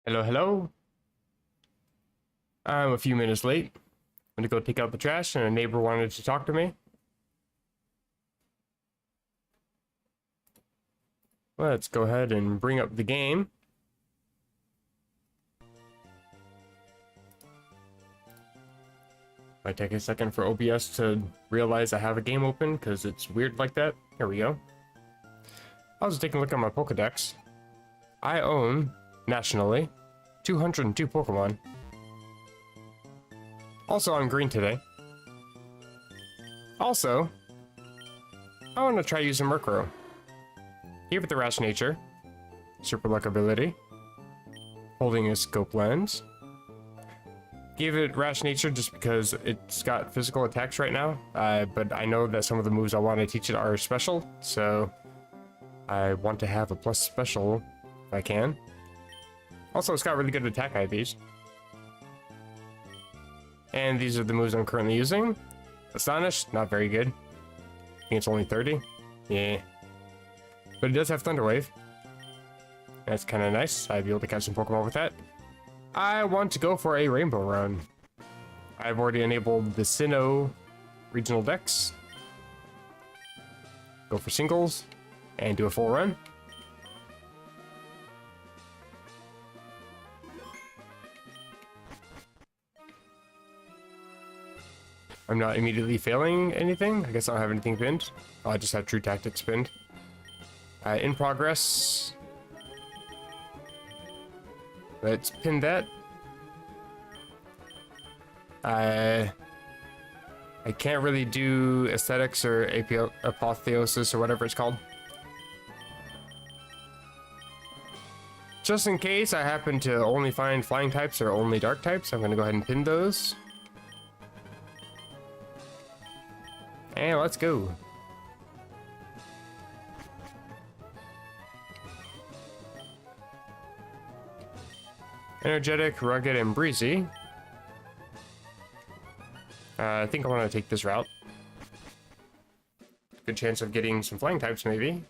Hello, hello. I'm a few minutes late. I'm gonna go take out the trash, and a neighbor wanted to talk to me. Let's go ahead and bring up the game. Might take a second for OBS to realize I have a game open, because it's weird like that. Here we go. I was taking a look at my Pokedex. I own, nationally, 202 Pokemon. Also, I'm green today. Also, I want to try using Murkrow. Give it the Rash Nature, Super Luck ability, holding a Scope Lens. Give it Rash Nature just because it's got physical attacks right now, but I know that some of the moves I want to teach it are special, so I want to have a plus special if I can. Also, it's got really good attack IVs. And these are the moves I'm currently using. Astonish, not very good. I think it's only 30. Yeah. But it does have Thunder Wave. That's kind of nice. I'd be able to catch some Pokemon with that. I want to go for a Rainbow Run. I've already enabled the Sinnoh regional dex. Go for singles and do a full run. I'm not immediately failing anything. I guess I don't have anything pinned. I just have True Tactics pinned. In progress. Let's pin that. I can't really do aesthetics or apotheosis or whatever it's called. Just in case I happen to only find flying types or only dark types, I'm going to go ahead and pin those. And let's go. Energetic, rugged, and breezy. I think I want to take this route. Good chance of getting some flying types, maybe.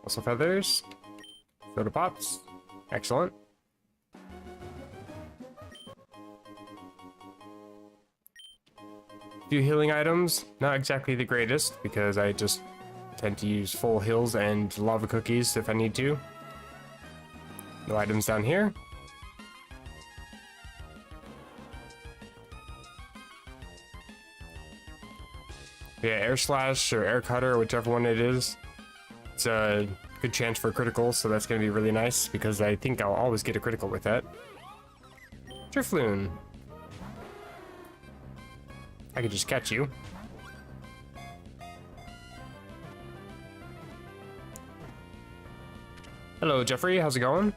Also feathers. Soda pops. Excellent. Few healing items. Not exactly the greatest, because I just tend to use full heals and lava cookies if I need to. No items down here. Yeah, Air Slash or Air Cutter, whichever one it is. It's a good chance for a critical, so that's going to be really nice, because I think I'll always get a critical with that. Drifloon. I could just catch you. Hello, Jeffrey. How's it going?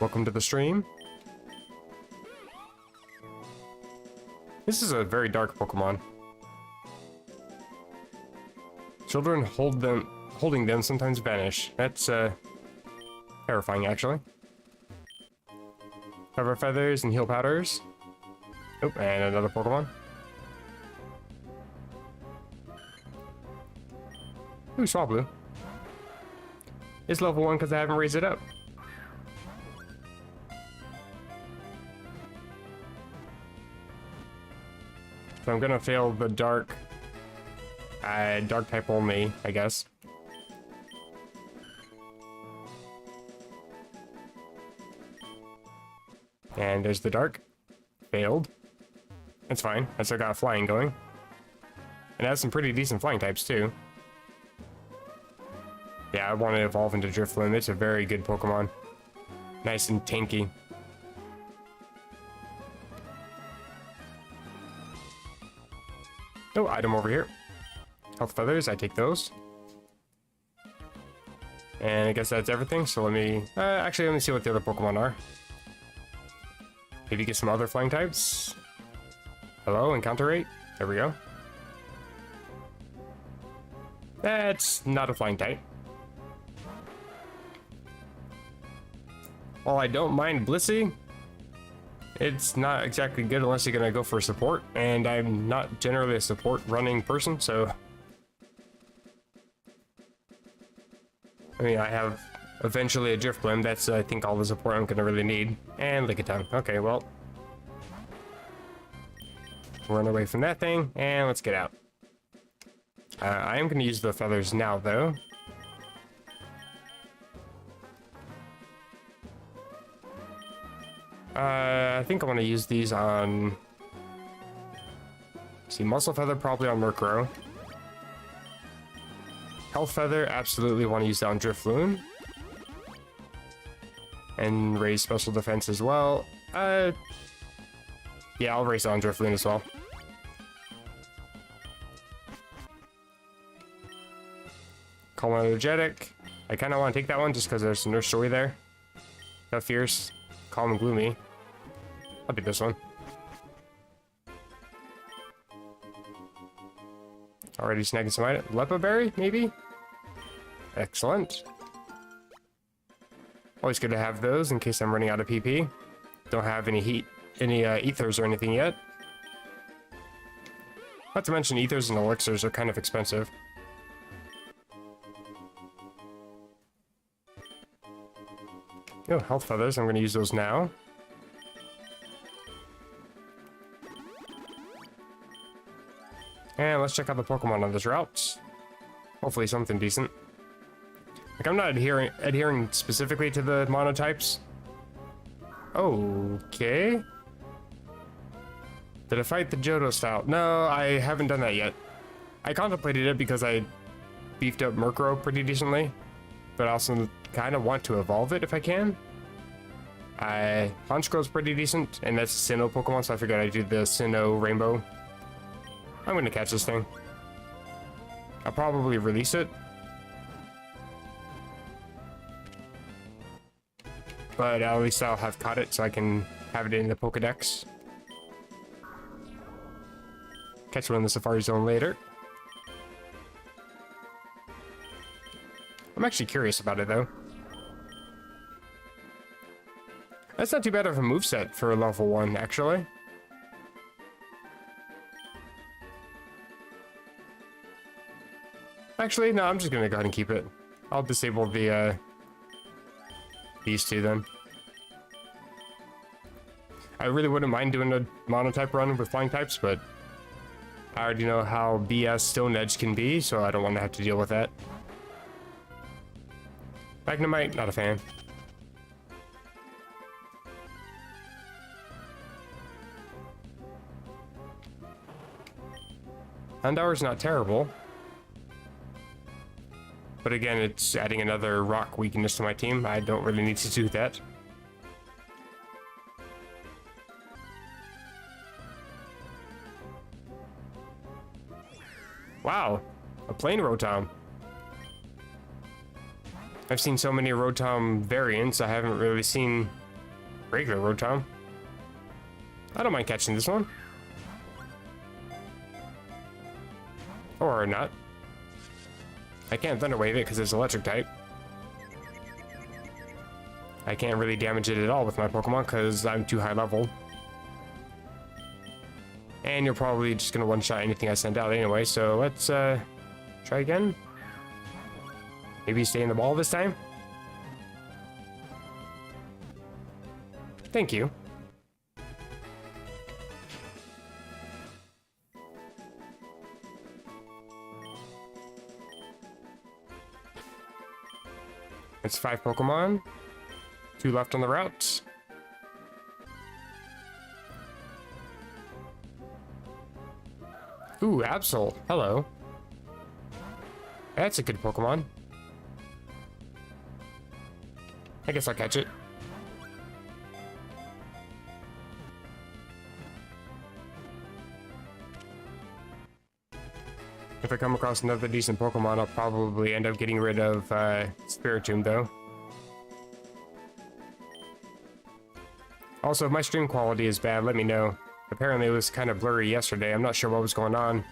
Welcome to the stream. This is a very dark Pokemon. Children holding them sometimes vanish. That's terrifying, actually. Cover feathers and heal powders. Oh, and another Pokemon. Ooh, Swablu. It's level 1 because I haven't raised it up. So I'm gonna fail the dark type only, I guess. And there's the dark. Failed. That's fine. I still got flying going. And it has some pretty decent flying types too. Yeah, I want to evolve into Drifloon. It's a very good Pokemon. Nice and tanky. Oh, item over here. Health feathers, I take those. And I guess that's everything, so let me... actually, let me see what the other Pokemon are. Maybe get some other flying types. Hello, encounter rate. There we go. That's not a flying type. While I don't mind Blissey, It's not exactly good unless you're gonna go for support, and I'm not generally a support running person, so... I mean, I have eventually a drift limb. That's, I think, all the support I'm gonna really need. And lick it down. Okay, well... run away from that thing, and let's get out. I am gonna use the feathers now, though. I think I want to use these on... see, Muscle Feather probably on Murkrow. Health Feather, absolutely want to use that on Drifloon. And raise Special Defense as well. Yeah, I'll raise it on Drifloon as well. Calm and Energetic. I kind of want to take that one just because there's no story there. No Fierce. Calm and Gloomy. I'll do this one. Already snagging some item. Lepa Berry, maybe? Excellent. Always good to have those in case I'm running out of PP. Don't have any ethers or anything yet. Not to mention ethers and elixirs are kind of expensive. Oh, health feathers. I'm going to use those now. And let's check out the Pokemon on this route. Hopefully something decent. Like, I'm not adhering specifically to the monotypes. Okay. Did I fight the Johto style? No, I haven't done that yet. I contemplated it because I beefed up Murkrow pretty decently. But I also kind of want to evolve it if I can. Honchkrow's pretty decent, and that's a Sinnoh Pokemon, so I figured I'd do the Sinnoh Rainbow. I'm gonna catch this thing. I'll probably release it. But at least I'll have caught it so I can have it in the Pokedex. Catch one in the Safari Zone later. I'm actually curious about it though. That's not too bad of a moveset for a level 1, actually. Actually, no, I'm just gonna go ahead and keep it. I'll disable the, these two then. I really wouldn't mind doing a monotype run with flying types, but I already know how BS Stone Edge can be, so I don't want to have to deal with that. Magnemite, not a fan. Houndour's not terrible. But again, it's adding another rock weakness to my team. I don't really need to do that. Wow, a plain Rotom. I've seen so many Rotom variants, I haven't really seen regular Rotom. I don't mind catching this one. Or not. I can't Thunder Wave it because it's electric type. I can't really damage it at all with my Pokemon because I'm too high level. And you're probably just going to one-shot anything I send out anyway, so let's try again. Maybe stay in the ball this time? Thank you. It's 5 Pokemon. 2 left on the route. Ooh, Absol. Hello. That's a good Pokemon. I guess I'll catch it. If I come across another decent Pokemon, I'll probably end up getting rid of Spiritomb, though. Also, if my stream quality is bad, let me know. Apparently it was kind of blurry yesterday. I'm not sure what was going on.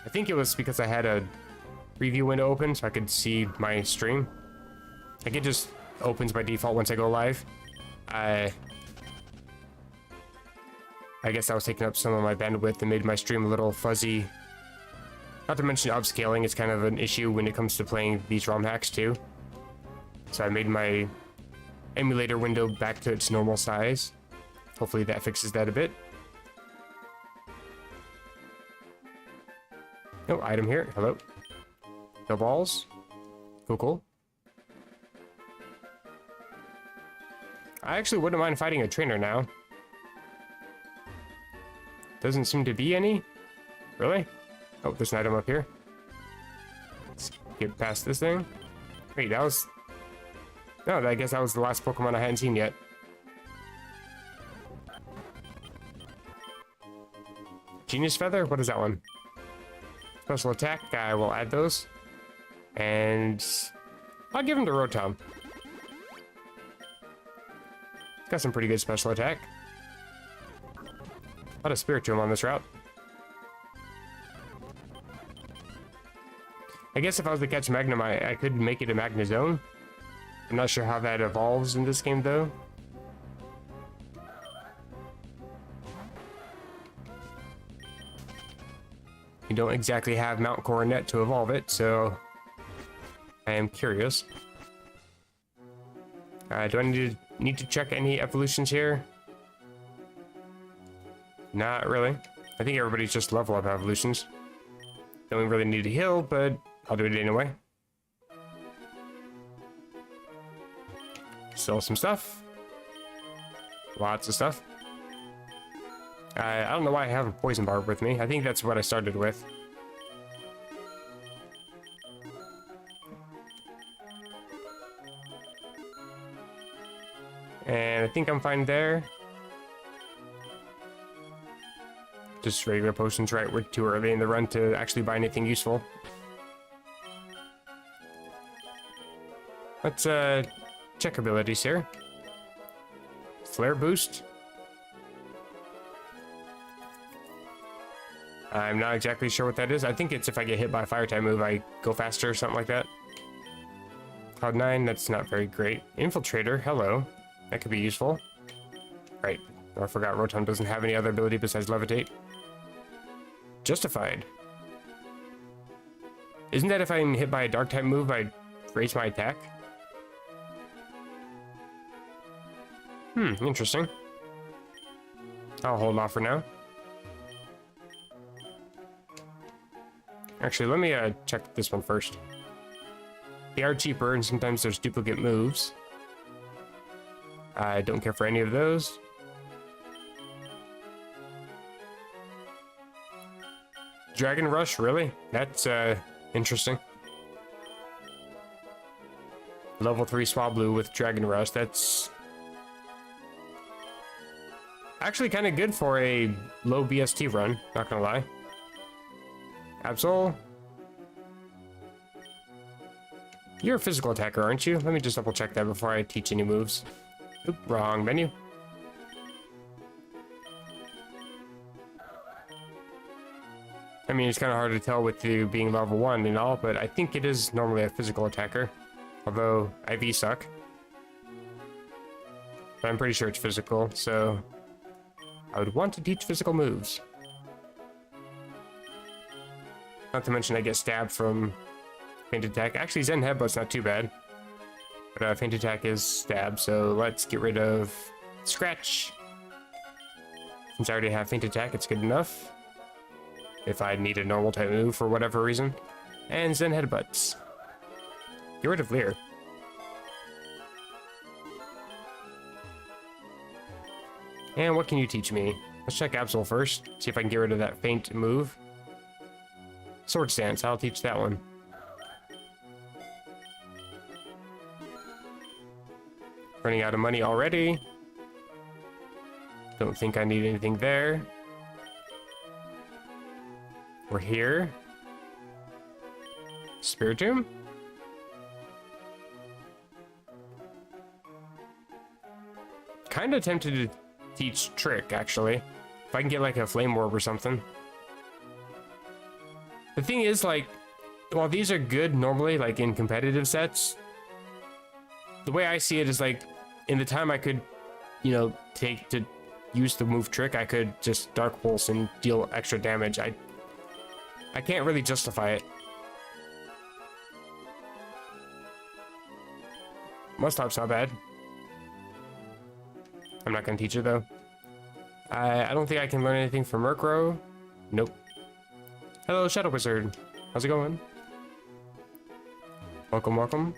I think it was because I had a preview window open so I could see my stream. Like, it just opens by default once I go live. I guess I was taking up some of my bandwidth and made my stream a little fuzzy. Not to mention upscaling is kind of an issue when it comes to playing these ROM hacks too. So I made my emulator window back to its normal size. Hopefully that fixes that a bit. Oh, item here. Hello. No balls. Cool, cool. I actually wouldn't mind fighting a trainer now. Doesn't seem to be any. Really? Oh, there's an item up here. Let's get past this thing. Wait, that was... No, I guess that was the last Pokemon I hadn't seen yet. Genius Feather? What is that one? Special attack. I will add those. And... I'll give him to Rotom. It's got some pretty good special attack. A lot of Spiritomb on this route. I guess if I was to catch Magnum, I could make it a Magnezone. I'm not sure how that evolves in this game, though. You don't exactly have Mount Coronet to evolve it, so I am curious. Do I need to check any evolutions here? Not really. I think everybody's just level up evolutions. Don't really need to heal, but I'll do it anyway. Sell some stuff. Lots of stuff. I don't know why I have a poison barb with me. I think that's what I started with. And I think I'm fine there. Just regular potions, right? We're too early in the run to actually buy anything useful. Let's check abilities here. Flare boost. I'm not exactly sure what that is. I think it's if I get hit by a fire type move, I go faster or something like that. Cloud 9, that's not very great. Infiltrator, hello. That could be useful. Right. Oh, I forgot Rotom doesn't have any other ability besides Levitate. Justified. Isn't that if I'm hit by a dark type move, I raise my attack? Interesting. I'll hold off for now. Actually, let me check this one first. They are cheaper, and sometimes there's duplicate moves. I don't care for any of those. Dragon Rush, really? That's interesting. Level 3 Swablu with Dragon Rush, that's actually kind of good for a low BST run, not gonna lie. Absol. You're a physical attacker, aren't you? Let me just double check that before I teach any moves. Oop, wrong menu. I mean, it's kind of hard to tell with you being level 1 and all, but I think it is normally a physical attacker. Although, IV suck. But I'm pretty sure it's physical, so I would want to teach physical moves. Not to mention I get stabbed from Feint Attack. Actually, Zen Headbutt's not too bad. But Feint Attack is stab, so let's get rid of Scratch. Since I already have Feint Attack, it's good enough. If I need a normal type move for whatever reason. And Zen Headbutts. Get rid of Leer. And what can you teach me? Let's check Absol first. See if I can get rid of that Feint move. Sword Stance, I'll teach that one. Running out of money already. Don't think I need anything there. We're here. Spiritomb? Kinda tempted to teach Trick, actually. If I can get like a Flame Orb or something. The thing is, like, while these are good normally, like in competitive sets, the way I see it is like, in the time I could, you know, take to use the move trick, I could just Dark Pulse and deal extra damage. I can't really justify it. Must-Top's not bad. I'm not gonna teach it though. I don't think I can learn anything from Murkrow. Nope. Hello, Shadow Wizard. How's it going? Welcome, welcome.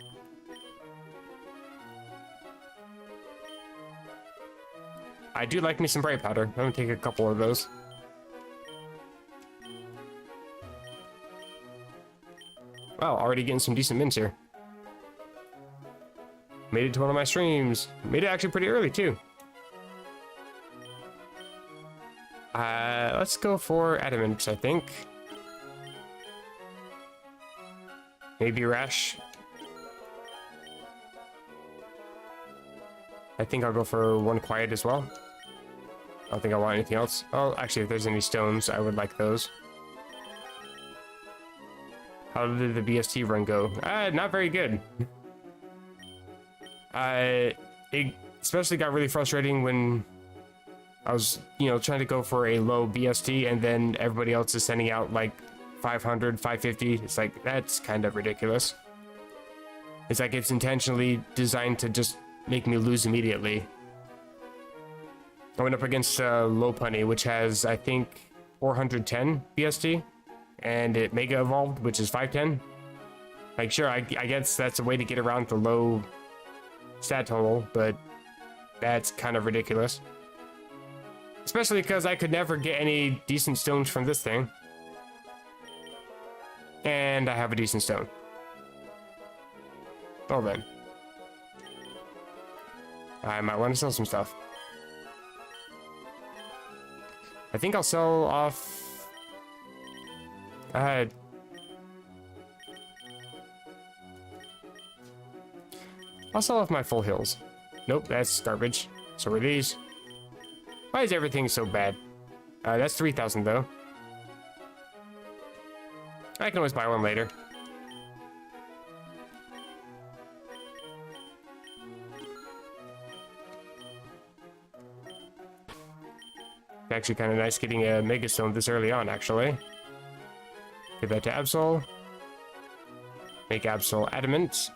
I do like me some Bright Powder. I'm gonna take a couple of those. Wow, already getting some decent mints here. Made it to one of my streams. Made it actually pretty early too. Let's go for Adamant, I think. Maybe Rash. I think I'll go for one Quiet as well. I don't think I want anything else. Oh, actually, if there's any stones, I would like those. How did the BST run go? Not very good. It especially got really frustrating when I was, trying to go for a low BST and then everybody else is sending out like 500, 550. It's like, that's kind of ridiculous. It's like it's intentionally designed to just make me lose immediately. I went up against Lopunny, which has, I think, 410 BST, and it Mega Evolved, which is 510. Like, sure, I guess that's a way to get around the low stat total, but that's kind of ridiculous. Especially because I could never get any decent stones from this thing. And I have a decent stone. Well then. I might want to sell some stuff. I think I'll sell off... I'll sell off my full hills. Nope, that's garbage. So are these. Why is everything so bad? That's 3,000 though. I can always buy one later. It's actually kind of nice getting a Mega Stone this early on, actually. Give that to Absol. Make Absol Adamant.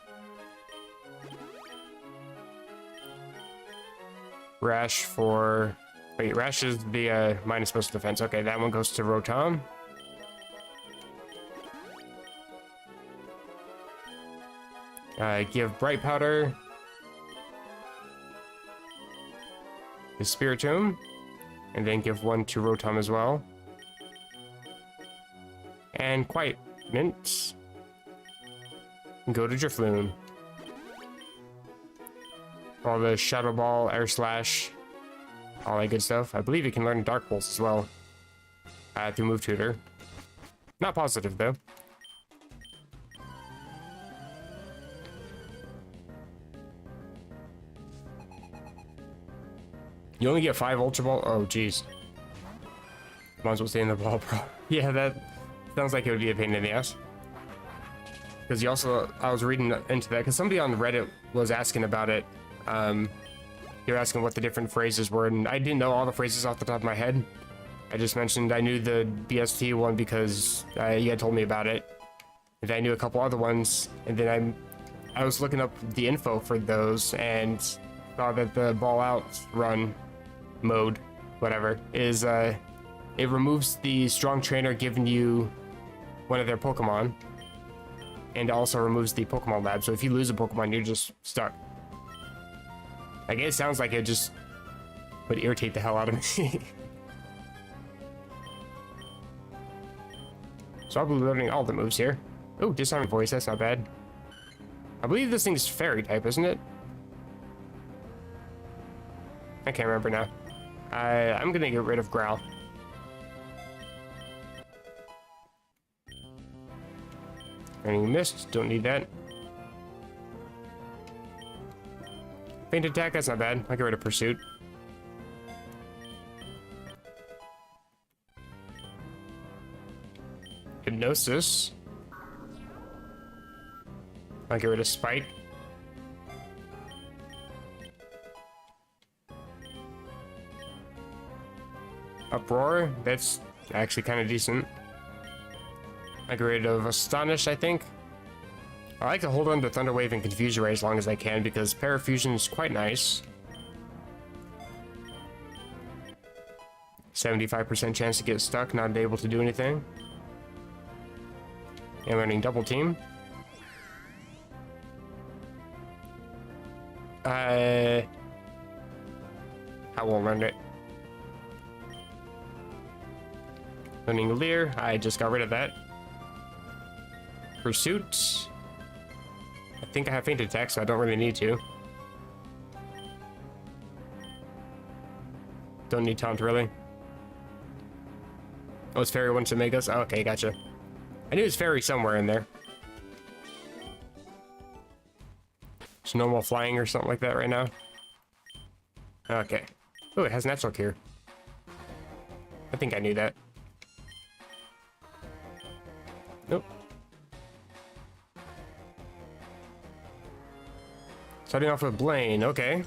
Rash for... Wait, Rash is the minus special defense. Okay, that one goes to Rotom. Give Bright Powder. The Spiritomb. And then give one to Rotom as well. And Quiet Mint. Go to Drifloon. All the Shadow Ball, Air Slash, all that good stuff. I believe it can learn Dark Pulse as well. Through Move Tutor. Not positive though. You only get 5 Ultra Ball? Oh, jeez. Might as well stay in the ball, bro. Yeah, that sounds like it would be a pain in the ass. Because you also, I was reading into that, because somebody on Reddit was asking about it. They were asking what the different phrases were, and I didn't know all the phrases off the top of my head. I just mentioned I knew the BST one because you had told me about it. And I knew a couple other ones, and then I was looking up the info for those, and saw that the ball out run mode, whatever, is it removes the strong trainer giving you one of their Pokemon, and also removes the Pokemon lab. So if you lose a Pokemon, you're just stuck. Like, it sounds like it just would irritate the hell out of me. So I'll be learning all the moves here. Oh, disarming voice, that's not bad. I believe this thing's fairy type, isn't it? I can't remember now. I'm gonna get rid of Growl. Burning Mist, don't need that. Faint Attack, that's not bad. I'll get rid of Pursuit. Hypnosis. I'll get rid of Spite. Uproar, that's actually kind of decent. I get rid of Astonish, I think. I like to hold on to Thunder Wave and Confuse Ray as long as I can because Parafusion is quite nice. 75% chance to get stuck, not able to do anything. And running Double Team. I won't run it. Running Leer, I just got rid of that. Pursuit. I think I have Feint Attack, so I don't really need to. Don't need Taunt, really. Oh, it's Fairy wants to make us? Oh, okay, gotcha. I knew it was Fairy somewhere in there. It's normal flying or something like that right now. Okay. Oh, it has Natural Cure. I think I knew that. Nope. Starting off with Blaine, okay.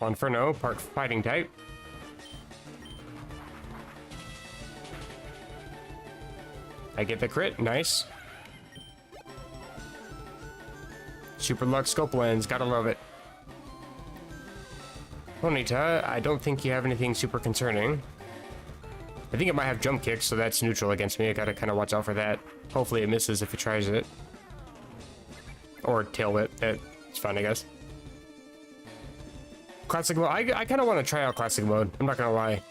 Inferno, part fighting type. I get the crit, nice. Super Lux Scope Lens, gotta love it. Ponyta, I don't think you have anything super concerning. I think it might have Jump Kick, so that's neutral against me. I gotta kind of watch out for that. Hopefully it misses if it tries it. Or Tail Whip, it's fun, I guess. Classic mode, I kind of want to try out Classic mode, I'm not gonna lie.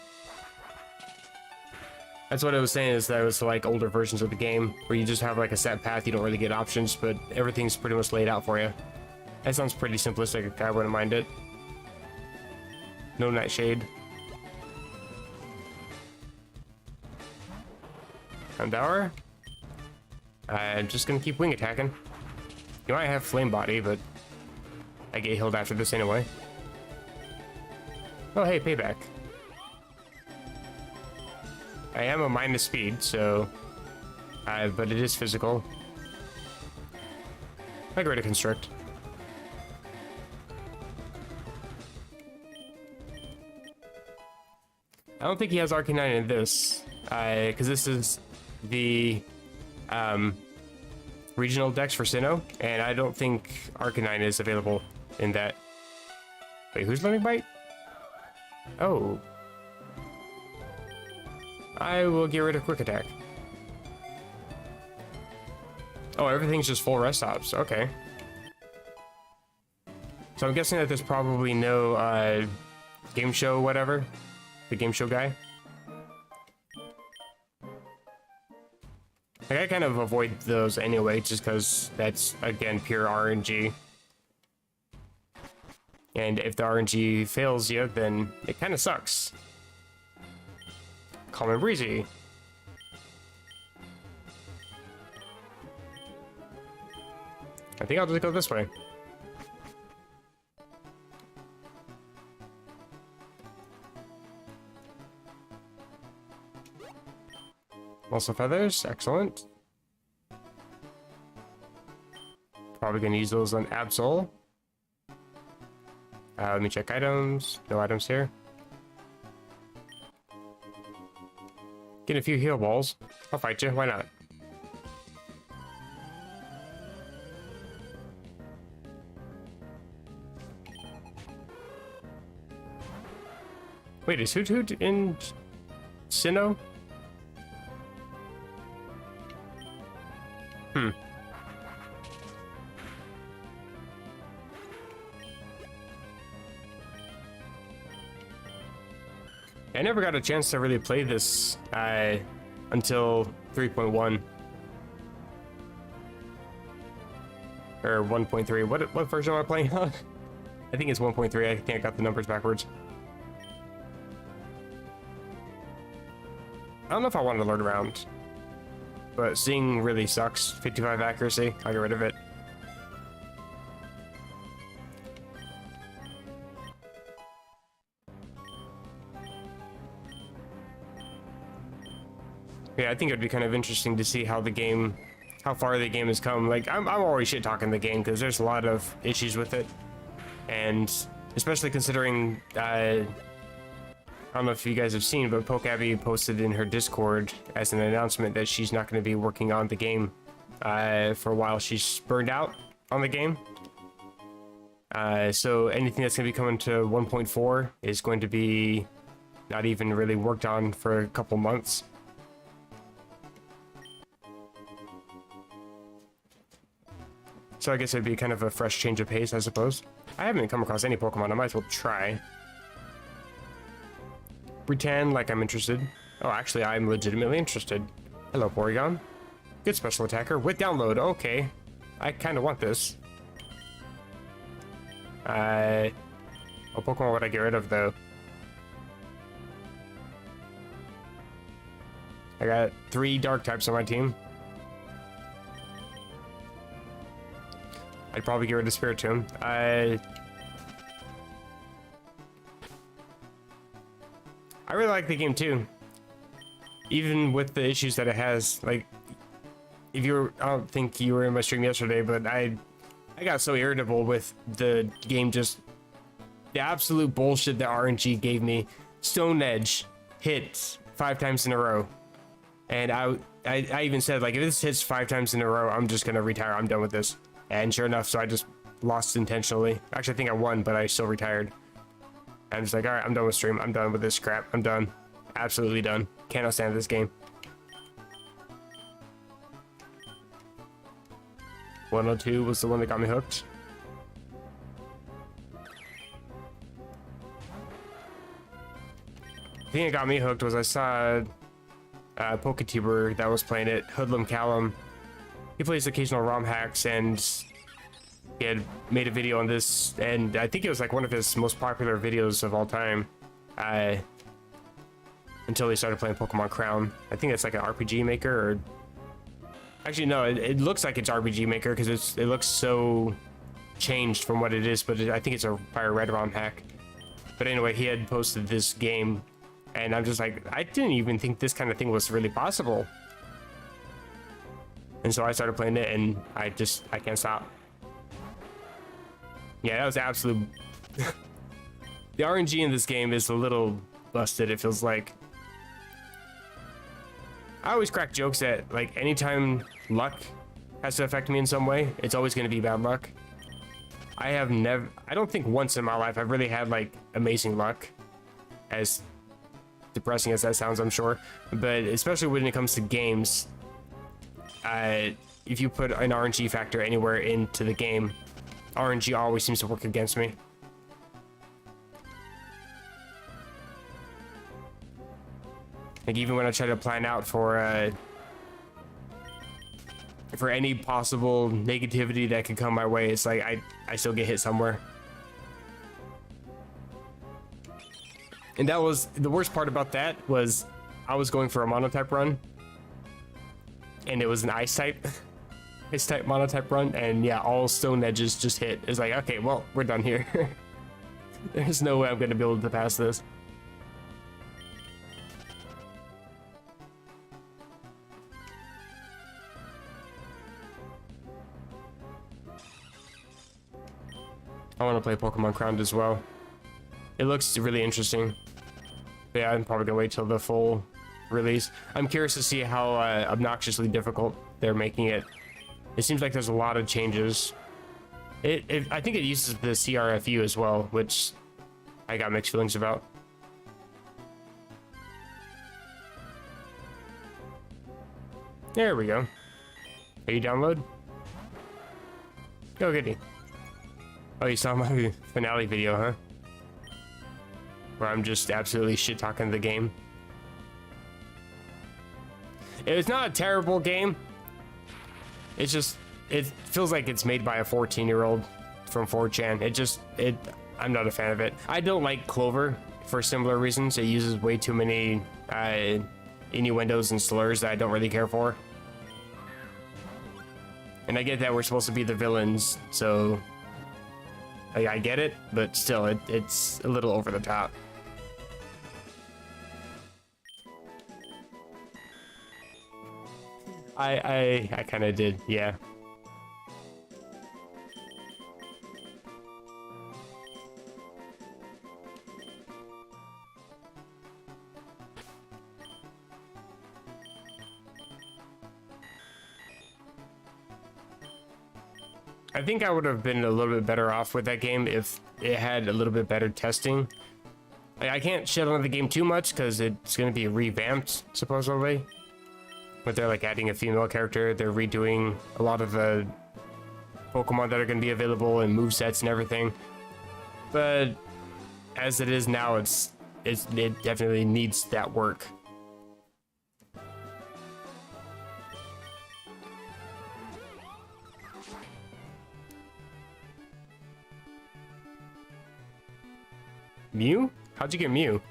That's what I was saying, is that it was like older versions of the game, where you just have like a set path, you don't really get options, but everything's pretty much laid out for you. That sounds pretty simplistic, I wouldn't mind it. No Nightshade. Houndour. I'm just gonna keep wing attacking. You might have Flame Body, but I get healed after this anyway. Oh hey, payback. I am a minus speed, so... but it is physical. I get rid of Constrict. I don't think he has Arcanine in this, because this is the regional dex for Sinnoh, and I don't think Arcanine is available in that. Wait, who's learning Bite? Oh. I will get rid of Quick Attack. Oh, everything's just full rest stops. Okay. So I'm guessing that there's probably no game show whatever. The game show guy. Like, I kind of avoid those anyway, just because that's, again, pure RNG. And if the RNG fails you, then it kind of sucks. Calm and Breezy. I think I'll just go this way. Also feathers, excellent. Probably gonna use those on Absol. Let me check items. No items here. Get a few heal balls. I'll fight you, why not? Wait, is Hoot Hoot in Sinnoh? I never got a chance to really play this until 3.1 or 1.3. What version am I playing on? I think it's 1.3. I think I got the numbers backwards. I don't know if I wanted to learn around, but seeing really sucks. 55 accuracy, I'll get rid of it. Yeah, I think it would be kind of interesting to see how how far the game has come. Like, I'm always shit talking the game because there's a lot of issues with it, and especially considering I don't know if you guys have seen, but Poke Abby posted in her Discord as an announcement that she's not going to be working on the game for a while. She's burned out on the game. So anything that's going to be coming to 1.4 is going to be not even really worked on for a couple months. So I guess it'd be kind of a fresh change of pace, I suppose. I haven't come across any Pokemon. I might as well try. Pretend like I'm interested. Oh, actually, I'm legitimately interested. Hello, Porygon. Good special attacker with download. Okay. I kind of want this. What Pokemon would I get rid of, though? I got 3 dark types on my team. I'd probably get rid of Spiritomb. I really like the game too. Even with the issues that it has. Like, if you were, I don't think you were in my stream yesterday, but I got so irritable with the game, just the absolute bullshit that RNG gave me. Stone Edge hit 5 times in a row. And I even said, like, if this hits 5 times in a row, I'm just gonna retire. I'm done with this. And sure enough, so I just lost intentionally. Actually, I think I won, but I still retired. I'm just like, alright, I'm done with stream. I'm done with this crap. I'm done. Absolutely done. Cannot stand this game. 102 was the one that got me hooked. The thing that got me hooked was I saw a PokeTuber that was playing it, Hoodlum Callum. He plays occasional ROM hacks, and he had made a video on this, and I think it was like one of his most popular videos of all time. Until he started playing Pokemon Crown. I think it's like an RPG Maker, or actually no, it looks like it's RPG Maker because it looks so changed from what it is, but I think it's a Fire Red ROM hack. But anyway, he had posted this game, and I'm just like, I didn't even think this kind of thing was really possible. And so I started playing it, and I can't stop. Yeah, that was absolute. The RNG in this game is a little busted, it feels like. I always crack jokes that, like, anytime luck has to affect me in some way, it's always going to be bad luck. I don't think once in my life I've really had, like, amazing luck. As depressing as that sounds, I'm sure. But especially when it comes to games, if you put an RNG factor anywhere into the game, RNG always seems to work against me. Like, even when I try to plan out for any possible negativity that could come my way, it's like I still get hit somewhere. And that was the worst part about that, was I was going for a monotype run, and it was an ice type monotype run, and yeah, all stone edges just hit. It's like, okay, well, we're done here. There's no way I'm gonna be able to pass this. I want to play Pokemon Crown as well. It looks really interesting. But yeah, I'm probably gonna wait till the full release. I'm curious to see how obnoxiously difficult they're making it. It seems like there's a lot of changes. I think it uses the CRFU as well, which I got mixed feelings about. There we go. Are you download? Go goody. Oh, you saw my finale video, huh? Where I'm just absolutely shit-talking the game. It's not a terrible game. It's just, it feels like it's made by a 14-year-old from 4chan. I'm not a fan of it. I don't like Clover for similar reasons. It uses way too many innuendos and slurs that I don't really care for. And I get that we're supposed to be the villains, so I get it, but still, it's a little over the top. I kind of did, yeah. I think I would have been a little bit better off with that game if it had a little bit better testing. I can't shit on the game too much because it's going to be revamped, supposedly. But they're like adding a female character, they're redoing a lot of the Pokemon that are going to be available and movesets and everything. But as it is now, it definitely needs that work. Mew? How'd you get Mew?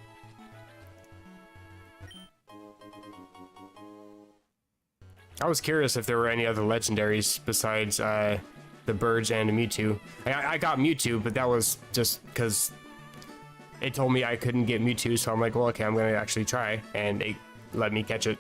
I was curious if there were any other legendaries besides the birds and Mewtwo. I got Mewtwo, but that was just because it told me I couldn't get Mewtwo, so I'm like, well, okay, I'm gonna actually try, and it let me catch it.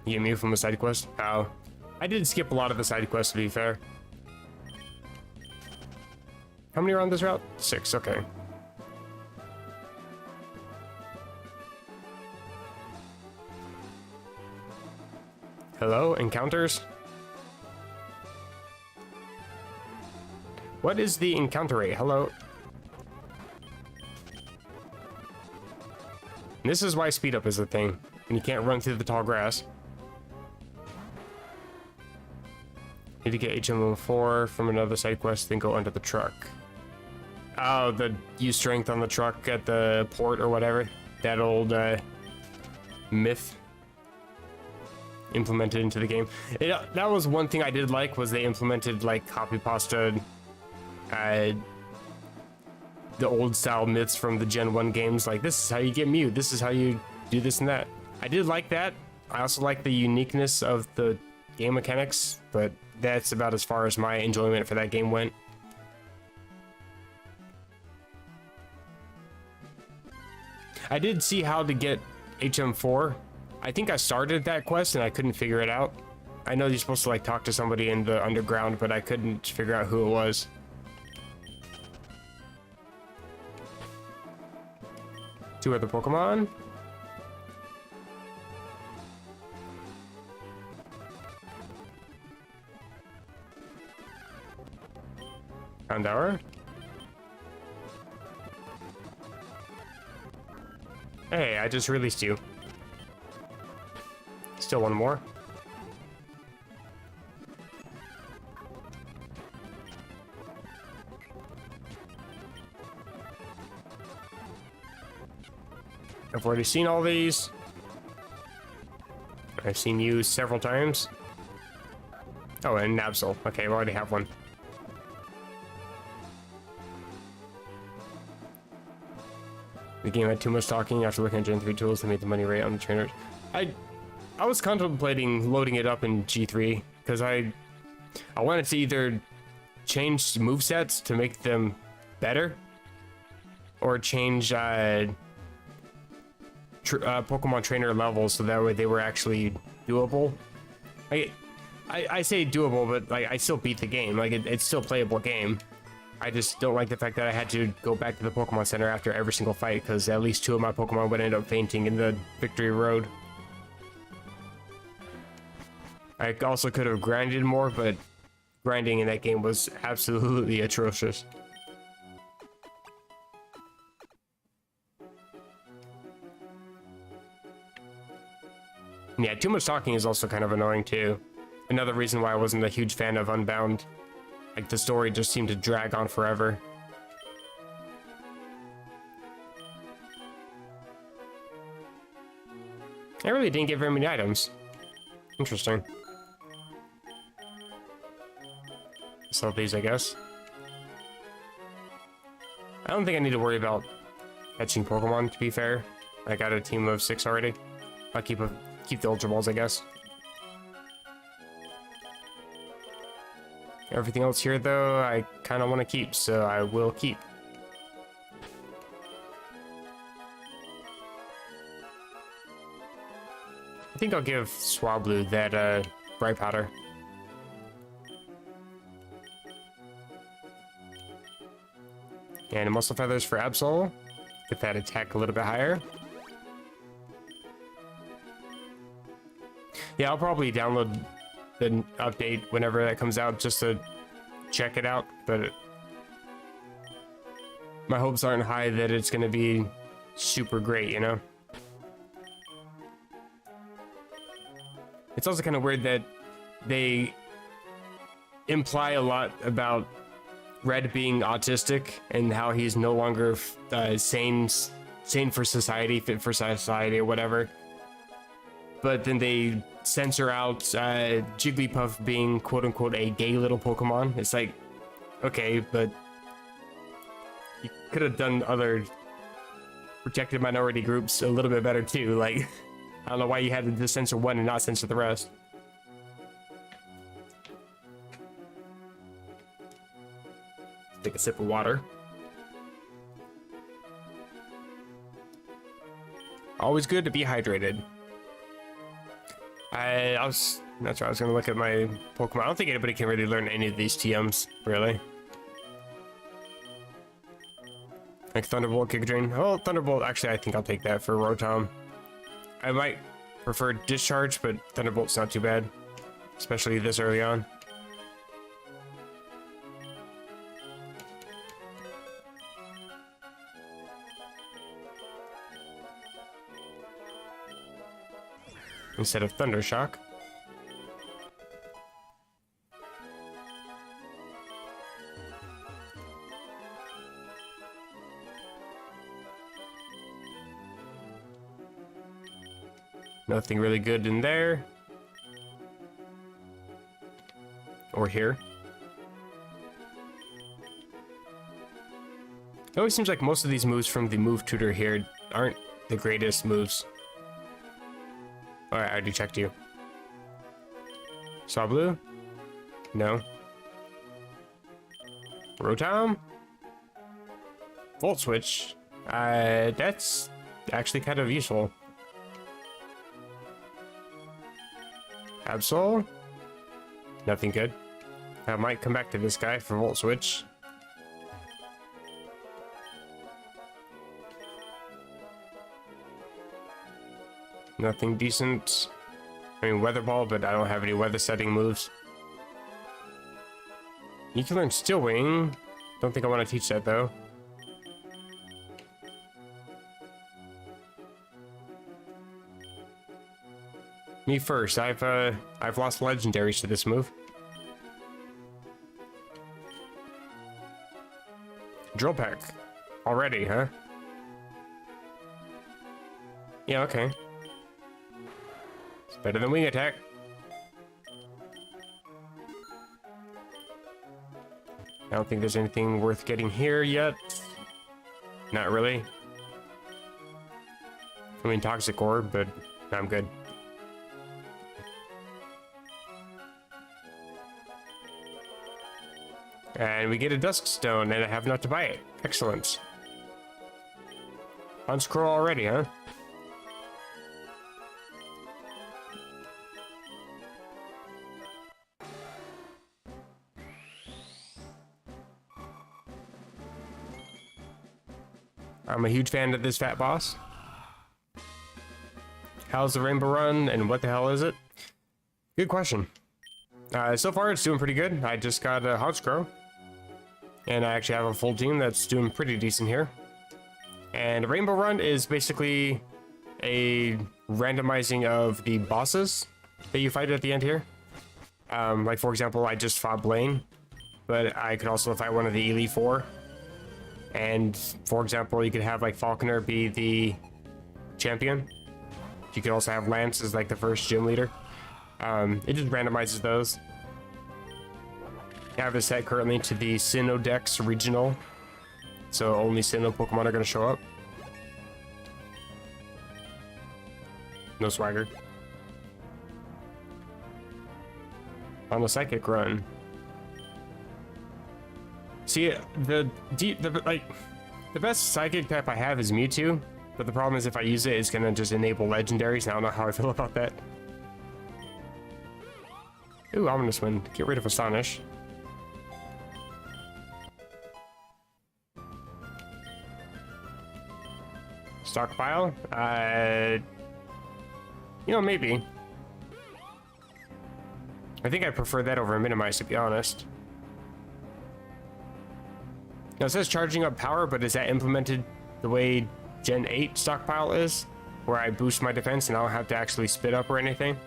You get Mew from a side quest? Oh. I did skip a lot of the side quests, to be fair. How many are on this route? 6, okay. Hello, encounters? What is the encounter rate? Hello? And this is why speed up is a thing, and you can't run through the tall grass. Need to get HM4 from another side quest, then go under the truck. Oh, the use strength on the truck at the port or whatever. That old myth implemented into the game. That was one thing I did like, was they implemented like copy pasta the old style myths from the Gen 1 games. Like, this is how you get Mew, this is how you do this and that. I did like that. I also like the uniqueness of the game mechanics, but that's about as far as my enjoyment for that game went. I did see how to get HM4. I think I started that quest and I couldn't figure it out. I know you're supposed to like talk to somebody in the underground, but I couldn't figure out who it was. Two other Pokemon. Houndour. Hey, I just released you. Still one more. I've already seen all these. I've seen you several times. Oh, and Nabsel. Okay, we already have one. The game had too much talking. After looking at Gen 3 tools, they made the money rate on the trainers. I was contemplating loading it up in G3 because I wanted to either change movesets to make them better, or change Pokemon trainer levels so that way they were actually doable. I say doable, but like I still beat the game. Like it's still a playable game. I just don't like the fact that I had to go back to the Pokemon Center after every single fight, because at least 2 of my Pokemon would end up fainting in the victory road. I also could have grinded more, but grinding in that game was absolutely atrocious. Yeah, too much talking is also kind of annoying too. Another reason why I wasn't a huge fan of Unbound. Like, the story just seemed to drag on forever. I really didn't get very many items. Interesting. Sell these, I guess. I don't think I need to worry about catching Pokemon, to be fair. I got a team of 6 already. I'll keep the Ultra Balls, I guess. Everything else here, though, I kind of want to keep, so I will keep. I think I'll give Swablu that bright powder. And muscle feathers for Absol. Get that attack a little bit higher. Yeah, I'll probably download the update whenever that comes out just to check it out, but my hopes aren't high that it's going to be super great, you know? It's also kind of weird that they imply a lot about Red being autistic and how he's no longer sane for society, fit for society, or whatever. But then they censor out Jigglypuff being quote-unquote a gay little Pokemon. It's like, okay, but you could have done other protected minority groups a little bit better too. Like, I don't know why you had to just censor one and not censor the rest. Take a sip of water. Always good to be hydrated. I was not sure. I was gonna look at my Pokemon. I don't think anybody can really learn any of these TMs, really. Like Thunderbolt, Giga Drain. Oh, Thunderbolt. Actually, I think I'll take that for Rotom. I might prefer Discharge, but Thunderbolt's not too bad, especially this early on. Instead of Thunder Shock. Nothing really good in there. Or here. It always seems like most of these moves from the move tutor here aren't the greatest moves. Alright, I already checked you. Swablu? No. Rotom? Volt Switch? That's actually kind of useful. Absol? Nothing good. I might come back to this guy for Volt Switch. Nothing decent. I mean, Weather Ball, but I don't have any weather setting moves. You can learn Steel Wing. Don't think I want to teach that though. Me first. I've lost legendaries to this move. Drill Peck. Already, huh? Yeah, okay. It's better than Wing Attack. I don't think there's anything worth getting here yet. Not really. I mean, Toxic Orb, but I'm good. And we get a Dusk Stone, and I have enough to buy it. Excellent. Unscroll already, huh? I'm a huge fan of this fat boss. How's the Rainbow Run, and what the hell is it? Good question. So far, it's doing pretty good. I just got a Honchkrow. And I actually have a full team that's doing pretty decent here. And Rainbow Run is basically a randomizing of the bosses that you fight at the end here. Like, for example, I just fought Blaine, but I could also fight one of the Elite Four. And, for example, you could have, like, Falkner be the champion. You could also have Lance as, like, the first gym leader. It just randomizes those. I have it set currently to the Sinnoh Dex regional, so only Sinnoh Pokemon are going to show up. No swagger. On the Psychic Run. See, the best psychic type I have is Mewtwo, but the problem is if I use it, it's gonna just enable legendaries, and I don't know how I feel about that. Ooh, Ominous Wind. Get rid of Astonish. Stockpile? You know, maybe. I think I prefer that over Minimize, to be honest. Now, it says charging up power, but is that implemented the way Gen 8 Stockpile is? Where I boost my defense and I don't have to actually spit up or anything?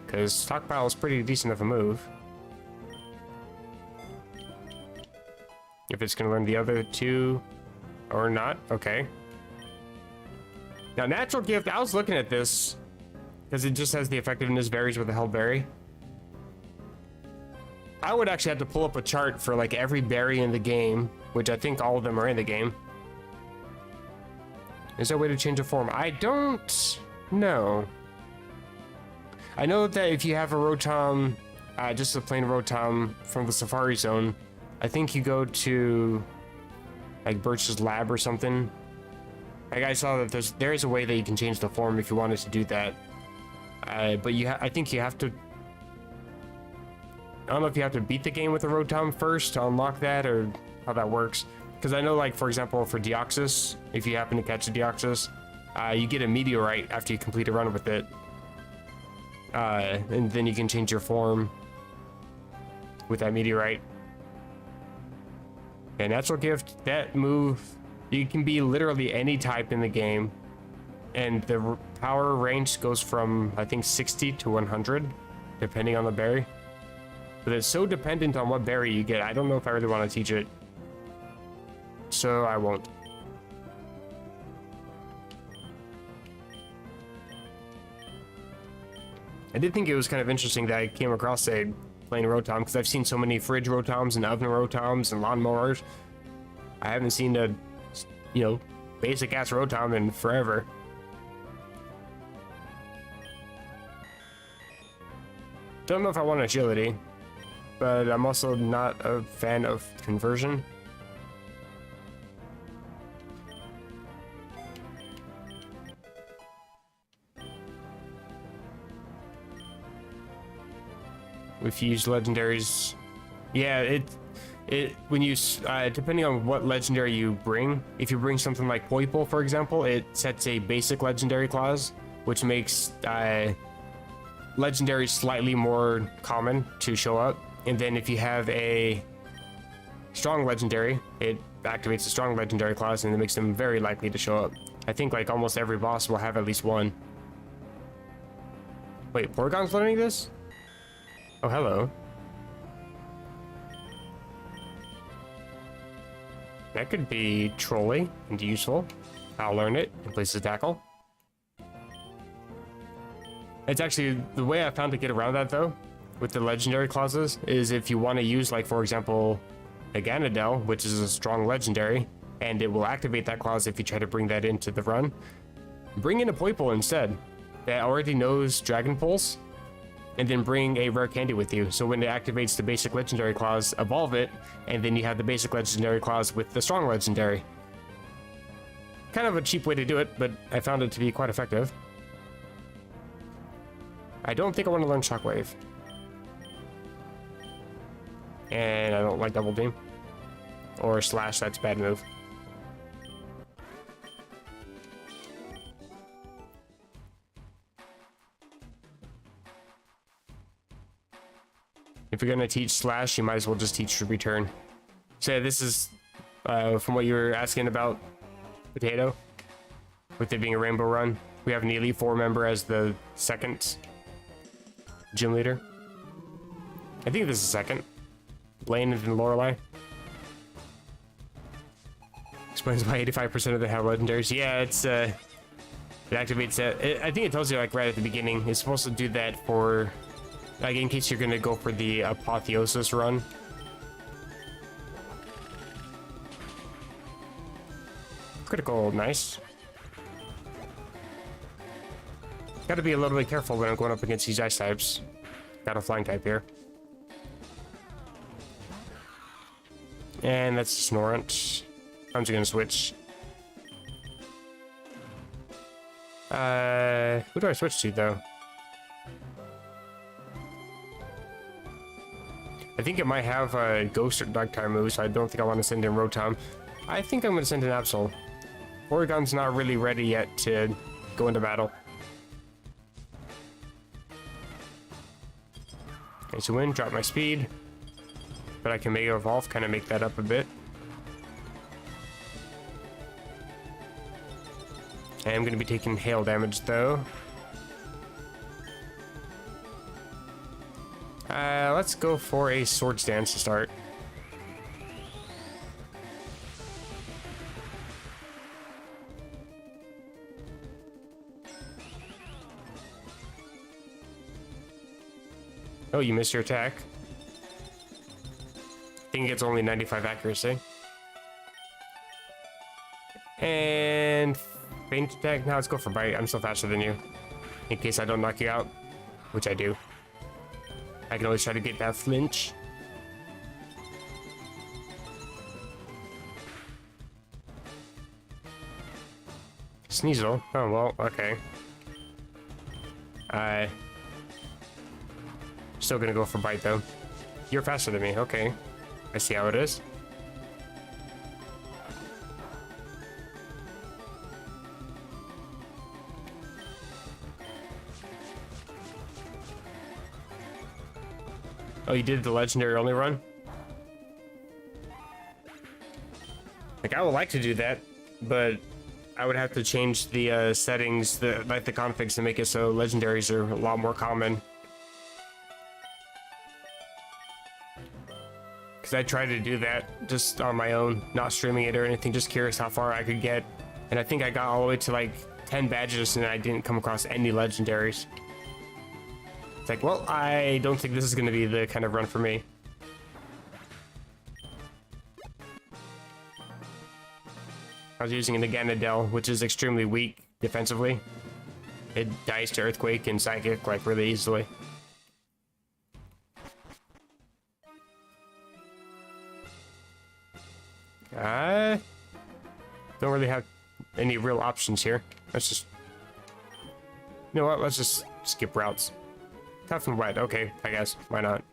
Because Stockpile is pretty decent of a move. If it's going to learn the other two or not, okay. Now, Natural Gift, I was looking at this because it just says the effectiveness varies with the held berry. I would actually have to pull up a chart for like every berry in the game, which I think all of them are in the game. Is there a way to change a form? I don't know. I know that if you have a Rotom, just a plain Rotom from the Safari Zone, I think you go to like Birch's lab or something. Like I saw that there is a way that you can change the form if you wanted to do that. But I think you have to. I don't know if you have to beat the game with a Rotom first to unlock that or how that works. Because I know, like, for example, for Deoxys, if you happen to catch a Deoxys, you get a Meteorite after you complete a run with it. And then you can change your form with that Meteorite. Okay, Natural Gift, that move, you can be literally any type in the game. And the power range goes from, I think, 60 to 100, depending on the berry. But it's so dependent on what berry you get, I don't know if I really want to teach it. So I won't. I did think it was kind of interesting that I came across a plain Rotom, because I've seen so many fridge Rotoms and oven Rotoms and lawnmowers. I haven't seen a, you know, basic ass Rotom in forever. Don't know if I want agility, but I'm also not a fan of conversion. If you use legendaries, yeah, when you depending on what legendary you bring, if you bring something like Poipole, for example, it sets a basic legendary clause, which makes legendaries slightly more common to show up. And then if you have a strong legendary, it activates a strong legendary clause, and it makes them very likely to show up. I think like almost every boss will have at least one. Wait, Porygon's learning this? Oh, hello. That could be trolly and useful. I'll learn it and place his tackle. It's actually, the way I found to get around that though, with the legendary clauses, is if you want to use, like, for example, a Ganadel, which is a strong legendary, and it will activate that clause if you try to bring that into the run, bring in a Poipole instead that already knows Dragon Pulse, and then bring a rare candy with you. So when it activates the basic legendary clause, evolve it, and then you have the basic legendary clause with the strong legendary. Kind of a cheap way to do it, but I found it to be quite effective. I don't think I want to learn Shockwave. And I don't like Double Beam. Or Slash, that's a bad move. If you're gonna teach Slash, you might as well just teach Return. So this is from what you were asking about Potato, with it being a Rainbow Run. We have an Elite Four member as the second gym leader. I think this is second. Blaine and Lorelei. Explains why 85% of them have legendaries. Yeah, it's it activates that. I think it tells you like right at the beginning. It's supposed to do that for, like, in case you're gonna go for the Apotheosis run. Critical, nice. Gotta be a little bit careful when I'm going up against these ice types. Got a flying type here. And that's Snorant. I'm just gonna switch. Who do I switch to though? I think it might have a Ghost or Dark Tire move, so I don't think I want to send in Rotom. I think I'm gonna send in Absol. Oregon's not really ready yet to go into battle. Okay, so win, drop my speed. But I can Mega Evolve, kind of make that up a bit. I am going to be taking hail damage though. Let's go for a Swords Dance to start. Oh, you missed your attack. I think it's only 95 accuracy. And faint attack. Now let's go for bite. I'm still faster than you. In case I don't knock you out, which I do. I can always try to get that flinch. Sneasel. Oh well, okay. Still gonna go for bite though. You're faster than me. Okay. I see how it is. Oh, you did the legendary only run? Like, I would like to do that, but I would have to change the settings, like the configs, to make it so legendaries are a lot more common. Because I tried to do that just on my own, not streaming it or anything, just curious how far I could get. And I think I got all the way to like 10 badges and I didn't come across any legendaries. It's like, well, I don't think this is going to be the kind of run for me. I was using an Ganadel, which is extremely weak defensively. It dies to Earthquake and Psychic like really easily. Don't really have any real options here. Let's just... You know what? Let's just skip routes. Tough and wet. Okay, I guess. Why not?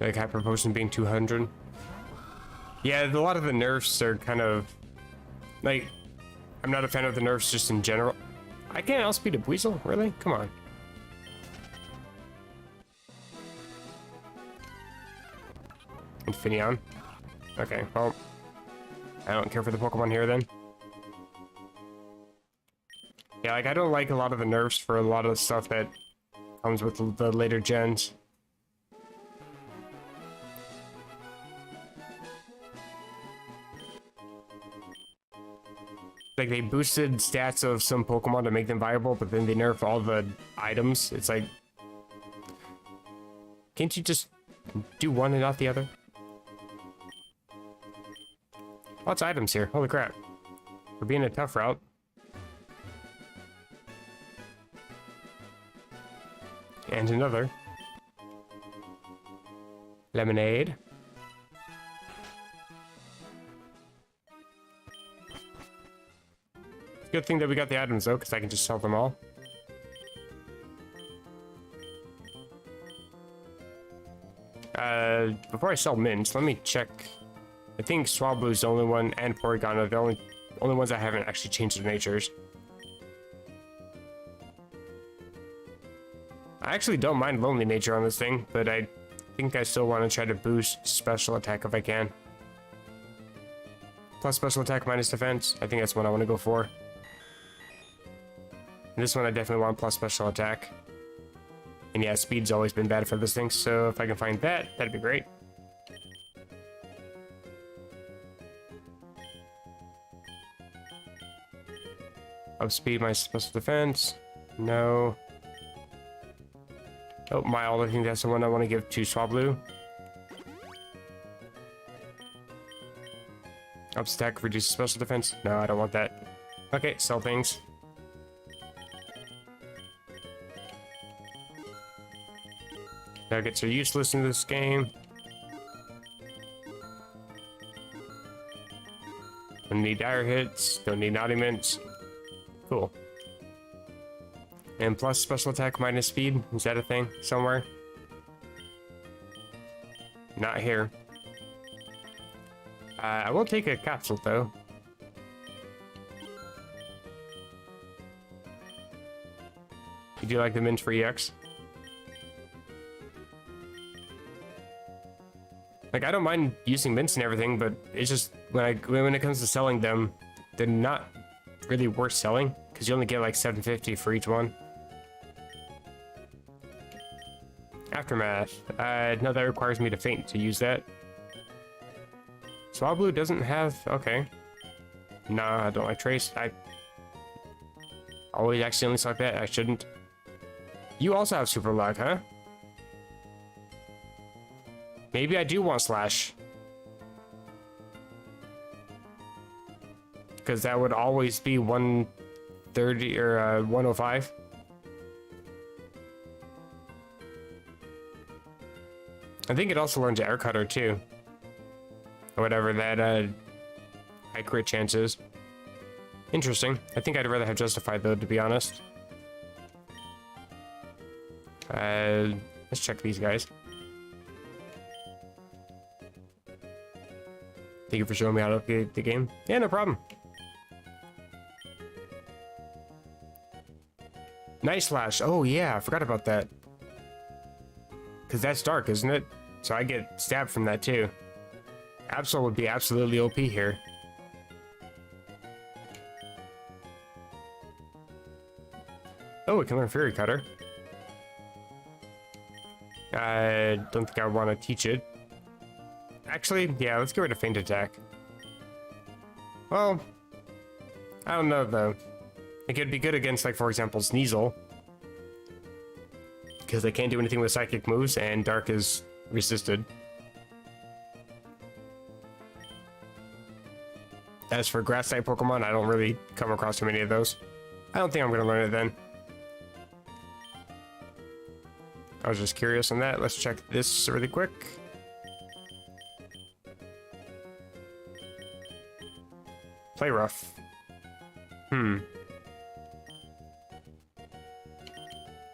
Like Hyper Potion being 200. Yeah, a lot of the nerfs are kind of... Like, I'm not a fan of the nerfs just in general. I can't outspeed a Weasel? Really? Come on. Infineon. Okay, well, I don't care for the Pokemon here then. Yeah, like I don't like a lot of the nerfs for a lot of the stuff that comes with the later gens. Like they boosted stats of some Pokemon to make them viable, but then they nerf all the items. It's like, can't you just do one and not the other? Lots of items here. Holy crap. We're being a tough route. And another. Lemonade. Good thing that we got the items though, because I can just sell them all. Before I sell mints, let me check. I think Swablu's the only one, and Porygon are the only ones I haven't actually changed their natures. I actually don't mind Lonely Nature on this thing, but I think I still want to try to boost special attack if I can. Plus special attack minus defense. I think that's what I want to go for. And this one I definitely want plus special attack. And yeah, speed's always been bad for this thing, so if I can find that, that'd be great. Upspeed my special defense. No. Oh, mild. I think that's the one I want to give to Swablu. Up stack reduces special defense. No, I don't want that. Okay, sell things. Nuggets are useless in this game. Don't need dire hits, don't need naughty mints. Cool. And plus special attack minus speed, is that a thing somewhere? Not here. I will take a capsule though. You do like the mint for EX? Like, I don't mind using mints and everything, but it's just when it comes to selling them, they're not really worth selling because you only get like 750 for each one. Aftermath. No, that requires me to faint to use that. Swablu doesn't have... Okay. Nah, I don't like Trace. I always accidentally select that. I shouldn't. You also have super luck, huh? Maybe I do want Slash. Because that would always be 130 or 105. I think it also learns Air Cutter too. Or whatever that high crit chance is. Interesting. I think I'd rather have Justified though, to be honest. Let's check these guys. Thank you for showing me how to upgrade the game. Yeah, no problem. Night Slash. Oh yeah, I forgot about that. Because that's dark, isn't it? So I get stabbed from that too. Absol would be absolutely OP here. Oh, we can learn Fury Cutter. I don't think I want to teach it. Actually, yeah, let's get rid of Feint Attack. Well, I don't know though. It could be good against, like, for example, Sneasel. Because they can't do anything with psychic moves, and Dark is resisted. As for Grass-type Pokemon, I don't really come across too many of those. I don't think I'm going to learn it then. I was just curious on that. Let's check this really quick. Play rough.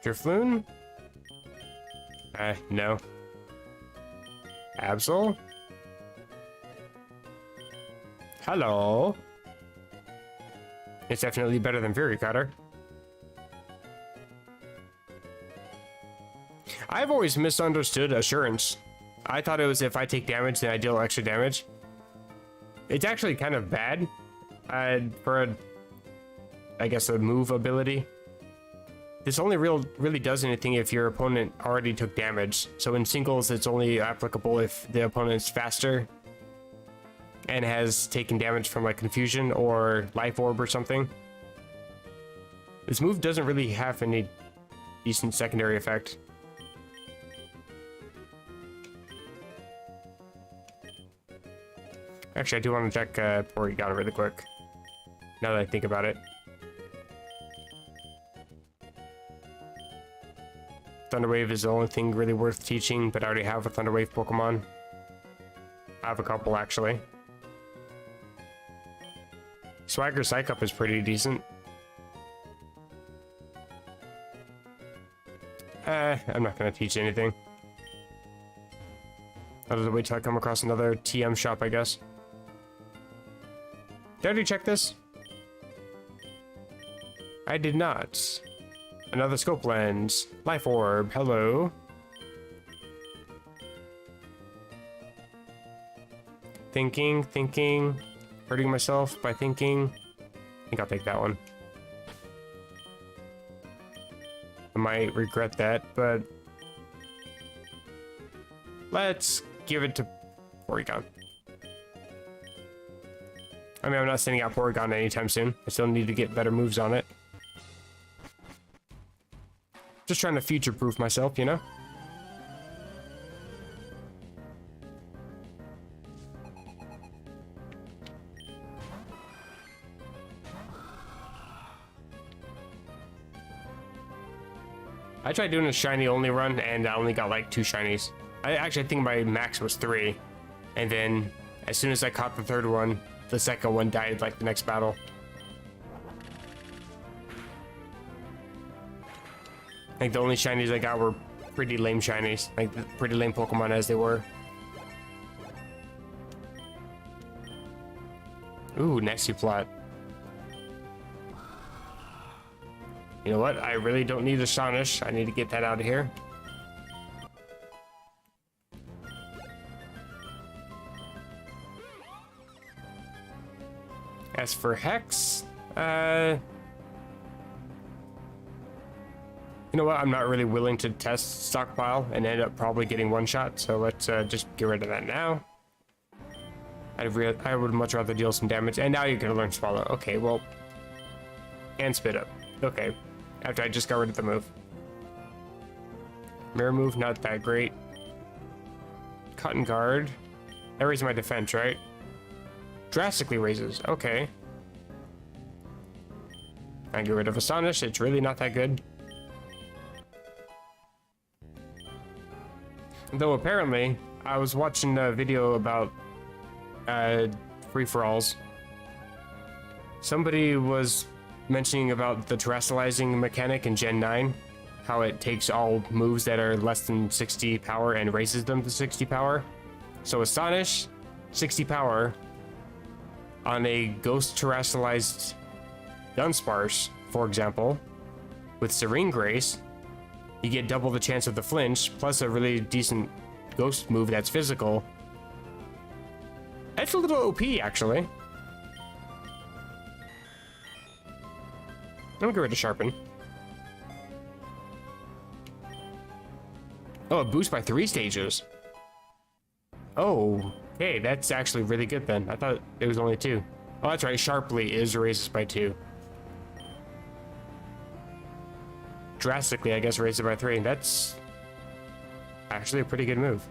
Drifloon? No. Absol? Hello? It's definitely better than Fury Cutter. I've always misunderstood Assurance. I thought it was if I take damage, then I deal extra damage. It's actually kind of bad for a, I guess, a move ability. This only really does anything if your opponent already took damage. So in singles, it's only applicable if the opponent's faster and has taken damage from like Confusion or Life Orb or something. This move doesn't really have any decent secondary effect. Actually, I do want to check Porygon really quick, now that I think about it. Thunder Wave is the only thing really worth teaching, but I already have a Thunder Wave Pokemon. I have a couple, actually. Swagger Psych-Up is pretty decent. I'm not going to teach anything. I'll just wait till I come across another TM shop, I guess. Did I already check this? I did not. Another scope lens. Life orb. Hello. Thinking. Hurting myself by thinking. I think I'll take that one. I might regret that, but let's give it to Porygon. I mean, I'm not sending out Porygon anytime soon. I still need to get better moves on it. Just trying to future-proof myself, you know? I tried doing a shiny only run and I only got like 2 shinies. I think my max was 3. And then as soon as I caught the 3rd one, the 2nd one died like the next battle. I think the only shinies I got were pretty lame shinies, like the pretty lame Pokemon as they were. Ooh, Nessie plot. You know what? I really don't need Astonish. I need to get that out of here. As for Hex, you know what? I'm not really willing to test Stockpile and end up probably getting one shot, so let's just get rid of that now. I would much rather deal some damage, and now you're gonna learn Swallow. Okay, well, and Spit Up. Okay, after I just got rid of the move. Mirror move, not that great. Cotton Guard. That raises my defense, right? Drastically raises. Okay. I get rid of Astonish. It's really not that good. Though apparently, I was watching a video about free-for-alls. Somebody was mentioning about the terrestrializing mechanic in Gen 9, how it takes all moves that are less than 60 power and raises them to 60 power. So Astonish, 60 power, on a ghost terrestrialized Dunsparce, for example, with Serene Grace, you get double the chance of the flinch, plus a really decent ghost move that's physical. That's a little OP, actually. I'm gonna get rid of Sharpen. Oh, a boost by 3 stages. Oh, hey, that's actually really good then. I thought it was only 2. Oh, that's right, Sharply is raises by 2. Drastically, I guess, raises it by 3. That's actually a pretty good move.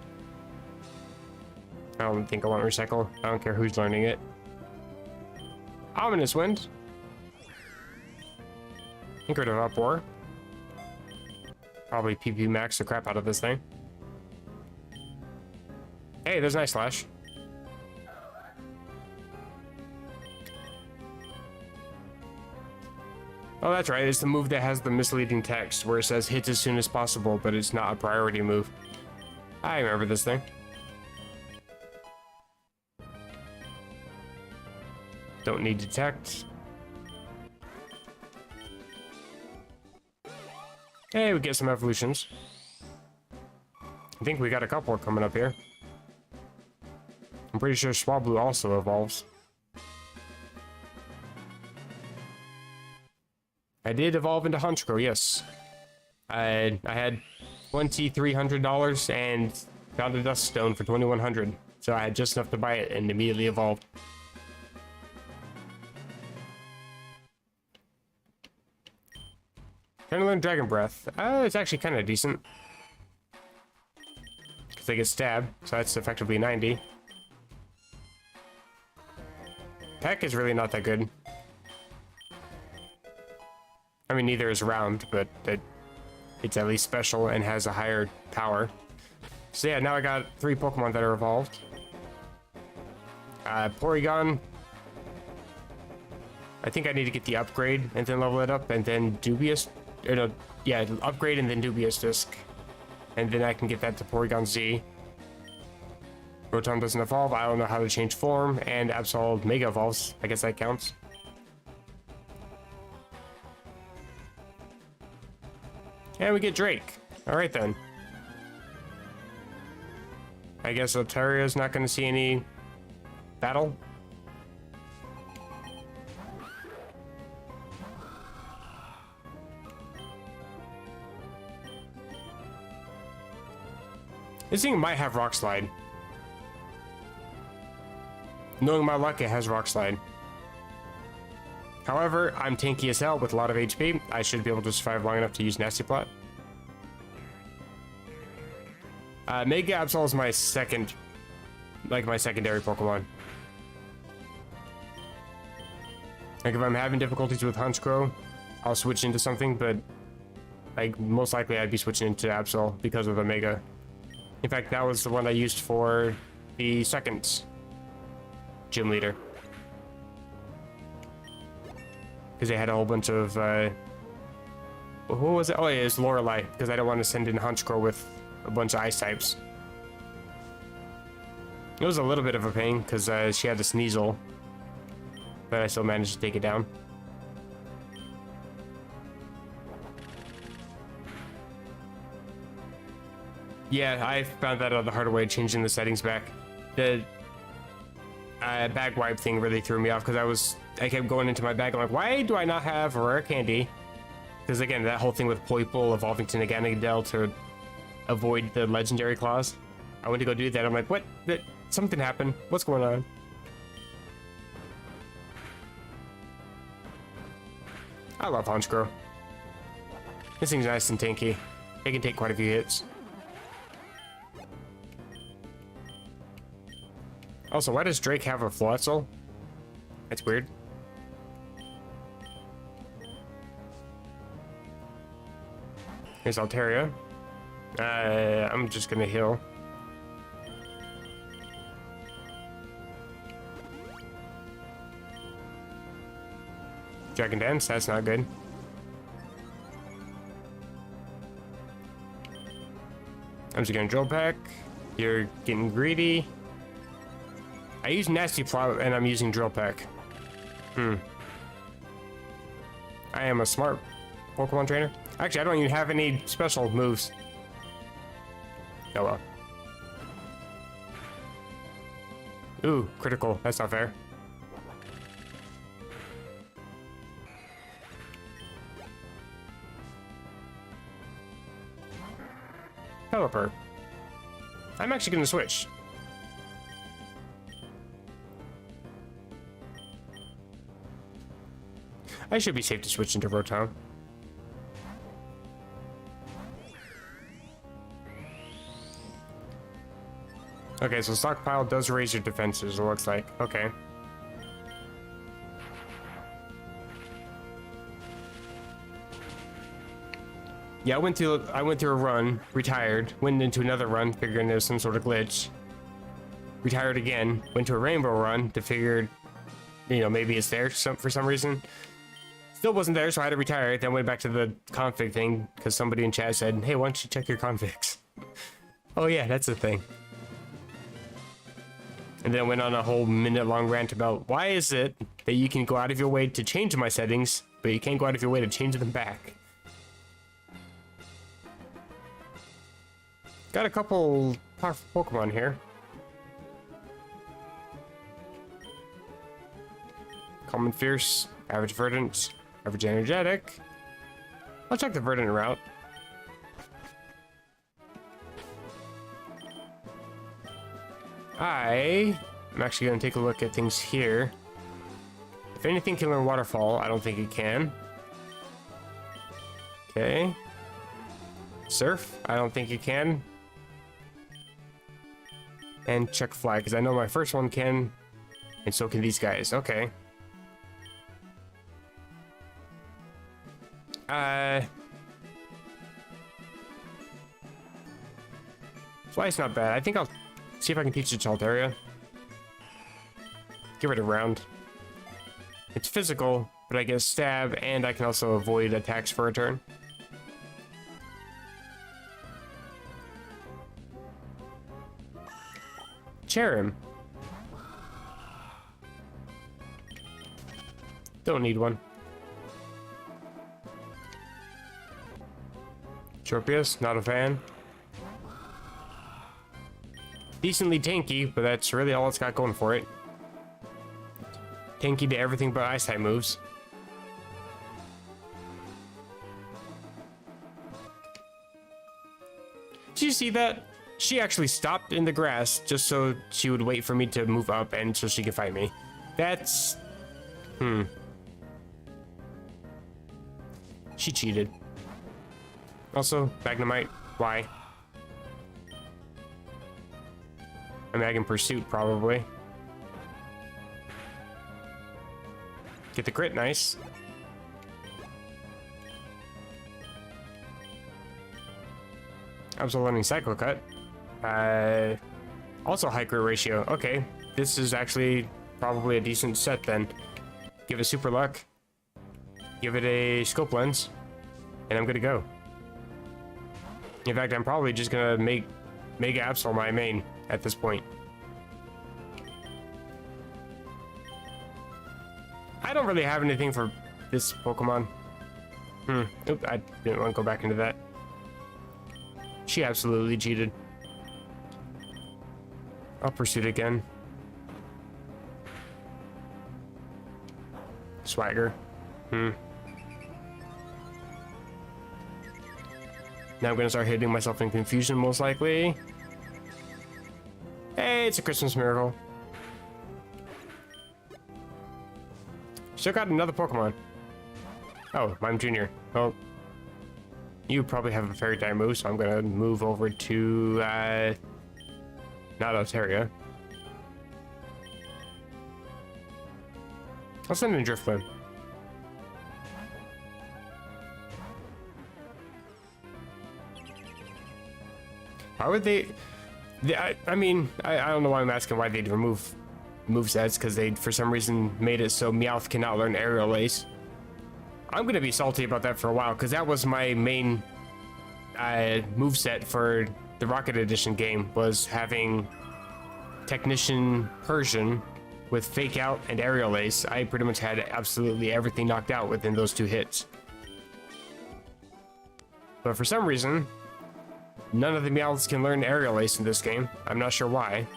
I don't think I want Recycle. I don't care who's learning it. Ominous Wind. Get rid of Uproar. Probably PP max the crap out of this thing. Hey, there's Night Slash. Oh, that's right. It's the move that has the misleading text where it says hits as soon as possible, but it's not a priority move. I remember this thing. Don't need Detect. Hey, we get some evolutions. I think we got a couple coming up here. I'm pretty sure Swablu also evolves. I did evolve into Honchkrow, yes. I had $2,300 and found a Dust Stone for $2,100. So I had just enough to buy it and immediately evolved. Trying to learn Dragon Breath. It's actually kind of decent. Because they get stabbed, so that's effectively 90. Peck is really not that good. I mean, neither is Round, but it's at least special and has a higher power. So yeah, now I got 3 Pokemon that are evolved. Porygon. I think I need to get the upgrade and then level it up, and then Dubious. Or no, yeah, upgrade and then Dubious Disc. And then I can get that to Porygon Z. Rotom doesn't evolve. I don't know how to change form, and Absol Mega evolves. I guess that counts. And we get Drake. Alright then. I guess Altaria's not going to see any battle. This thing might have Rock Slide. Knowing my luck, it has Rock Slide. However, I'm tanky as hell with a lot of HP. I should be able to survive long enough to use Nasty Plot. Mega Absol is my second, like my secondary Pokemon. Like if I'm having difficulties with Honchkrow, I'll switch into something, but like most likely I'd be switching into Absol because of Omega. In fact, that was the one I used for the second gym leader. Because they had a whole bunch of, who was it? Oh, yeah, it's Lorelei, because I don't want to send in Honchkrow with a bunch of ice types. It was a little bit of a pain, because she had the Sneasel, but I still managed to take it down. Yeah, I found that out the hard way, changing the settings back. The bag wipe thing really threw me off, because I kept going into my bag. I'm like, why do I not have a rare candy? Because again, that whole thing with Poipole evolving to Naganadel to avoid the legendary claws. I went to go do that. I'm like, what? Something happened. What's going on? I love Honchkrow. This thing's nice and tanky. It can take quite a few hits. Also, why does Drake have a Floatzel? That's weird. Here's Altaria. I'm just gonna heal. Dragon Dance, that's not good. I'm just gonna Drill Peck. You're getting greedy. I use Nasty Plot and I'm using Drill Peck. I am a smart Pokemon trainer. Actually, I don't even have any special moves. Oh well. Ooh, critical. That's not fair. Pelipper. I'm actually gonna switch. I should be safe to switch into Rotom. Okay, so Stockpile does raise your defenses, it looks like. Okay. Yeah, I went through a run, retired, went into another run, figuring there's some sort of glitch. Retired again, went to a rainbow run to figure, you know, maybe it's there for some reason. Still wasn't there, so I had to retire it. Then went back to the config thing because somebody in chat said, "Hey, why don't you check your configs?" Oh yeah, that's the thing. And then went on a whole minute-long rant about why is it that you can go out of your way to change my settings, but you can't go out of your way to change them back. Got a couple powerful Pokemon here. Calm and Fierce, Average Verdant, Average Energetic. I'll check the Verdant route. I'm actually going to take a look at things here. If anything can learn Waterfall, I don't think it can. Okay. Surf, I don't think it can. And check Fly, because I know my first one can, and so can these guys. Okay. Fly's not bad. I think I'll see if I can teach it to Altaria. Give it a round. It's physical, but I get stab, and I can also avoid attacks for a turn. Cherim. Don't need one. Tropius, not a fan. Decently tanky, but that's really all it's got going for it. Tanky to everything but ice type moves. Did you see that? She actually stopped in the grass just so she would wait for me to move up and so she could fight me. That's... She cheated. Also, Magnemite, why? A Mag in Pursuit, probably. Get the crit, nice. Absol learning Cycle Cut. Also high crit ratio. Okay, this is actually probably a decent set then. Give it Super Luck. Give it a Scope Lens. And I'm good to go. In fact, I'm probably just gonna make Mega Absol my main at this point. I don't really have anything for this Pokemon. Oop, I didn't want to go back into that. She absolutely cheated. I'll pursue it again. Swagger. Now I'm gonna start hitting myself in confusion, most likely. Hey, it's a Christmas miracle. Still got another Pokemon. Oh, Mime Jr. Well, you probably have a Fairy type move, so I'm gonna move over to, not Altaria. I'll send in Drifblim. Why would they... I mean, I don't know why I'm asking why they'd remove movesets, because they, for some reason, made it so Meowth cannot learn Aerial Ace. I'm gonna be salty about that for a while, because that was my main moveset for the Rocket Edition game, was having Technician Persian with Fake Out and Aerial Ace. I pretty much had absolutely everything knocked out within those 2 hits. But for some reason, none of the Meowths can learn Aerial Ace in this game. I'm not sure why.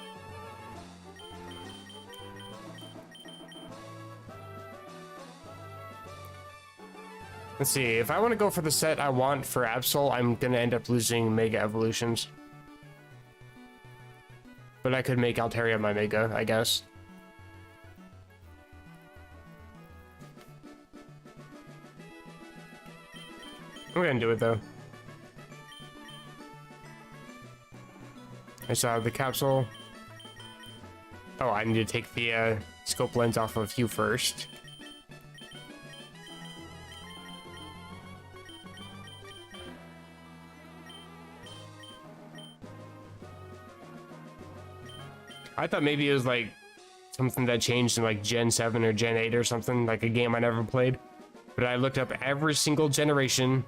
Let's see, if I want to go for the set I want for Absol, I'm gonna end up losing Mega Evolutions. But I could make Altaria my Mega, I guess. I'm gonna do it though. I still have the capsule. Oh, I need to take the Scope Lens off of you first. I thought maybe it was like something that changed in like Gen 7 or Gen 8 or something, like a game I never played. But I looked up every single generation,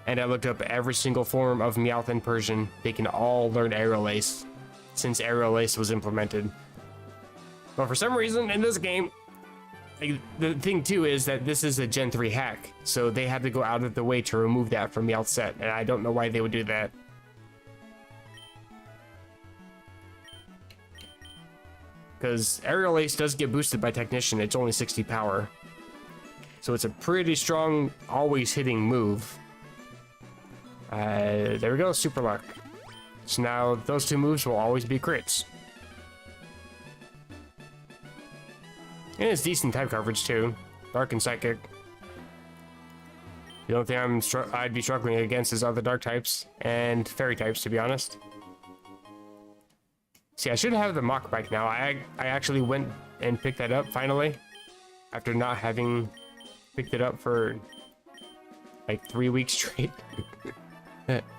and I looked up every single form of Meowth and Persian. They can all learn Aerial Ace since Aerial Ace was implemented. But for some reason in this game, the thing too is that this is a Gen 3 hack, so they had to go out of the way to remove that from Meowth's set, and I don't know why they would do that. Because Aerial Ace does get boosted by Technician, it's only 60 power. So it's a pretty strong, always hitting move. There we go, Super Luck. So now those 2 moves will always be crits. And it's decent type coverage too. Dark and Psychic. The only thing I'd be struggling against is other Dark types and Fairy types, to be honest. See, I should have the Mach Bike now. I actually went and picked that up finally, after not having picked it up for like 3 weeks straight.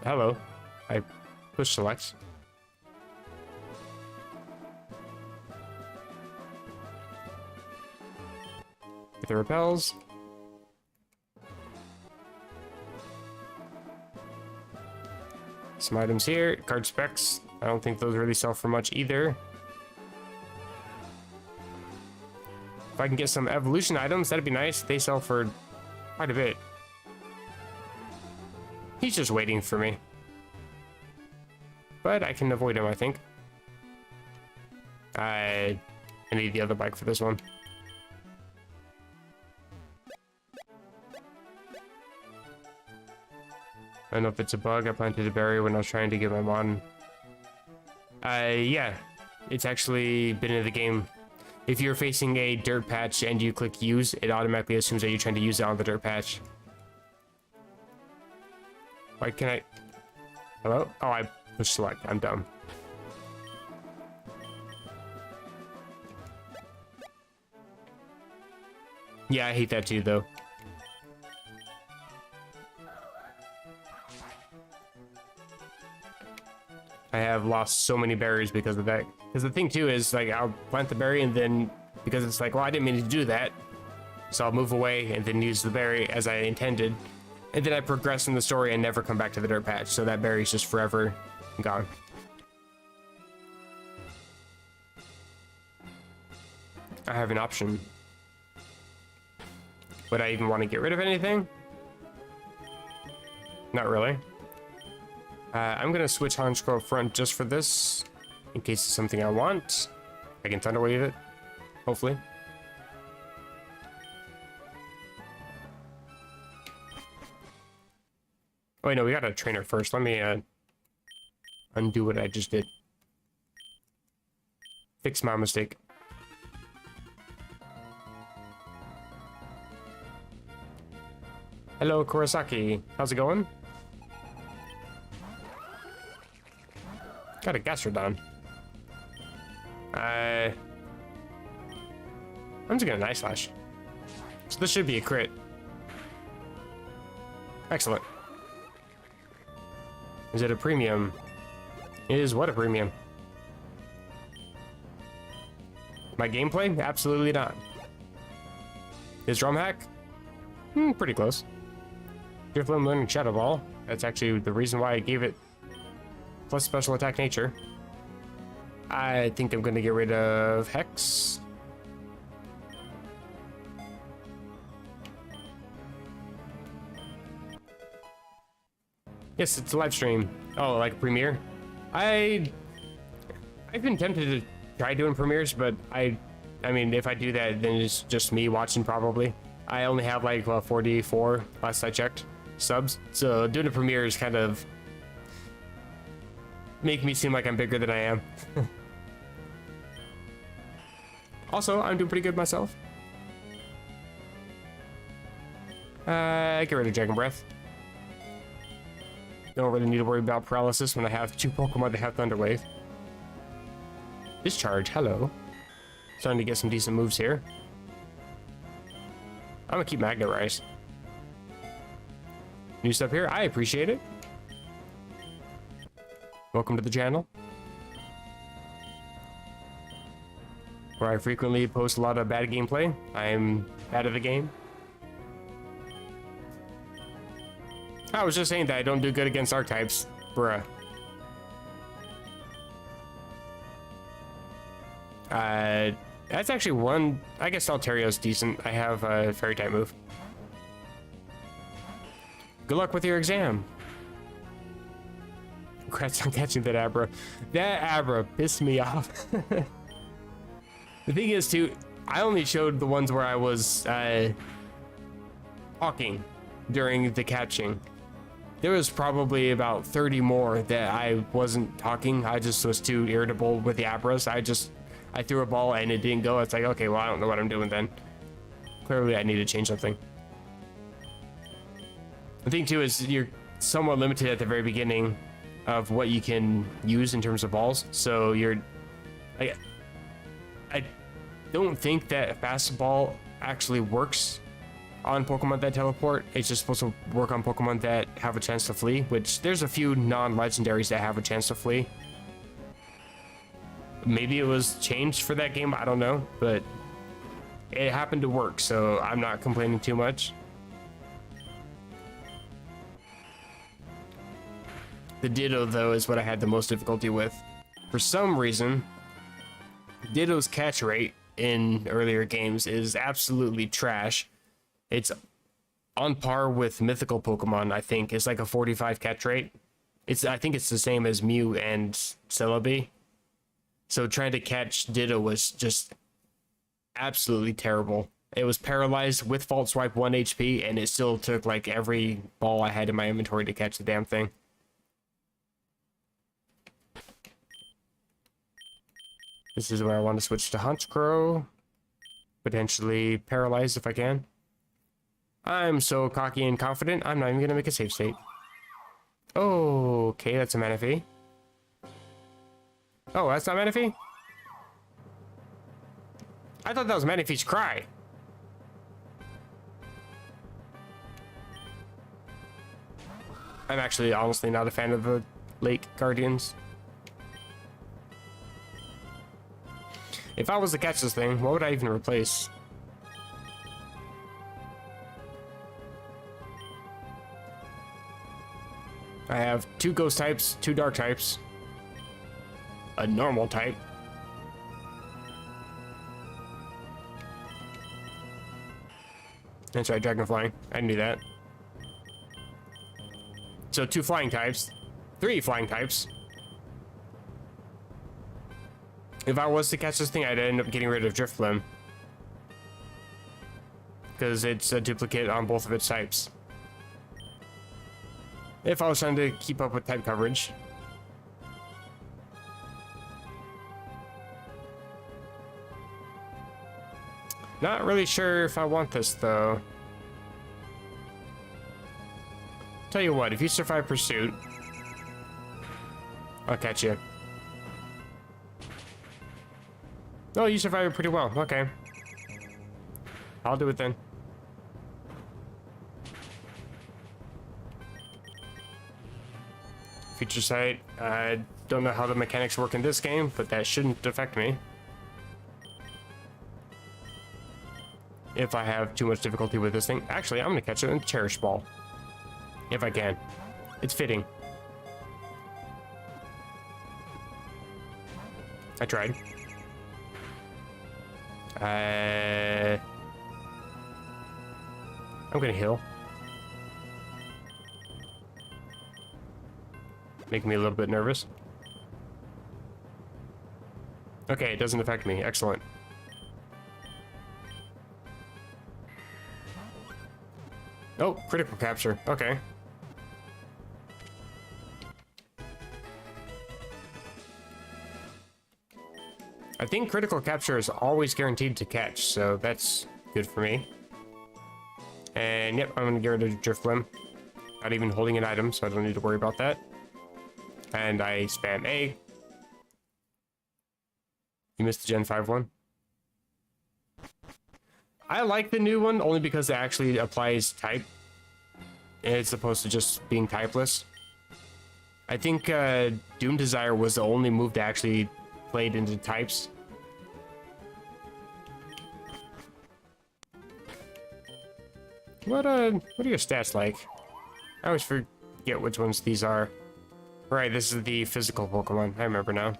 Hello. I push select. Get the repels. Some items here. Card specs. I don't think those really sell for much either. If I can get some evolution items, that'd be nice. They sell for quite a bit. He's just waiting for me. But I can avoid him, I think. I need the other bike for this one. I don't know if it's a bug. I planted a berry when I was trying to get my mon. Yeah. It's actually been in the game. If you're facing a dirt patch and you click use, it automatically assumes that you're trying to use it on the dirt patch. Why can I... Hello? Oh, I pushed select. I'm dumb. Yeah, I hate that too, though. I have lost so many berries because of that. Because the thing too is like I'll plant the berry and then because it's like, well, I didn't mean to do that. So I'll move away and then use the berry as I intended. And then I progress in the story and never come back to the dirt patch. So that berry's just forever gone. I have an option. Would I even want to get rid of anything? Not really. I'm gonna switch Honchkrow front just for this, in case it's something I want. I can Thunderwave it, hopefully. Oh wait, no, we got a trainer first. Let me undo what I just did. Fix my mistake. Hello, Kurosaki. How's it going? Got a Gastrodon. I'm just gonna Night Slash. So this should be a crit. Excellent. Is it a premium? It is what a premium. My gameplay? Absolutely not. Is Drum Hack? Pretty close. Drifloon learning Shadow Ball. That's actually the reason why I gave it plus special attack nature. I think I'm going to get rid of Hex. Yes, it's a live stream. Oh, like a premiere? I've been tempted to try doing premieres, but I mean, if I do that, then it's just me watching probably. I only have like 44 last I checked subs, so doing a premiere is kind of make me seem like I'm bigger than I am. Also, I'm doing pretty good myself. Get rid of Dragon Breath. Don't really need to worry about paralysis when I have 2 Pokemon that have Thunder Wave. Discharge, hello. Starting to get some decent moves here. I'm gonna keep Magnet Rise. New stuff here, I appreciate it. Welcome to the channel, where I frequently post a lot of bad gameplay. I'm bad at the game. I was just saying that I don't do good against archetypes, bruh. That's actually one. I guess Altario's decent. I have a fairy type move. Good luck with your exam. Congrats on catching that Abra. That Abra pissed me off. The thing is, too, I only showed the ones where I was talking during the catching. There was probably about 30 more that I wasn't talking. I just was too irritable with the Abras. I threw a ball and it didn't go. It's like, okay, well, I don't know what I'm doing then. Clearly, I need to change something. The thing, too, is you're somewhat limited at the very beginning of what you can use in terms of balls. So I don't think that fastball actually works on Pokemon that teleport. It's just supposed to work on Pokemon that have a chance to flee, which there's a few non-legendaries that have a chance to flee. Maybe it was changed for that game, I don't know, but it happened to work, so I'm not complaining too much. The Ditto, though, is what I had the most difficulty with. For some reason, Ditto's catch rate in earlier games is absolutely trash. It's on par with mythical Pokemon, I think. It's like a 45 catch rate. I think it's the same as Mew and Celebi. So trying to catch Ditto was just absolutely terrible. It was paralyzed with Fault Swipe 1 HP, and it still took like every ball I had in my inventory to catch the damn thing. This is where I want to switch to Honchkrow. Potentially paralyzed if I can. I'm so cocky and confident, I'm not even going to make a save state. Oh, okay, that's a Manaphy. Oh, that's not Manaphy? I thought that was Manaphy's cry. I'm actually honestly not a fan of the Lake Guardians. If I was to catch this thing, what would I even replace? I have 2 ghost types, 2 dark types, a normal type. That's right, dragon flying. I knew that. So 2 flying types, 3 flying types. If I was to catch this thing, I'd end up getting rid of Driftblim, because it's a duplicate on both of its types. If I was trying to keep up with type coverage. Not really sure if I want this, though. Tell you what, if you survive pursuit, I'll catch you. Oh, you survived it pretty well. Okay. I'll do it then. Feature site. I don't know how the mechanics work in this game, but that shouldn't affect me. If I have too much difficulty with this thing. Actually, I'm gonna catch it in Cherish Ball. If I can. It's fitting. I tried. I'm gonna heal. Making me a little bit nervous. Okay, it doesn't affect me. Excellent. Oh, critical capture. Okay. I think critical capture is always guaranteed to catch, so that's good for me. And yep, I'm gonna get rid of Driftblim. Not even holding an item, so I don't need to worry about that. And I spam A. You missed the Gen 5 one. I like the new one only because it actually applies type. It's opposed to just being typeless. I think Doom Desire was the only move that actually played into types. What are your stats like? I always forget which ones these are. Right, this is the physical Pokemon. I remember now.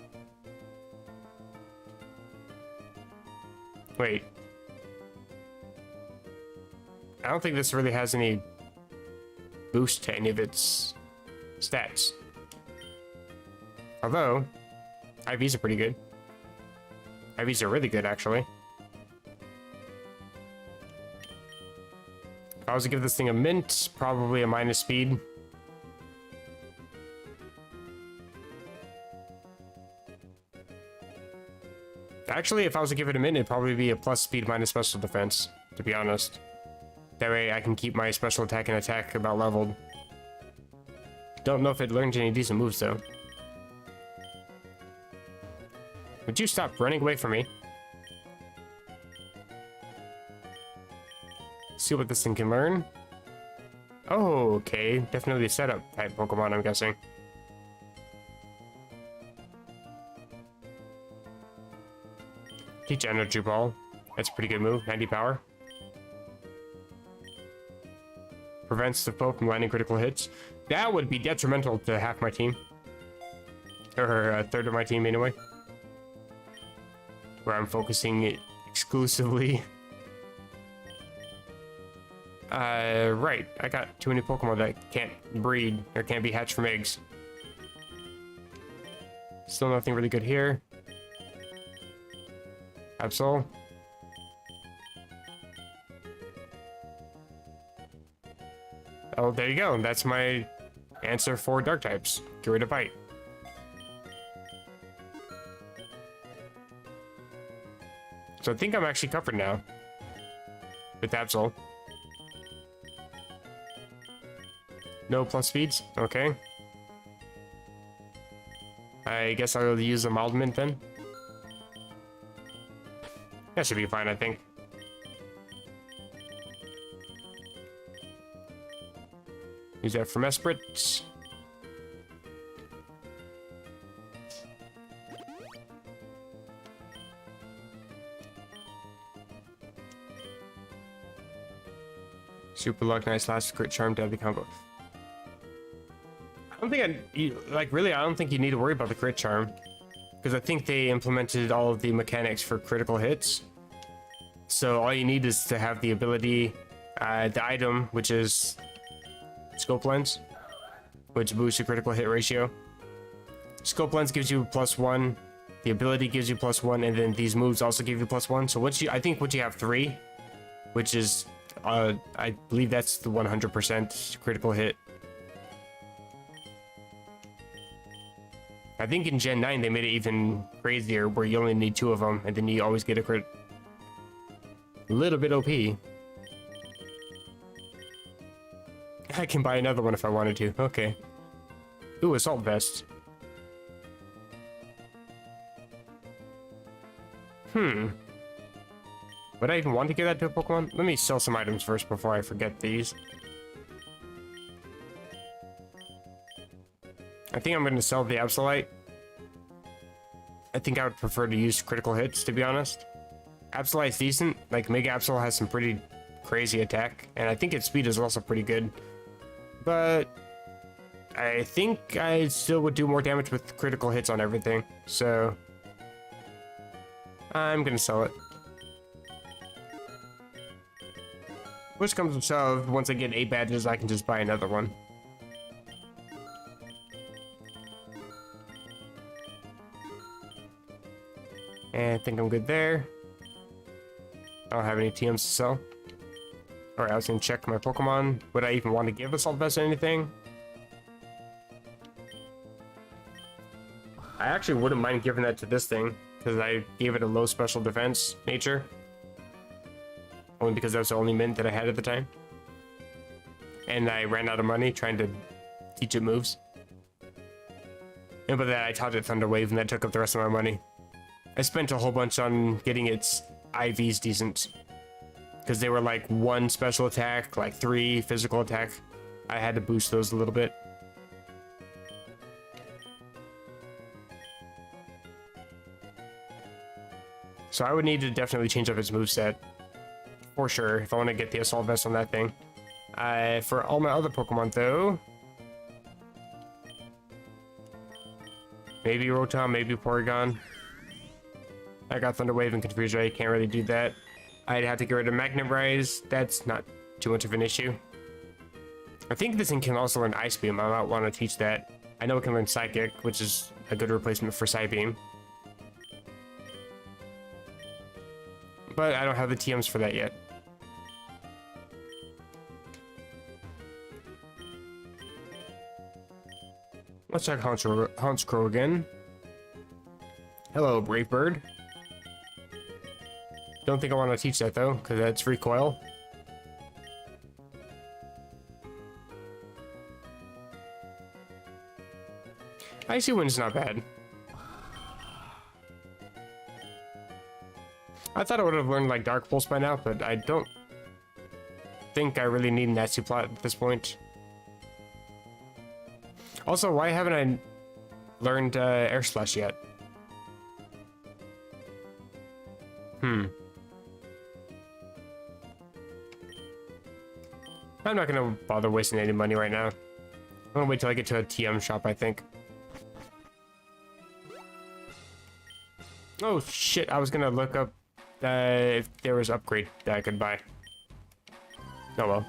Wait. I don't think this really has any boost to any of its stats. Although, IVs are pretty good. IVs are really good, actually. If I was to give this thing a mint, probably a minus speed. Actually, if I was to give it a mint, it'd probably be a plus speed minus special defense, to be honest. That way I can keep my special attack and attack about leveled. Don't know if it learned any decent moves, though. Would you stop running away from me? See what this thing can learn. Oh, okay. Definitely a setup type Pokemon, I'm guessing. Teach Energy Ball. That's a pretty good move. 90 power. Prevents the foe from landing critical hits. That would be detrimental to half my team. Or a third of my team, anyway. Where I'm focusing it exclusively. Right. I got too many Pokemon that can't breed or can't be hatched from eggs. Still nothing really good here. Absol. Oh, there you go. That's my answer for dark types. Get rid of Bite. So I think I'm actually covered now. With Absol. No plus speeds? Okay. I guess I'll use a mild mint then. That should be fine, I think. Use that for Mesprit. Super luck, nice last crit charm, deadly combo. I don't think I don't think you need to worry about the crit charm, because I think they implemented all of the mechanics for critical hits. So all you need is to have the ability, the item, which is scope lens, which boosts your critical hit ratio. Scope lens gives you +1, the ability gives you +1, and then these moves also give you +1. So I think once you have 3, which is, I believe that's the 100% critical hit. I think in Gen 9 they made it even crazier, where you only need 2 of them, and then you always get a crit. A little bit OP. I can buy another one if I wanted to. Okay. Ooh, assault vest. Would I even want to give that to a Pokemon? Let me sell some items first before I forget these. I think I'm going to sell the Absolite. I think I would prefer to use critical hits, to be honest. Absolite's decent. Like, Mega Absol has some pretty crazy attack, and I think its speed is also pretty good. But I think I still would do more damage with critical hits on everything, so I'm gonna sell it. Worst comes to shove, once I get 8 badges, I can just buy another one. And I think I'm good there. I don't have any TMs to sell. Alright, I was gonna check my Pokemon. Would I even want to give Assault Vest or anything? I actually wouldn't mind giving that to this thing, because I gave it a low special defense nature. Only because that was the only mint that I had at the time. And I ran out of money trying to teach it moves. And by that I taught it Thunder Wave, and that took up the rest of my money. I spent a whole bunch on getting its IVs decent. Because they were like 1 special attack, like 3 physical attack. I had to boost those a little bit. So I would need to definitely change up its moveset. For sure, if I want to get the Assault Vest on that thing. For all my other Pokemon though... maybe Rotom, maybe Porygon. I got Thunder Wave and Confusion Ray, can't really do that. I'd have to get rid of Magnetize, that's not too much of an issue. I think this thing can also learn Ice Beam, I might want to teach that. I know it can learn Psychic, which is a good replacement for Psybeam. But I don't have the TMs for that yet. Let's check Honchkrow again. Hello, Brave Bird. Don't think I want to teach that though, because that's recoil. Icy Wind's not bad. I thought I would have learned like Dark Pulse by now, but I don't think I really need Nasty Plot at this point. Also, why haven't I learned Air Slash yet? I'm not gonna bother wasting any money right now. I'm gonna wait till I get to a TM shop, I think. Oh shit, I was gonna look up if there was upgrade that I could buy. Oh well.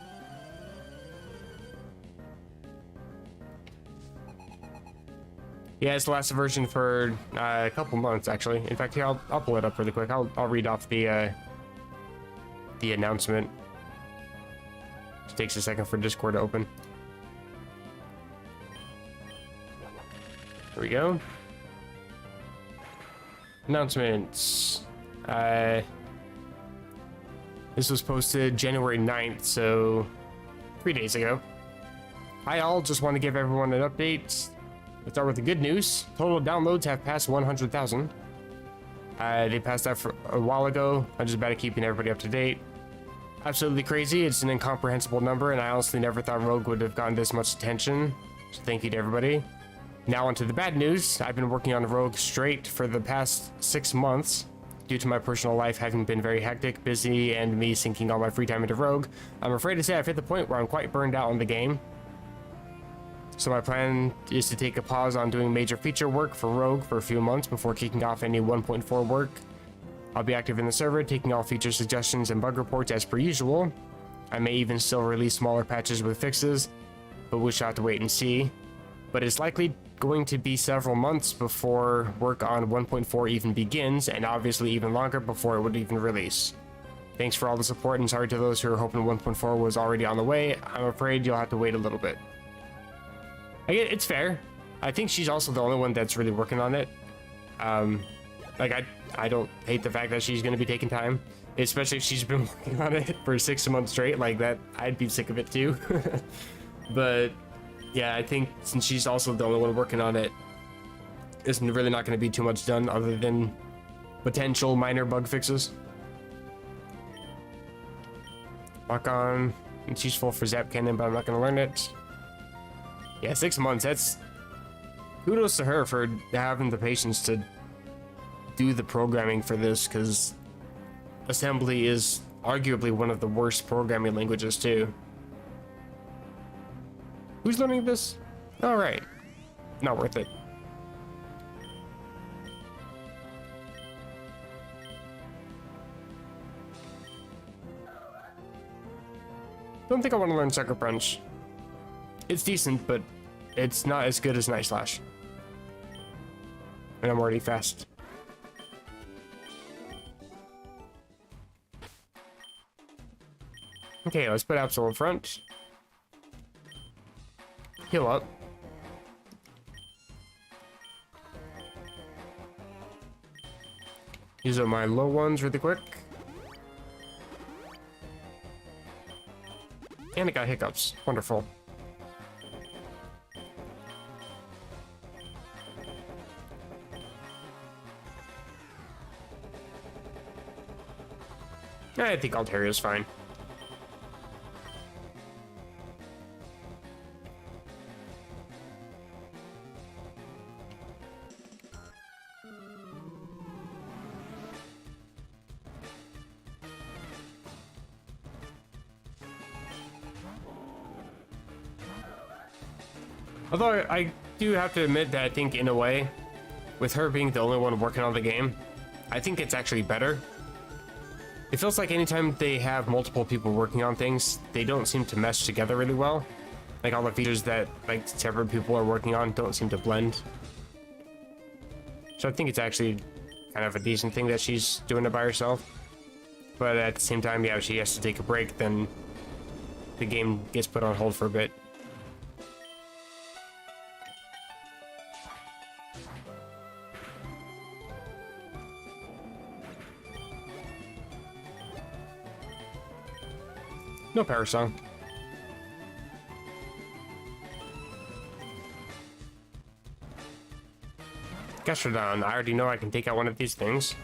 Yeah, it's the last version for a couple months, actually. In fact, here, I'll pull it up really quick. I'll read off the announcement. It takes a second for Discord to open. Here we go. Announcements. This was posted January 9th, so 3 days ago. Hi all, just want to give everyone an update. Let's start with the good news. Total downloads have passed 100,000. They passed that for a while ago. I'm just about keeping everybody up to date. Absolutely crazy. It's an incomprehensible number, and I honestly never thought Rogue would have gotten this much attention. So thank you to everybody. Now onto the bad news. I've been working on Rogue straight for the past 6 months. due to my personal life having been very hectic, busy, and me sinking all my free time into Rogue, I'm afraid to say I've hit the point where I'm quite burned out on the game. So my plan is to take a pause on doing major feature work for Rogue for a few months before kicking off any 1.4 work. I'll be active in the server, taking all feature suggestions and bug reports as per usual. I may even still release smaller patches with fixes, but we'll have to wait and see. But it's likely going to be several months before work on 1.4 even begins, and obviously even longer before it would even release. Thanks for all the support, and sorry to those who are hoping 1.4 was already on the way. I'm afraid you'll have to wait a little bit. It's fair. I think she's also the only one that's really working on it. Like, I don't hate the fact that she's going to be taking time, especially if she's been working on it for 6 months straight. Like that, I'd be sick of it too. But yeah, I think since she's also the only one working on it, it's really not going to be too much done other than potential minor bug fixes. Lock on. It's useful for Zap Cannon, but I'm not going to learn it. Yeah, 6 months. That's kudos to her for having the patience to do the programming for this, because assembly is arguably one of the worst programming languages too. Who's learning this? All right, not worth it. Don't think I want to learn Sucker Punch. It's decent, but it's not as good as Night Slash. And I'm already fast. Okay, let's put Absol in front. Heal up. Use up my low ones really quick. And it got hiccups. Wonderful. I think Altario's fine. Although I do have to admit that I think in a way, with her being the only one working on the game, I think it's actually better. It feels like anytime they have multiple people working on things, they don't seem to mesh together really well. Like all the features that like separate people are working on don't seem to blend. So I think it's actually kind of a decent thing that she's doing it by herself. But at the same time, yeah, if she has to take a break, then the game gets put on hold for a bit. No power song. Gastrodon, I already know I can take out one of these things.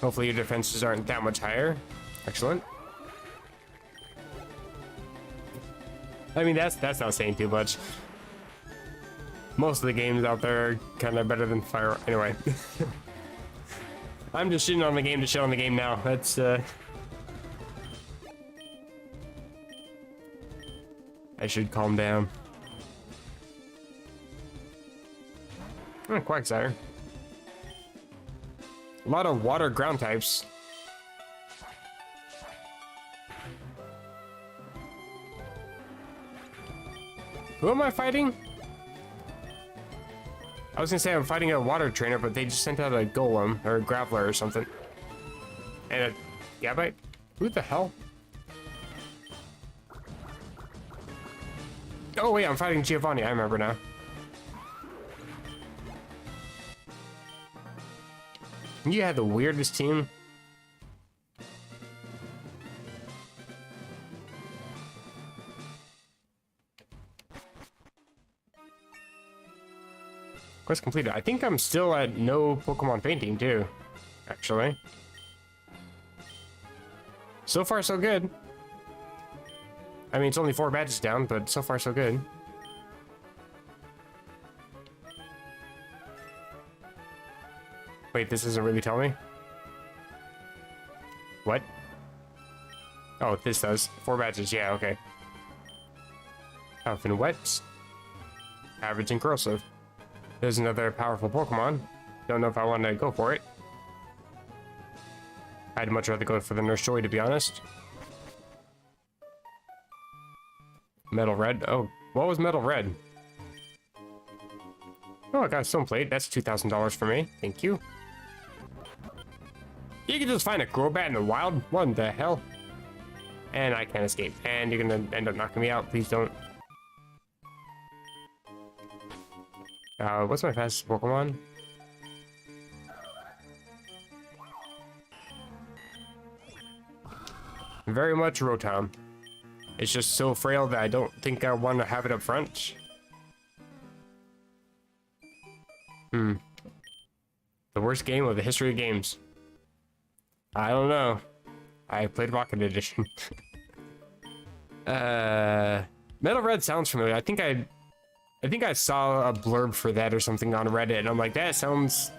Hopefully your defenses aren't that much higher. Excellent. I mean, that's not saying too much. Most of the games out there are kind of better than Fire. Anyway. I'm just shitting on the game to shit on the game now. That's, I should calm down. Oh, Quagsire. A lot of water ground types. Who am I fighting? I was gonna say I'm fighting a water trainer, but they just sent out a golem or a graveler or something. And a Gabite? Who the hell? Oh wait, I'm fighting Giovanni, I remember now. You had the weirdest team. Quest completed. I think I'm still at no Pokemon painting too, actually. So far so good. I mean, it's only 4 badges down, but so far so good. Wait, this doesn't really tell me? What? Oh, this does. 4 badges, yeah, okay. Tough and wet. Average and corrosive. There's another powerful Pokemon. Don't know if I want to go for it. I'd much rather go for the Nurse Joy, to be honest. Metal Red. Oh, what was Metal Red? Oh, I got a Stone Plate. That's $2,000 for me. Thank you. You can just find a Crobat in the wild? What the hell? And I can't escape. And you're gonna end up knocking me out. Please don't. What's my fastest Pokemon? Very much Rotom. It's just so frail that I don't think I want to have it up front. The worst game of the history of games. I don't know. I played Rocket Edition. Metal Red sounds familiar. I think I saw a blurb for that or something on Reddit, and I'm like, that sounds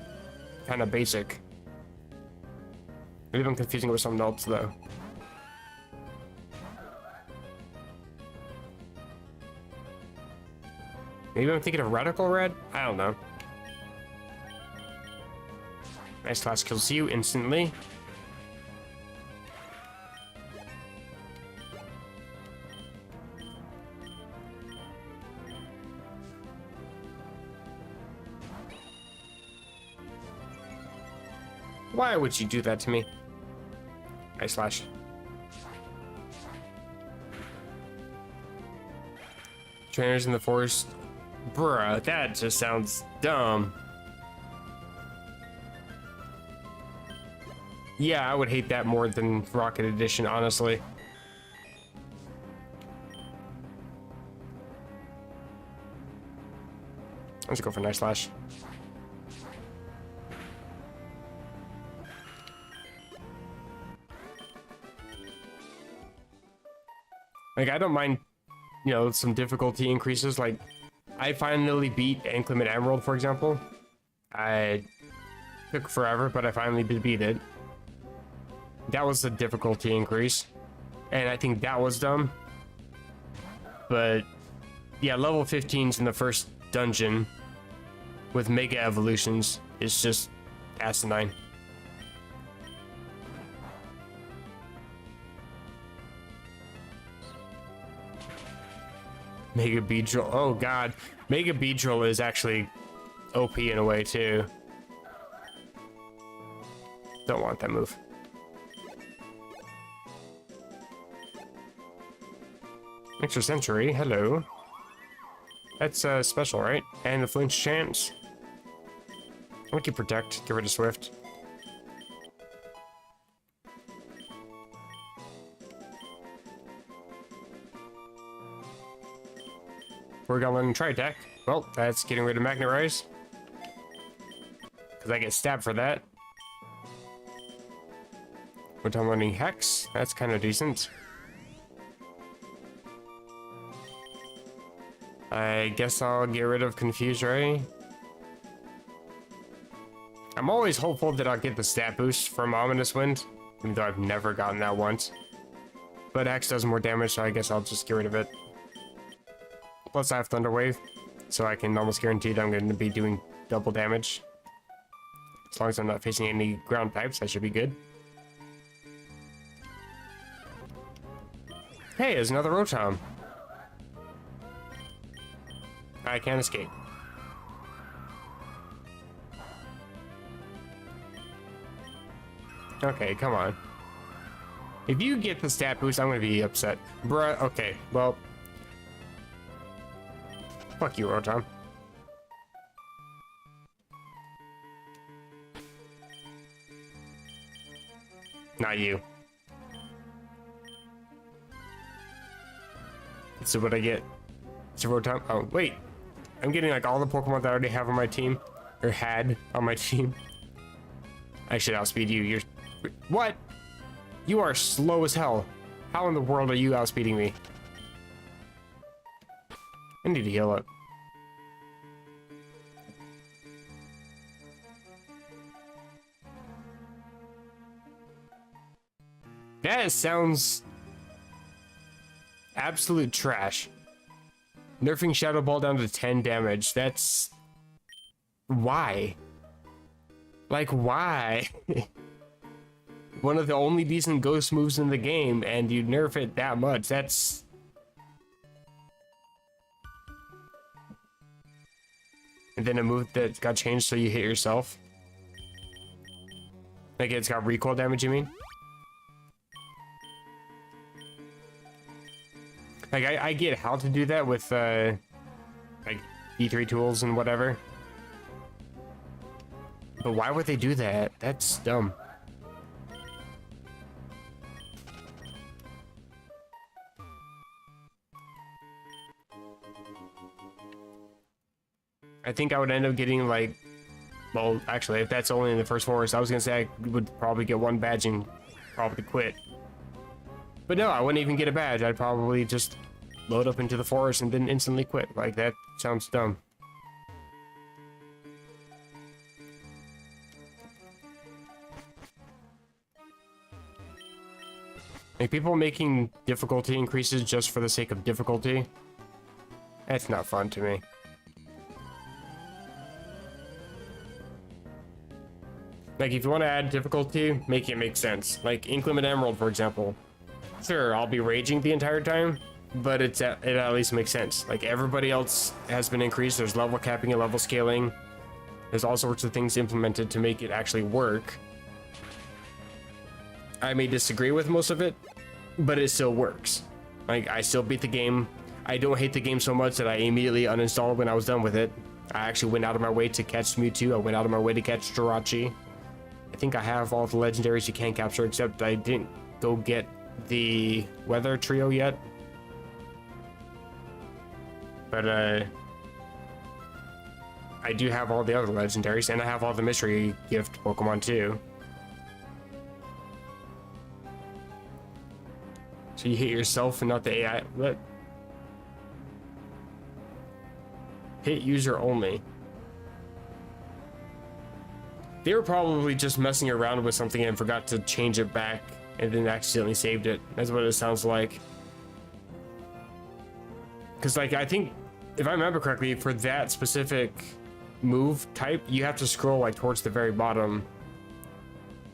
kind of basic. Maybe I'm confusing it with something else, though. Maybe I'm thinking of Radical Red? I don't know. Nice class kills you instantly. Why would you do that to me? Nice slash. Trainers in the forest. Bruh, that just sounds dumb. Yeah, I would hate that more than Rocket Edition, honestly. Let's go for Nice Slash. Like, I don't mind, you know, some difficulty increases. Like, I finally beat Inclement Emerald, for example. I took forever, but I finally beat it. That was a difficulty increase, and I think that was dumb. But yeah, level 15s in the first dungeon with Mega Evolutions is just asinine. Mega Beedrill. Oh god. Mega Beedrill is actually OP in a way too. Don't want that move. Extra Century, hello. That's special, right? And the flinch chance. I'll keep Protect, get rid of Swift. We're gonna learn Tri Attack. Well, that's getting rid of Magnet Rise. Because I get stabbed for that. We're done learning Hex. That's kind of decent. I guess I'll get rid of Confuse Ray. I'm always hopeful that I'll get the stat boost from Ominous Wind, even though I've never gotten that once. But Hex does more damage, so I guess I'll just get rid of it. Plus I have Thunder Wave, so I can almost guarantee that I'm going to be doing double damage. As long as I'm not facing any ground types, I should be good. Hey, there's another Rotom. I can't escape. Okay, come on. If you get the stat boost, I'm gonna be upset. Bruh, okay, well. Fuck you, Rotom. Not you. So what I get? It's a Rotom. Oh, wait. I'm getting like all the Pokemon that I already have on my team. Or had on my team. I should outspeed you. You're... What? You are slow as hell. How in the world are you outspeeding me? I need to heal up. That sounds absolute trash. Nerfing Shadow Ball down to 10 damage. That's... Why? Like, why? One of the only decent ghost moves in the game, and you nerf it that much. That's... And then a move that got changed so you hit yourself. Like, it's got recoil damage, you mean? Like, I get how to do that with, like, E3 tools and whatever. But why would they do that? That's dumb. I think I would end up getting, like... Well, actually, if that's only in the first forest, I was gonna say I would probably get one badge and probably quit. But no, I wouldn't even get a badge. I'd probably just load up into the forest and then instantly quit. Like, that sounds dumb. Like, people making difficulty increases just for the sake of difficulty, that's not fun to me. Like, if you want to add difficulty, make it make sense. Like, Inclement Emerald, for example. Sure, I'll be raging the entire time, but it at least makes sense. Like, everybody else has been increased. There's level capping and level scaling. There's all sorts of things implemented to make it actually work. I may disagree with most of it, but it still works. Like, I still beat the game. I don't hate the game so much that I immediately uninstalled when I was done with it. I actually went out of my way to catch Mewtwo. I went out of my way to catch Jirachi. I think I have all the legendaries you can capture, except I didn't go get the weather trio yet. But I do have all the other legendaries, and I have all the mystery gift Pokemon too. So you hit yourself and not the AI. What? Hit user only. They were probably just messing around with something and forgot to change it back and then accidentally saved it. That's what it sounds like. Because, like, I think, if I remember correctly, for that specific move type, you have to scroll, like, towards the very bottom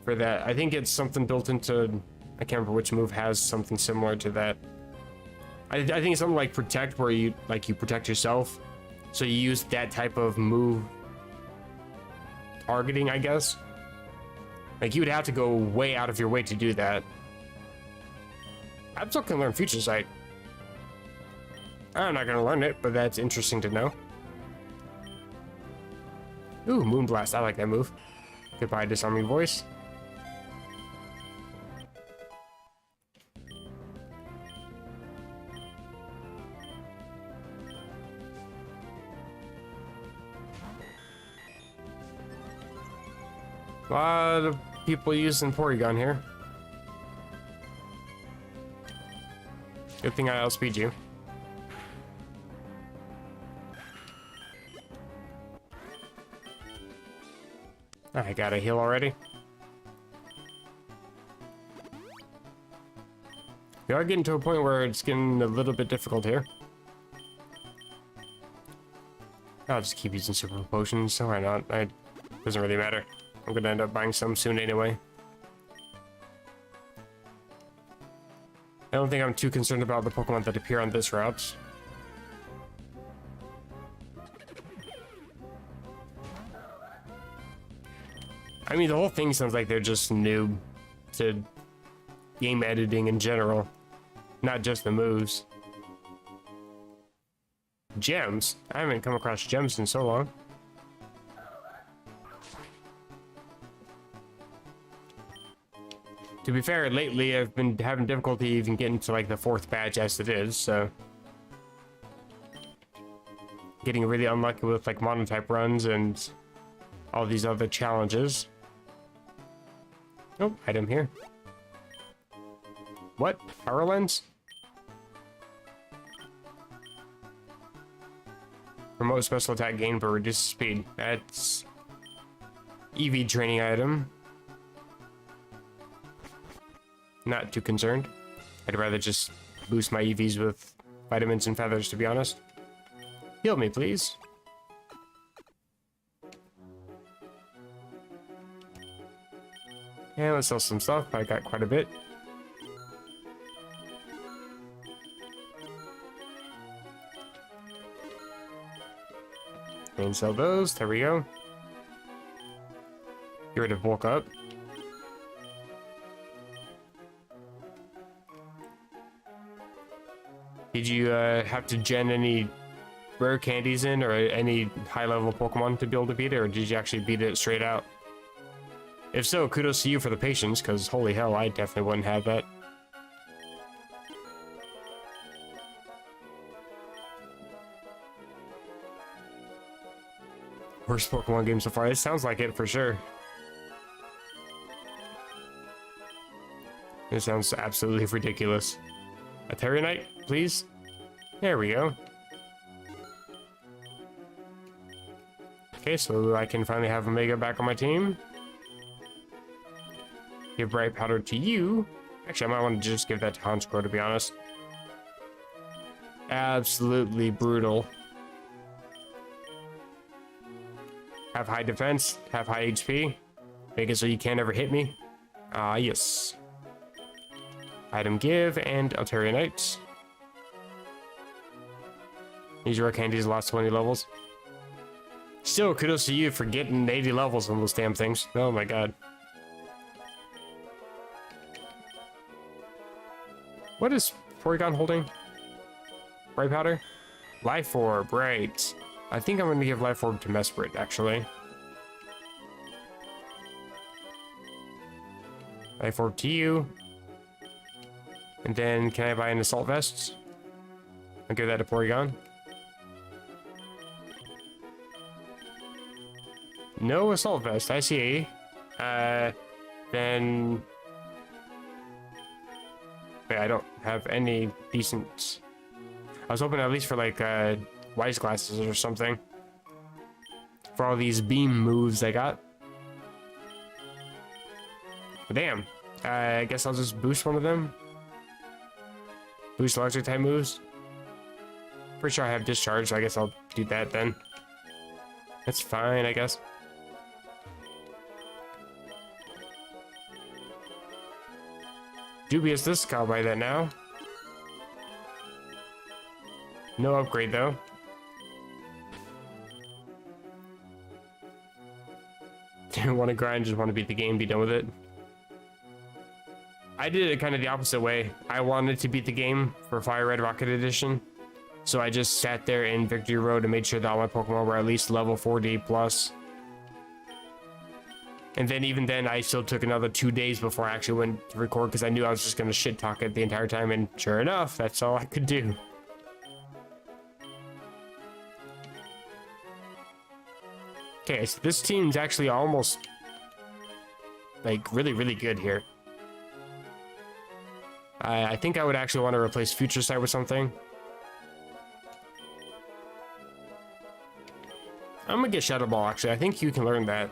for that. I think it's something built into... I can't remember which move has something similar to that. I think it's something like Protect, where you protect yourself. So you use that type of move targeting, I guess. Like, you would have to go way out of your way to do that. I'm still gonna learn Future Sight. I'm not gonna learn it, but that's interesting to know. Ooh, Moonblast, I like that move. Goodbye, Disarming Voice. A lot of people using Porygon here. Good thing I outspeed you. I got a heal already. We are getting to a point where it's getting a little bit difficult here. I'll just keep using super potions, so why not? It doesn't really matter. I'm gonna end up buying some soon anyway. I don't think I'm too concerned about the Pokemon that appear on this route. I mean, the whole thing sounds like they're just new to game editing in general, not just the moves. Gems? I haven't come across gems in so long. To be fair, lately I've been having difficulty even getting to like the 4th badge as it is, so... Getting really unlucky with like monotype runs and all these other challenges. Oh, item here. What? Power Lens? Promote special attack gain but reduce speed. That's... EV training item. Not too concerned. I'd rather just boost my EVs with vitamins and feathers, to be honest. Heal me, please. And let's sell some stuff. I got quite a bit. And sell those. There we go. Get rid of bulk up. Did you have to gen any rare candies in or any high level Pokemon to be able to beat it, or did you actually beat it straight out? If so, kudos to you for the patience, because holy hell, I definitely wouldn't have that. Worst Pokemon game so far. It sounds like it for sure. It sounds absolutely ridiculous. A Terranite, please. There we go. Okay, so I can finally have Omega back on my team. Give Bright Powder to you. Actually, I might want to just give that to Hansgrohe, to be honest. Absolutely brutal. Have high defense, have high HP. Make it so you can't ever hit me. Ah, yes. Item give and Alterianite. These rare candies last 20 levels. Still, kudos to you for getting 80 levels on those damn things. Oh my god. What is Porygon holding? Bright Powder? Life Orb, right. I think I'm going to give Life Orb to Mesprit, actually. Life Orb to you. And then, can I buy an Assault Vest? I'll give that to Porygon. No Assault Vest, I see. Then... Wait, I don't have any decent... I was hoping at least for, like, Wise Glasses or something. For all these beam moves I got. But damn. I guess I'll just boost one of them. Boost larger type moves. Pretty sure I have Discharge, so I guess I'll do that then. That's fine, I guess. Dubious this, I'll buy that now. No upgrade though. Didn't want to grind, just want to beat the game, be done with it. I did it kind of the opposite way. I wanted to beat the game for Fire Red Rocket Edition. So I just sat there in Victory Road and made sure that all my Pokemon were at least level 4D plus. And then even then, I still took another 2 days before I actually went to record because I knew I was just going to shit talk it the entire time. And sure enough, that's all I could do. Okay, so this team's actually almost, like, really good here. I think I would actually want to replace Future Sight with something. I'm gonna get Shadow Ball, actually. I think you can learn that.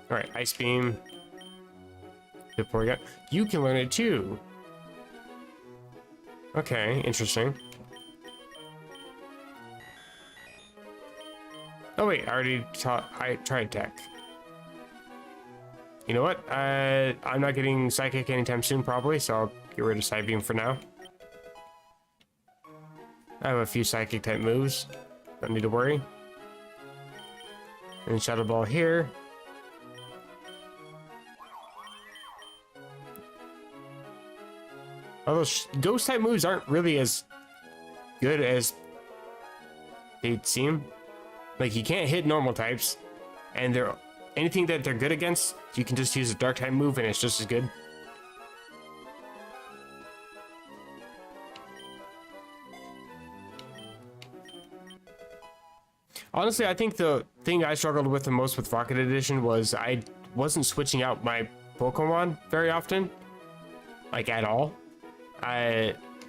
Alright, Ice Beam. Good Porygon. You can learn it too. Okay, interesting. Oh wait, I already taught. I tried Tech. You know what? I'm not getting Psychic anytime soon, probably, so I'll get rid of Psybeam for now. I have a few Psychic type moves. Don't need to worry. And Shadow Ball here. Although Ghost type moves aren't really as good as they seem. Like, you can't hit normal types, and they're anything that they're good against, you can just use a dark type move and it's just as good. Honestly, I think the thing I struggled with the most with Rocket Edition was I wasn't switching out my Pokemon very often. Like, at all.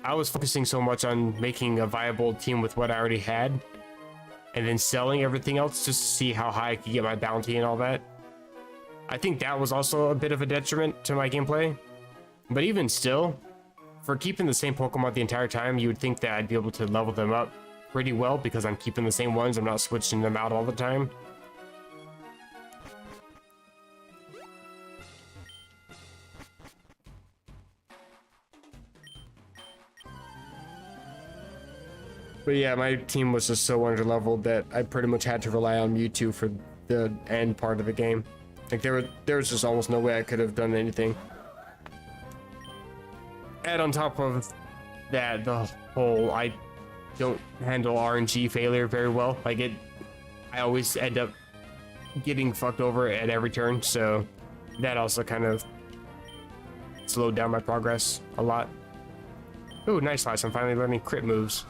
I was focusing so much on making a viable team with what I already had, and then selling everything else just to see how high I could get my bounty and all that. I think that was also a bit of a detriment to my gameplay. But even still, for keeping the same Pokemon the entire time, you would think that I'd be able to level them up pretty well because I'm keeping the same ones. I'm not switching them out all the time. But yeah, my team was just so underleveled that I pretty much had to rely on Mewtwo for the end part of the game. Like there was just almost no way I could have done anything. And on top of that, the whole I don't handle RNG failure very well. Like I always end up getting fucked over at every turn, so that also kind of slowed down my progress a lot. Ooh, nice slice. I'm finally learning crit moves.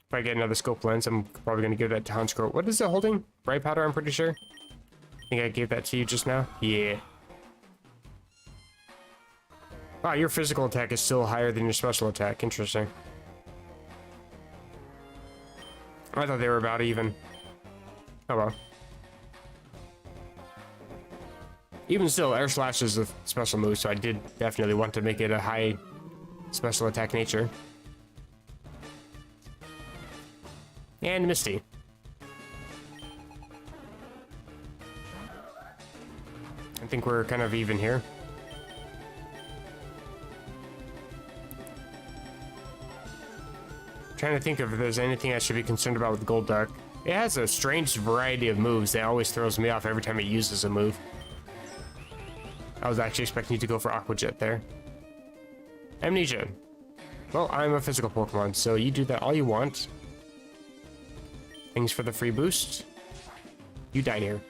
If I get another scope lens, I'm probably going to give that to Honchkrow. What is it holding? Bright powder, I'm pretty sure. I think I gave that to you just now. Yeah. Wow, your physical attack is still higher than your special attack. Interesting. I thought they were about even. Oh well. Even still, Air Slash is a special move, so I did definitely want to make it a high special attack nature. And Misty. I think we're kind of even here. Trying to think if there's anything I should be concerned about with Golduck. It has a strange variety of moves that always throws me off every time it uses a move. I was actually expecting you to go for Aqua Jet there. Amnesia. Well, I'm a physical Pokemon, so you do that all you want. Thanks for the free boost. You died here.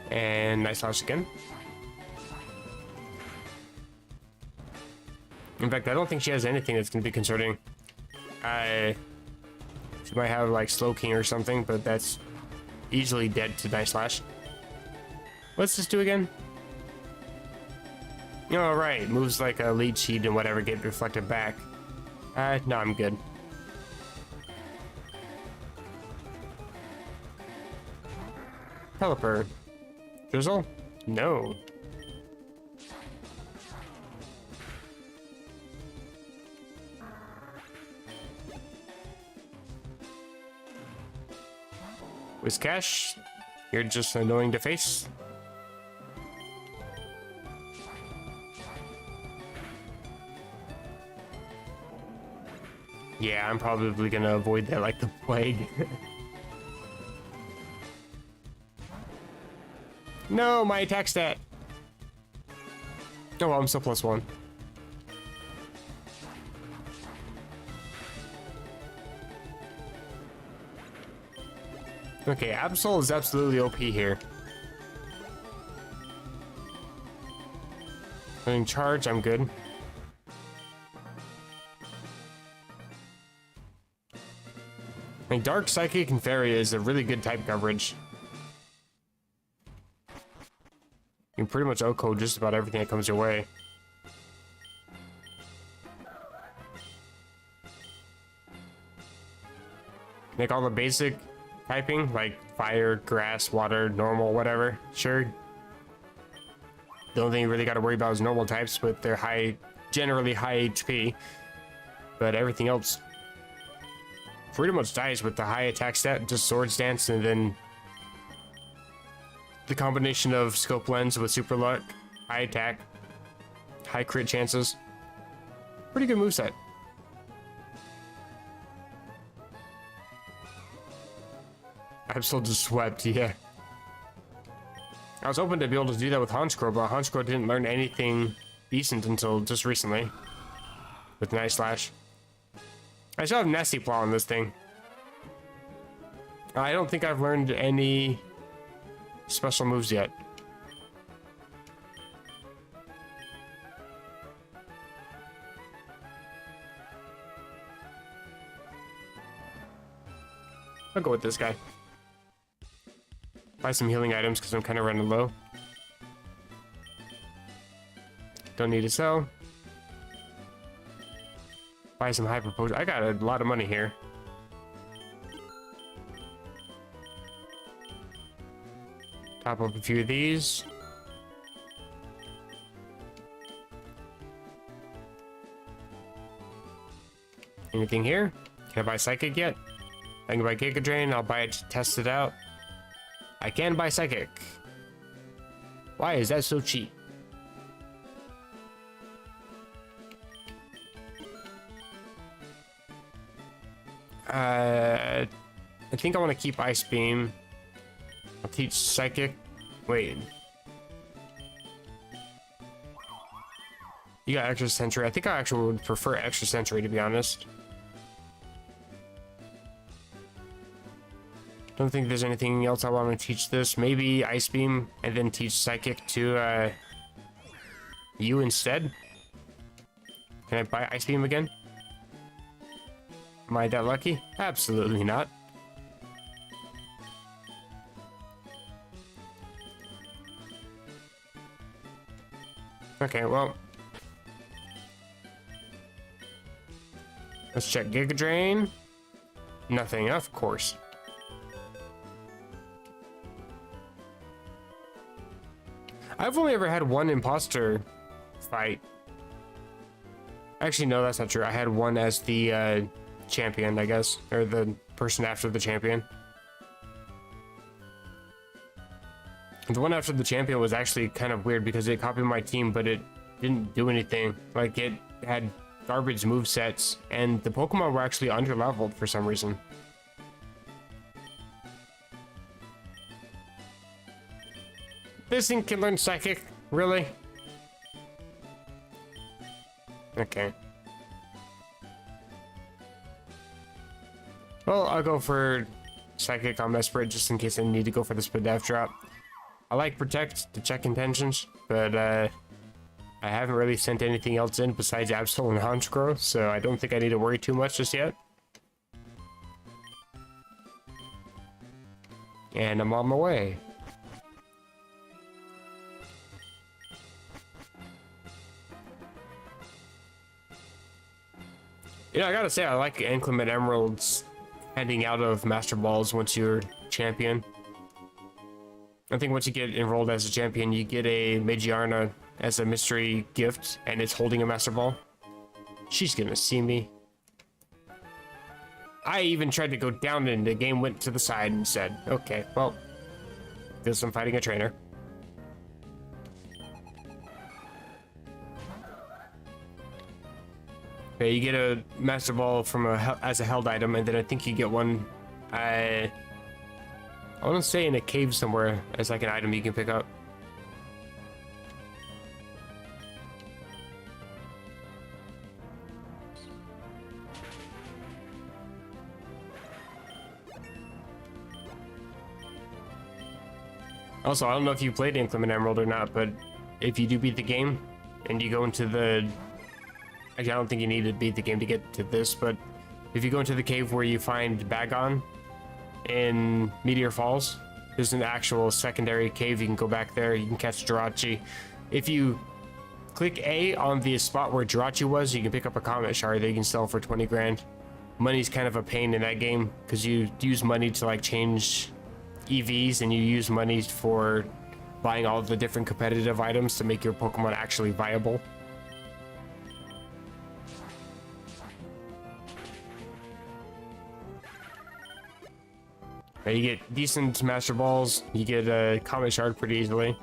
And nice slash again. In fact, I don't think she has anything that's going to be concerning. She might have like Slowking or something, but that's easily dead to Night Slash. What's this do again? Oh, right. Moves like a lead sheet and whatever get reflected back. No, I'm good. Pelipper. Drizzle? No. Whiscash, you're just annoying to face. Yeah, I'm probably gonna avoid that like the plague. No, my attack stat. Oh, well, I'm still +1. Okay, Absol is absolutely OP here. In charge, I'm good. Like Dark, Psychic, and Fairy is a really good type coverage. You can pretty much OHKO just about everything that comes your way. Make all the basic typing, like fire, grass, water, normal, whatever. Sure. The only thing you really got to worry about is normal types with their generally high HP. But everything else pretty much dies with the high attack stat, just Swords Dance, and then the combination of Scope Lens with Super Luck, high attack, high crit chances. Pretty good moveset. Absol just swept, yeah. I was hoping to be able to do that with Honchkrow, but Honchkrow didn't learn anything decent until just recently. With Night Slash. I still have Nasty Claw on this thing. I don't think I've learned any special moves yet. I'll go with this guy. Buy some healing items because I'm kind of running low. Don't need to sell. Buy some hyper potion. I got a lot of money here. Top up a few of these. Anything here? Can I buy Psychic yet? I can buy Giga Drain. I'll buy it to test it out. I can buy Psychic. Why is that so cheap? I think I want to keep Ice Beam. I'll teach Psychic. Wait. You got Extra Sentry. I think I actually would prefer Extra Sentry, to be honest. Don't think there's anything else I want to teach this. Maybe Ice Beam and then teach Psychic to you instead. Can I buy Ice Beam again? Am I that lucky? Absolutely not. Okay, well. Let's check Giga Drain. Nothing, of course. I've only ever had one imposter fight. Actually, no, that's not true. I had one as the champion, I guess, or the person after the champion. The one after the champion was actually kind of weird because it copied my team, but it didn't do anything. Like, it had garbage movesets, and the Pokemon were actually under-leveled for some reason. This thing can learn Psychic? Really? Okay. Well, I'll go for Psychic on Mesprit just in case I need to go for the Spadef drop. I like Protect to check intentions, but I haven't really sent anything else in besides Absol and Honchkrow, so I don't think I need to worry too much just yet. And I'm on my way. You know, I gotta say, I like Inclement Emeralds heading out of Master Balls once you're champion. I think once you get enrolled as a champion, you get a Magiarna as a mystery gift, and it's holding a Master Ball. She's gonna see me. I even tried to go down, and the game went to the side and said, okay, well, guess I'm fighting a trainer. Okay, you get a Master Ball from as a held item, and then I think you get one, I want to say in a cave somewhere as like an item you can pick up. Also, I don't know if you played Inclement Emerald or not, but if you do beat the game and you go into the... Actually, I don't think you need to beat the game to get to this, but if you go into the cave where you find Bagon in Meteor Falls, there's an actual secondary cave. You can go back there, you can catch Jirachi. If you click A on the spot where Jirachi was, you can pick up a Comet Shard that you can sell for 20 grand. Money's kind of a pain in that game because you use money to like change EVs, and you use money for buying all the different competitive items to make your Pokemon actually viable. You get decent Master Balls, you get a Comet Shard pretty easily.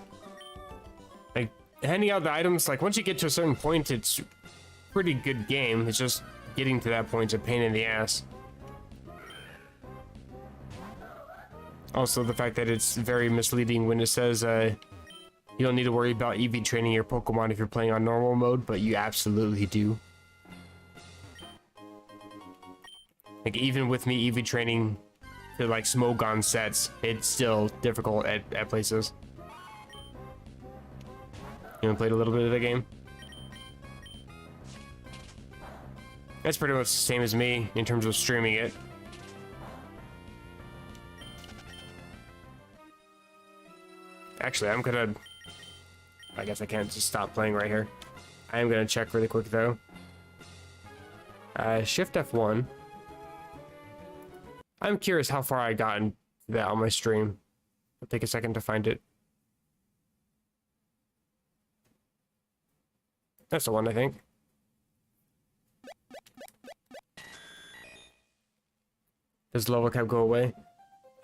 Like, handing out the items, like, once you get to a certain point, it's a pretty good game. It's just getting to that point is a pain in the ass. Also, the fact that it's very misleading when it says you don't need to worry about EV training your Pokemon if you're playing on normal mode, but you absolutely do. Like, even with me EV training to like Smogon sets, it's still difficult at places. You wanna play a little bit of the game? That's pretty much the same as me in terms of streaming it. Actually, I'm gonna... I guess I can't just stop playing right here. I am gonna check really quick though. Shift F1. I'm curious how far I got in that on my stream. I'll take a second to find it. That's the one, I think. Does the level cap go away?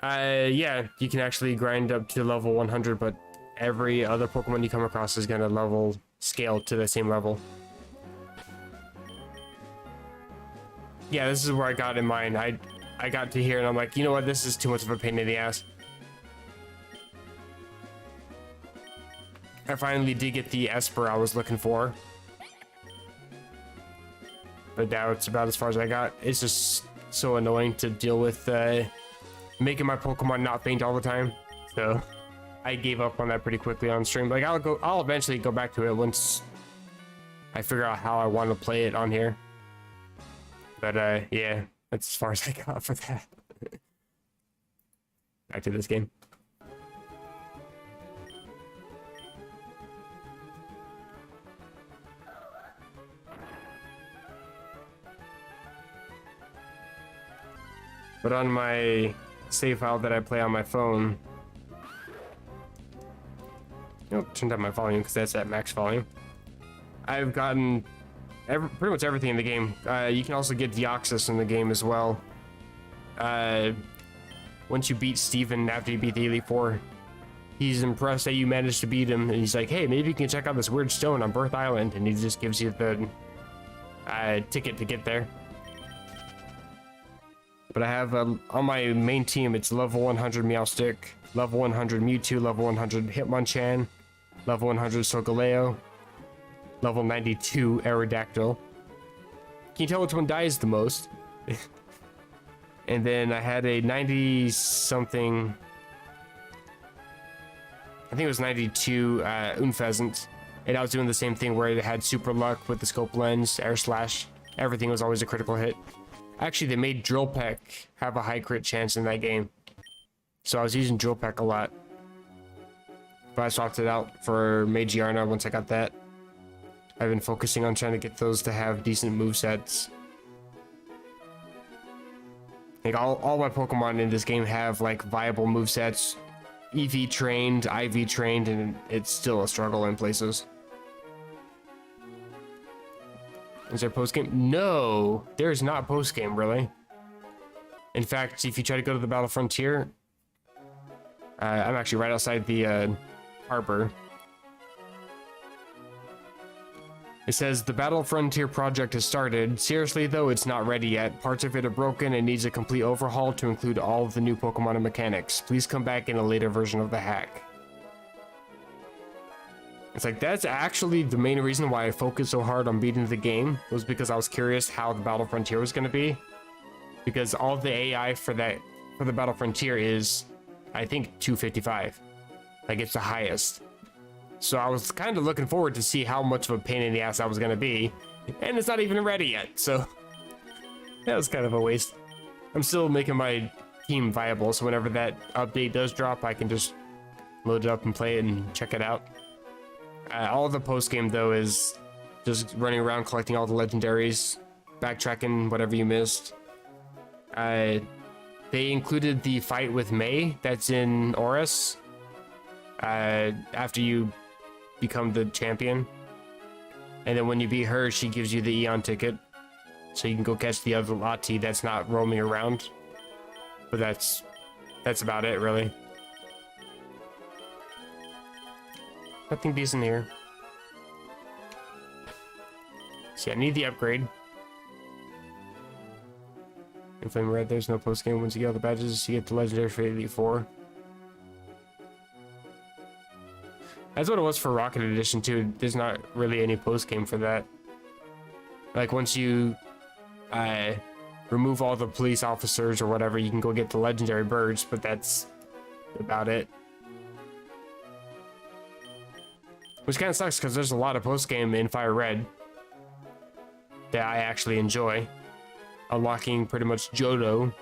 Yeah, you can actually grind up to level 100, but every other Pokemon you come across is gonna level scale to the same level. Yeah, this is where I got in mind. I got to here and I'm like, you know what, this is too much of a pain in the ass. I finally did get the Esper I was looking for. But now it's about as far as I got. It's just so annoying to deal with making my Pokemon not faint all the time. So I gave up on that pretty quickly on stream. Like I'll eventually go back to it once I figure out how I want to play it on here. But yeah, that's as far as I got for that. Back to this game. But on my save file that I play on my phone, nope, turned down my volume because that's at max volume. I've gotten pretty much everything in the game. You can also get Deoxys in the game as well. Once you beat Steven after you beat the Elite Four, he's impressed that you managed to beat him, and he's like, hey, maybe you can check out this weird stone on Birth Island, and he just gives you the ticket to get there. But I have on my main team, it's level 100 Meowstic, level 100 Mewtwo, level 100 Hitmonchan, level 100 Solgaleo, level 92 Aerodactyl. Can you tell which one dies the most? And then I had a 90 something, I think it was 92 Unfezant, and I was doing the same thing where it had super luck with the scope lens, air slash, everything was always a critical hit. Actually, they made Drill Peck have a high crit chance in that game, so I was using Drill Peck a lot. But I swapped it out for Magiarna once I got that. I've been focusing on trying to get those to have decent movesets. Like all my Pokemon in this game have like viable movesets, EV trained, IV trained, and it's still a struggle in places. Is there post-game? No, there's not post-game, really. In fact, if you try to go to the Battle Frontier, I'm actually right outside the harbor. It says, the Battle Frontier project has started. Seriously, though, it's not ready yet. Parts of it are broken and needs a complete overhaul to include all of the new Pokemon and mechanics. Please come back in a later version of the hack. It's like, that's actually the main reason why I focused so hard on beating the game, was because I was curious how the Battle Frontier was going to be. Because all the AI for the Battle Frontier is, I think, 255. Like, it's the highest. So I was kind of looking forward to see how much of a pain in the ass I was going to be. And it's not even ready yet, so that was kind of a waste. I'm still making my team viable, so whenever that update does drop, I can just load it up and play it and check it out. All the post-game, though, is just running around collecting all the legendaries, backtracking whatever you missed. They included the fight with May that's in Oris. After you become the champion. And then when you beat her, she gives you the Eon ticket. So you can go catch the other Lati that's not roaming around. But that's about it, really. Nothing decent here. See, I need the upgrade. In Flame Red, there's no post-game. Once you get all the badges, you get the legendary for Elite Four. That's what it was for Rocket Edition, too. There's not really any post-game for that. Like, once you remove all the police officers or whatever, you can go get the legendary birds, but that's about it. Which kind of sucks, because there's a lot of post-game in Fire Red that I actually enjoy. Unlocking pretty much Johto.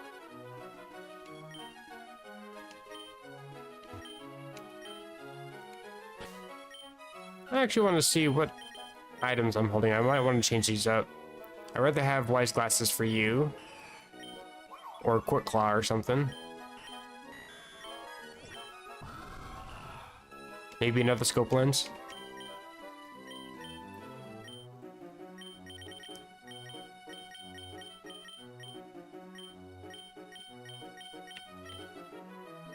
I actually want to see what items I'm holding. I might want to change these up. I'd rather have wise glasses for you. Or quick claw or something. Maybe another scope lens.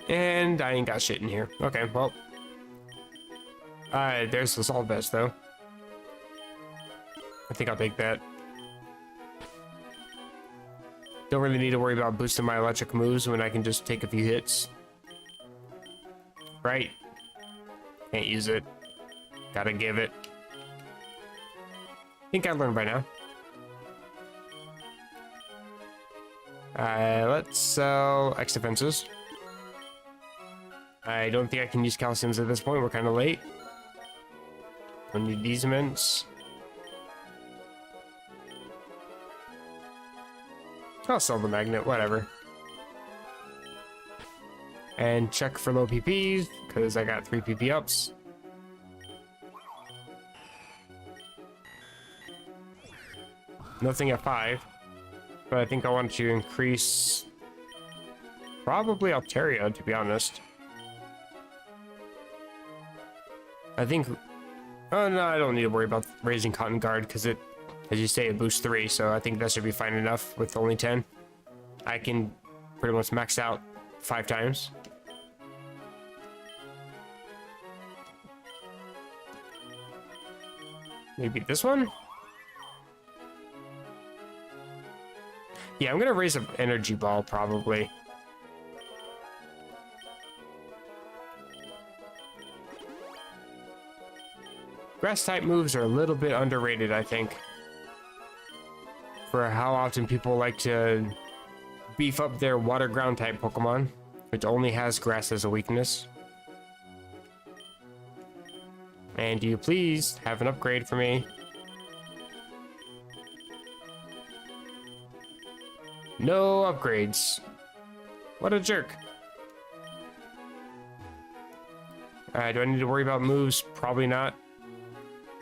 And I ain't got shit in here. Okay, well. There's the assault vest, though. I think I'll take that. Don't really need to worry about boosting my electric moves when I can just take a few hits. Right? Can't use it. Gotta give it. Think I learned by now. Let's sell X defenses. I don't think I can use calciums at this point. We're kind of late. Don't need these mints. I'll sell the magnet, whatever. And check for low PPs, because I got 3 PP ups. Nothing at 5. But I think I want to increase... probably Alteria, to be honest. I think... oh, no, I don't need to worry about raising Cotton Guard, because it, as you say, it boosts 3, so I think that should be fine enough with only 10. I can pretty much max out 5 times. Maybe this one? Yeah, I'm gonna raise an energy ball, probably. Grass type moves are a little bit underrated, I think. For how often people like to beef up their water ground type Pokemon, which only has grass as a weakness. And do you please have an upgrade for me? No upgrades. What a jerk. Do I need to worry about moves? Probably not.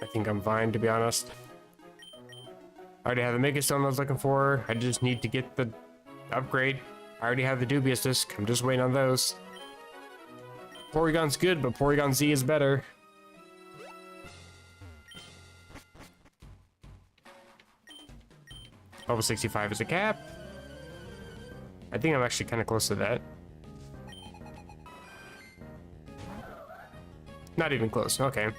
I think I'm fine, to be honest. I already have the Mega Stone I was looking for. I just need to get the upgrade. I already have the Dubious Disc. I'm just waiting on those. Porygon's good, but Porygon Z is better. Level 65 is a cap. I think I'm actually kind of close to that. Not even close. Okay.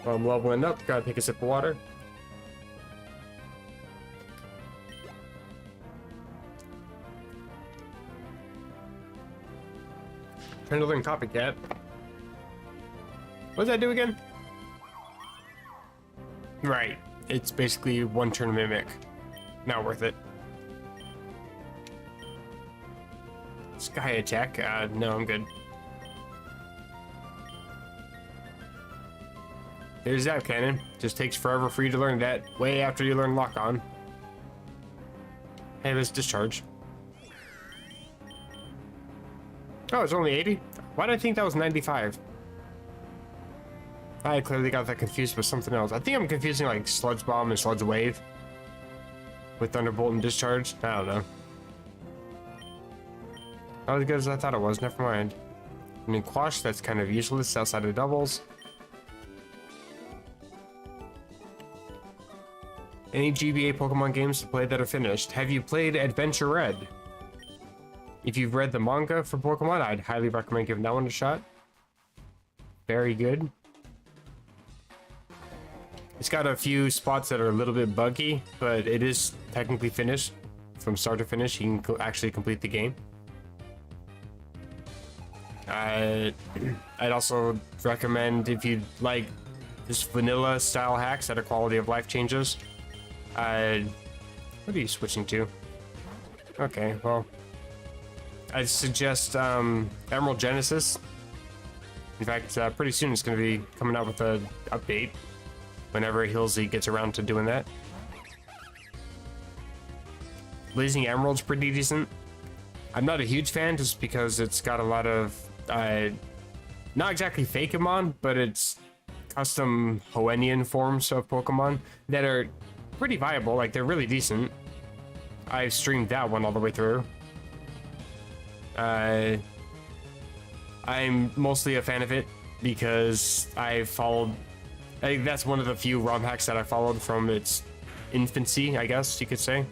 Well, I'm leveling up. Gotta take a sip of water. Trying to learn Copycat. What does that do again? Right. It's basically one turn mimic. Not worth it. Sky attack? No, I'm good. There's that cannon. Just takes forever for you to learn that. Way after you learn Lock On. Hey, let's discharge. Oh, it's only 80? Why did I think that was 95? I clearly got that confused with something else. I think I'm confusing like Sludge Bomb and Sludge Wave with Thunderbolt and Discharge. I don't know. Not as good as I thought it was. Never mind. I mean, Quash, that's kind of useless outside of doubles. Any GBA Pokemon games to play that are finished? Have you played Adventure Red? If you've read the manga for Pokemon, I'd highly recommend giving that one a shot. Very good. It's got a few spots that are a little bit buggy, but it is technically finished. From start to finish, you can actually complete the game. I'd also recommend, if you like just vanilla style hacks that are quality of life changes. What are you switching to? Okay, well, I'd suggest Emerald Genesis. In fact, pretty soon it's going to be coming out with an update whenever Hilsey gets around to doing that. Blazing Emerald's pretty decent. I'm not a huge fan just because it's got a lot of, not exactly Fakemon, but it's custom Hoennian forms of Pokemon that are pretty viable. Like, they're really decent. I've streamed that one all the way through. I'm mostly a fan of it because I think that's one of the few ROM hacks that I followed from its infancy, I guess you could say.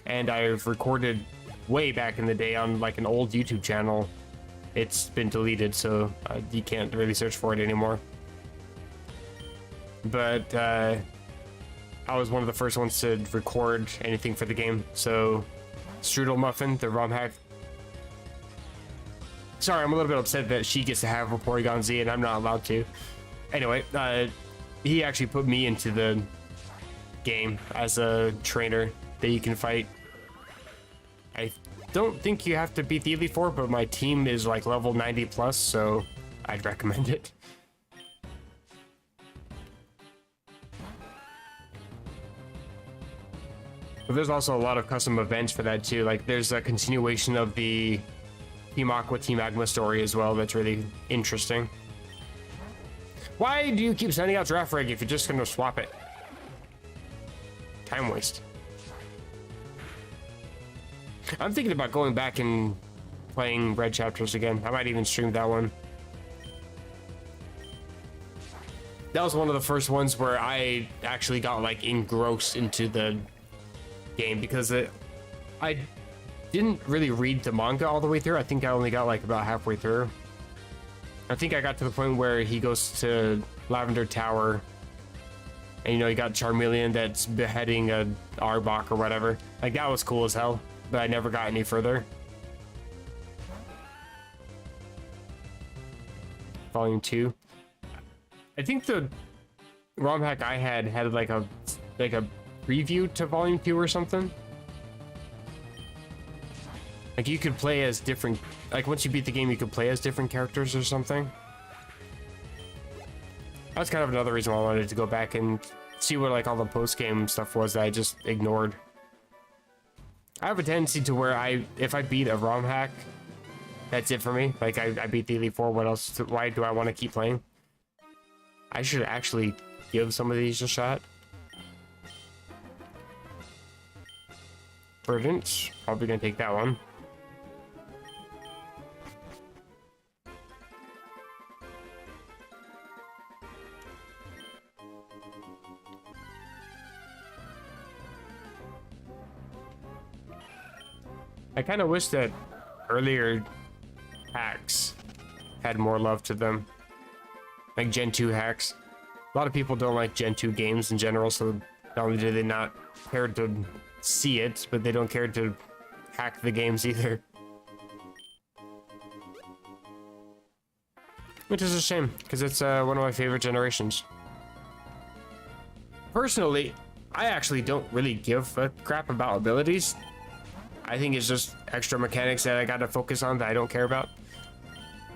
And I've recorded way back in the day on like an old YouTube channel. It's been deleted, so you can't really search for it anymore. But I was one of the first ones to record anything for the game. So Strudel Muffin, the ROM hack. Sorry, I'm a little bit upset that she gets to have a Porygon Z and I'm not allowed to. Anyway, he actually put me into the game as a trainer that you can fight. I don't think you have to beat the Elite Four, but my team is like level 90 plus, so I'd recommend it. But there's also a lot of custom events for that too. Like there's a continuation of the Team Aqua, Team Magma story as well that's really interesting. Why do you keep sending out Giraffe Rig if you're just gonna swap it? Time waste. I'm thinking about going back and playing Red Chapters again. I might even stream that one. That was one of the first ones where I actually got like engrossed into the game because I didn't really read the manga all the way through. I think I only got like about halfway through. I think I got to the point where he goes to Lavender Tower and, you know, you got Charmeleon that's beheading a Arbok or whatever. Like, that was cool as hell, but I never got any further. Volume 2. I think the ROM hack I had like a preview to Volume 2 or something. Like, you could play as different... Like, once you beat the game, you could play as different characters or something. That's kind of another reason why I wanted to go back and see what, like, all the post-game stuff was that I just ignored. I have a tendency to where if I beat a ROM hack, that's it for me. Like, I beat the Elite Four, what else? Why do I want to keep playing? I should actually give some of these a shot. Verdant, probably gonna take that one. I kind of wish that earlier hacks had more love to them. Like Gen 2 hacks. A lot of people don't like Gen 2 games in general, so not only do they not care to see it, but they don't care to hack the games either. Which is a shame, because it's one of my favorite generations. Personally, I actually don't really give a crap about abilities. I think it's just extra mechanics that I gotta focus on that I don't care about.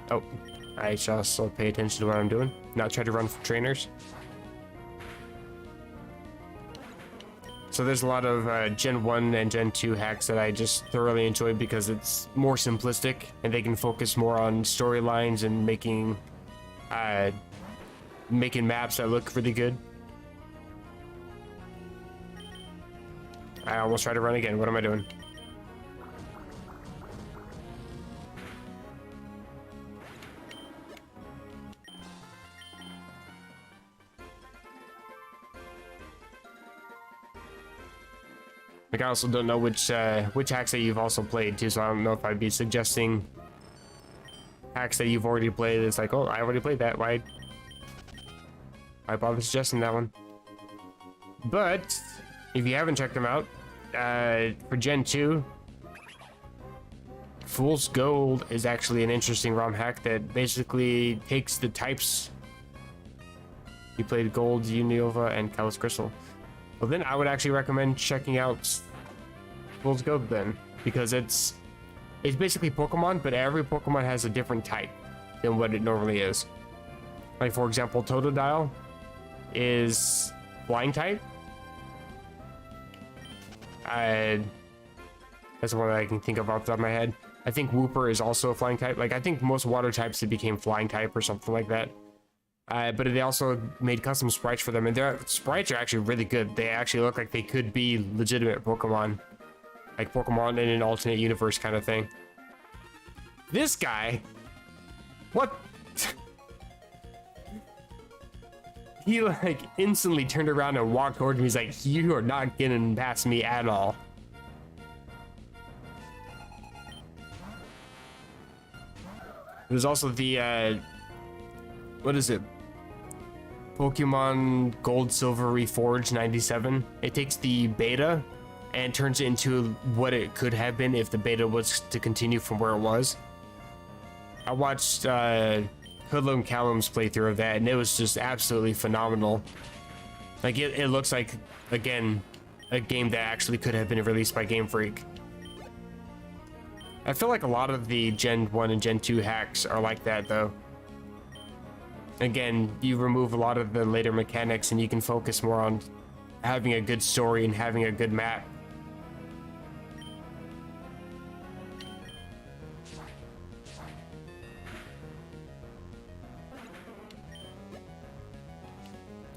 Oh, I shall also pay attention to what I'm doing, not try to run for trainers. So there's a lot of Gen 1 and Gen 2 hacks that I just thoroughly enjoy because it's more simplistic and they can focus more on storylines and making maps that look really good. I almost tried to run again. What am I doing? Like, I also don't know which hacks that you've also played too, so I don't know if I'd be suggesting hacks that you've already played. It's like, oh, I already played that. Why bother suggesting that one? But if you haven't checked them out, for Gen 2, Fool's Gold is actually an interesting ROM hack that basically takes the types. You played Gold, Unova, and Kalos Crystal. Well, then I would actually recommend checking out Fool's Gold then, because it's basically Pokemon, but every Pokemon has a different type than what it normally is. Like, for example, Totodile is Flying type. That's the one that I can think of off the top of my head. I think Wooper is also a flying type. Like, I think most water types it became flying type or something like that. But they also made custom sprites for them, and their sprites are actually really good. They actually look like they could be legitimate Pokemon. Like Pokemon in an alternate universe kind of thing. This guy... What? He, like, instantly turned around and walked towards me. He's like, you are not getting past me at all. There's also the, what is it? Pokemon Gold Silver Reforged 97. It takes the beta and turns it into what it could have been if the beta was to continue from where it was. I watched Hoodlum Callum's playthrough of that, and it was just absolutely phenomenal. Like, it looks like, again, a game that actually could have been released by Game Freak. I feel like a lot of the Gen 1 and Gen 2 hacks are like that, though. Again, you remove a lot of the later mechanics and you can focus more on having a good story and having a good map.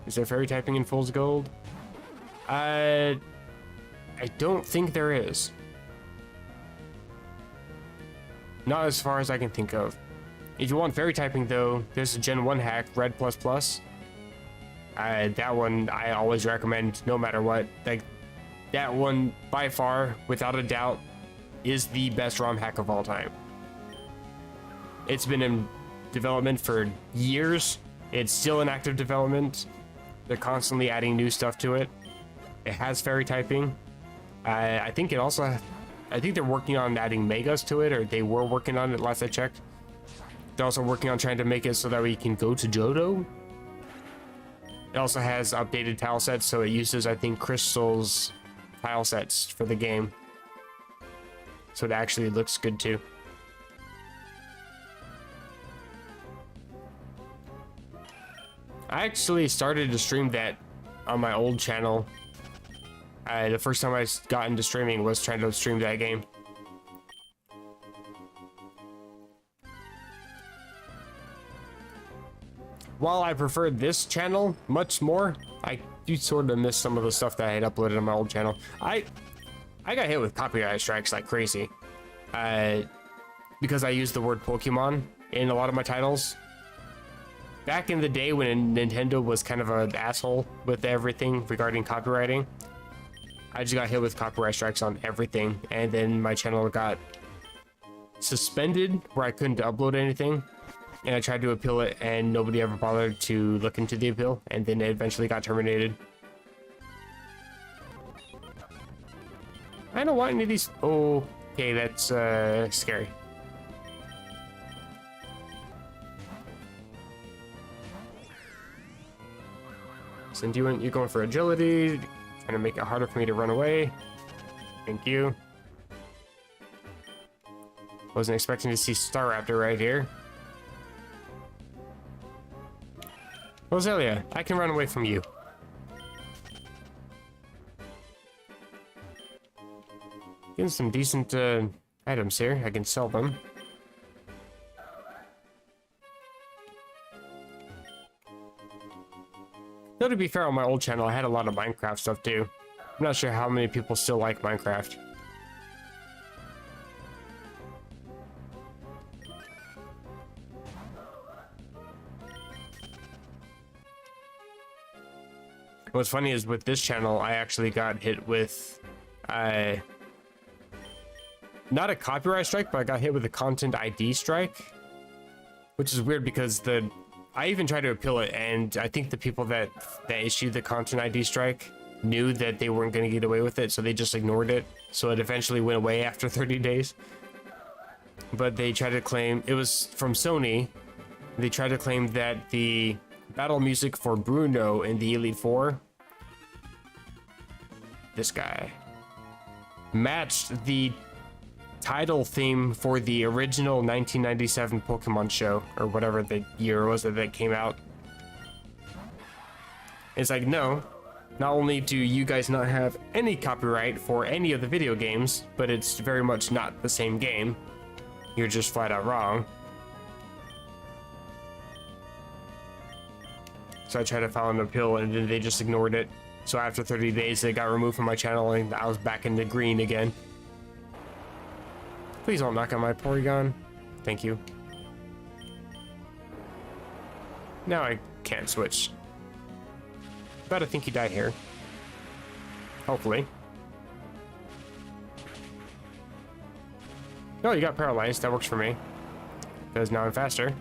Is there fairy typing in Fool's Gold? I don't think there is. Not as far as I can think of. If you want fairy typing, though, there's a Gen 1 hack, Red++. That one I always recommend no matter what. Like, that one, by far, without a doubt, is the best ROM hack of all time. It's been in development for years. It's still in active development. They're constantly adding new stuff to it. It has fairy typing. I think it also... I think they're working on adding Megas to it, or they were working on it last I checked. They're also working on trying to make it so that we can go to Johto. It also has updated tile sets, so it uses, I think, Crystal's tile sets for the game. So it actually looks good too. I actually started to stream that on my old channel. The first time I got into streaming was trying to stream that game. While I prefer this channel much more, I do sort of miss some of the stuff that I had uploaded on my old channel. I got hit with copyright strikes like crazy. Because I used the word Pokemon in a lot of my titles. Back in the day when Nintendo was kind of an asshole with everything regarding copywriting, I just got hit with copyright strikes on everything, and then my channel got suspended where I couldn't upload anything, and I tried to appeal it and nobody ever bothered to look into the appeal, and then it eventually got terminated. I don't want any of these. Oh, okay, that's scary. Since you're going for agility, trying to make it harder for me to run away. Thank you. Wasn't expecting to see Staraptor right here. Roselia, I can run away from you. Getting some decent items here. I can sell them. Though to be fair, on my old channel, I had a lot of Minecraft stuff too. I'm not sure how many people still like Minecraft. What's funny is with this channel, I actually got hit with, not a copyright strike, but I got hit with a content ID strike, which is weird because I even tried to appeal it, and I think the people that issued the content ID strike knew that they weren't going to get away with it, so they just ignored it. So it eventually went away after 30 days. But they tried to claim, it was from Sony, they tried to claim that the battle music for Bruno in the Elite Four, this guy, matched the title theme for the original 1997 Pokemon show, or whatever the year was that came out. It's like, no, Not only do you guys not have any copyright for any of the video games, but it's very much not the same game. You're just flat out wrong. So I tried to file an appeal and then they just ignored it. So after 30 days, they got removed from my channel and I was back in the green again. Please don't knock on my Porygon. Thank you. Now I can't switch. But I think you die here. Hopefully. No, you got paralyzed. That works for me. Because now I'm faster.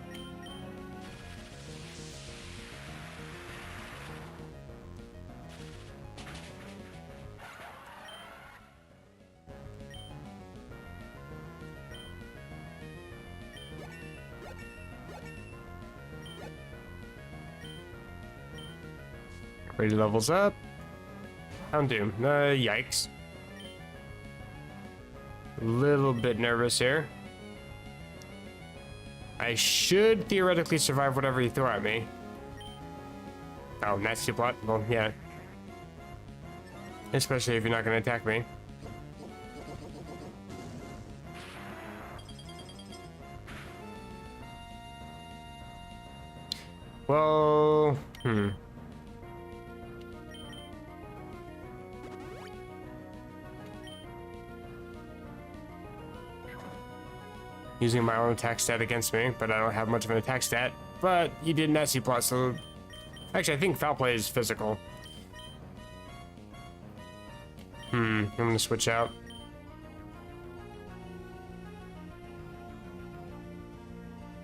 Ready levels up. Houndoom. Yikes. A little bit nervous here. I should theoretically survive whatever you throw at me. Oh, nasty plot. Well, yeah. Especially if you're not going to attack me. Well, Using my own attack stat against me, but I don't have much of an attack stat. But you did nasty plot, so... Actually, I think foul play is physical. I'm gonna switch out.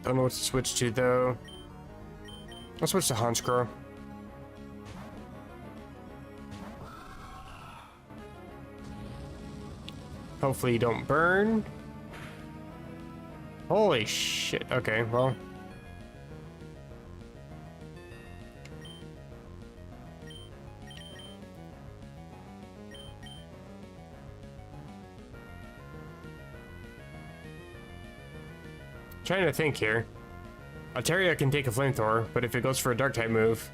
Don't know what to switch to, though. I'll switch to Honchkrow. Hopefully you don't burn. Holy shit. Okay, well. Trying to think here. Altaria can take a flamethrower, but if it goes for a dark type move,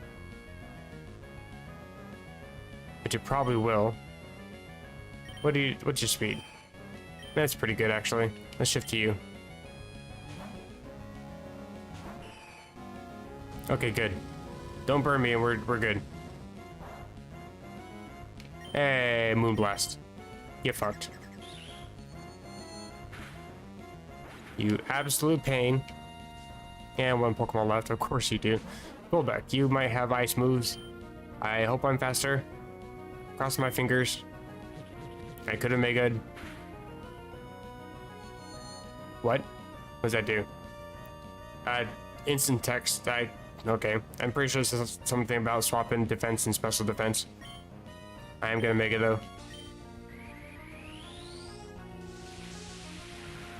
which it probably will. What's your speed? That's pretty good actually. Let's shift to you. Okay, good. Don't burn me and we're good. Hey, Moonblast. Get fucked. You absolute pain. And one Pokemon left, of course you do. Golduck, you might have ice moves. I hope I'm faster. Cross my fingers. I could have made good. What? What does that do? Instant text. Okay. I'm pretty sure this is something about swapping defense and special defense. I am gonna make it though.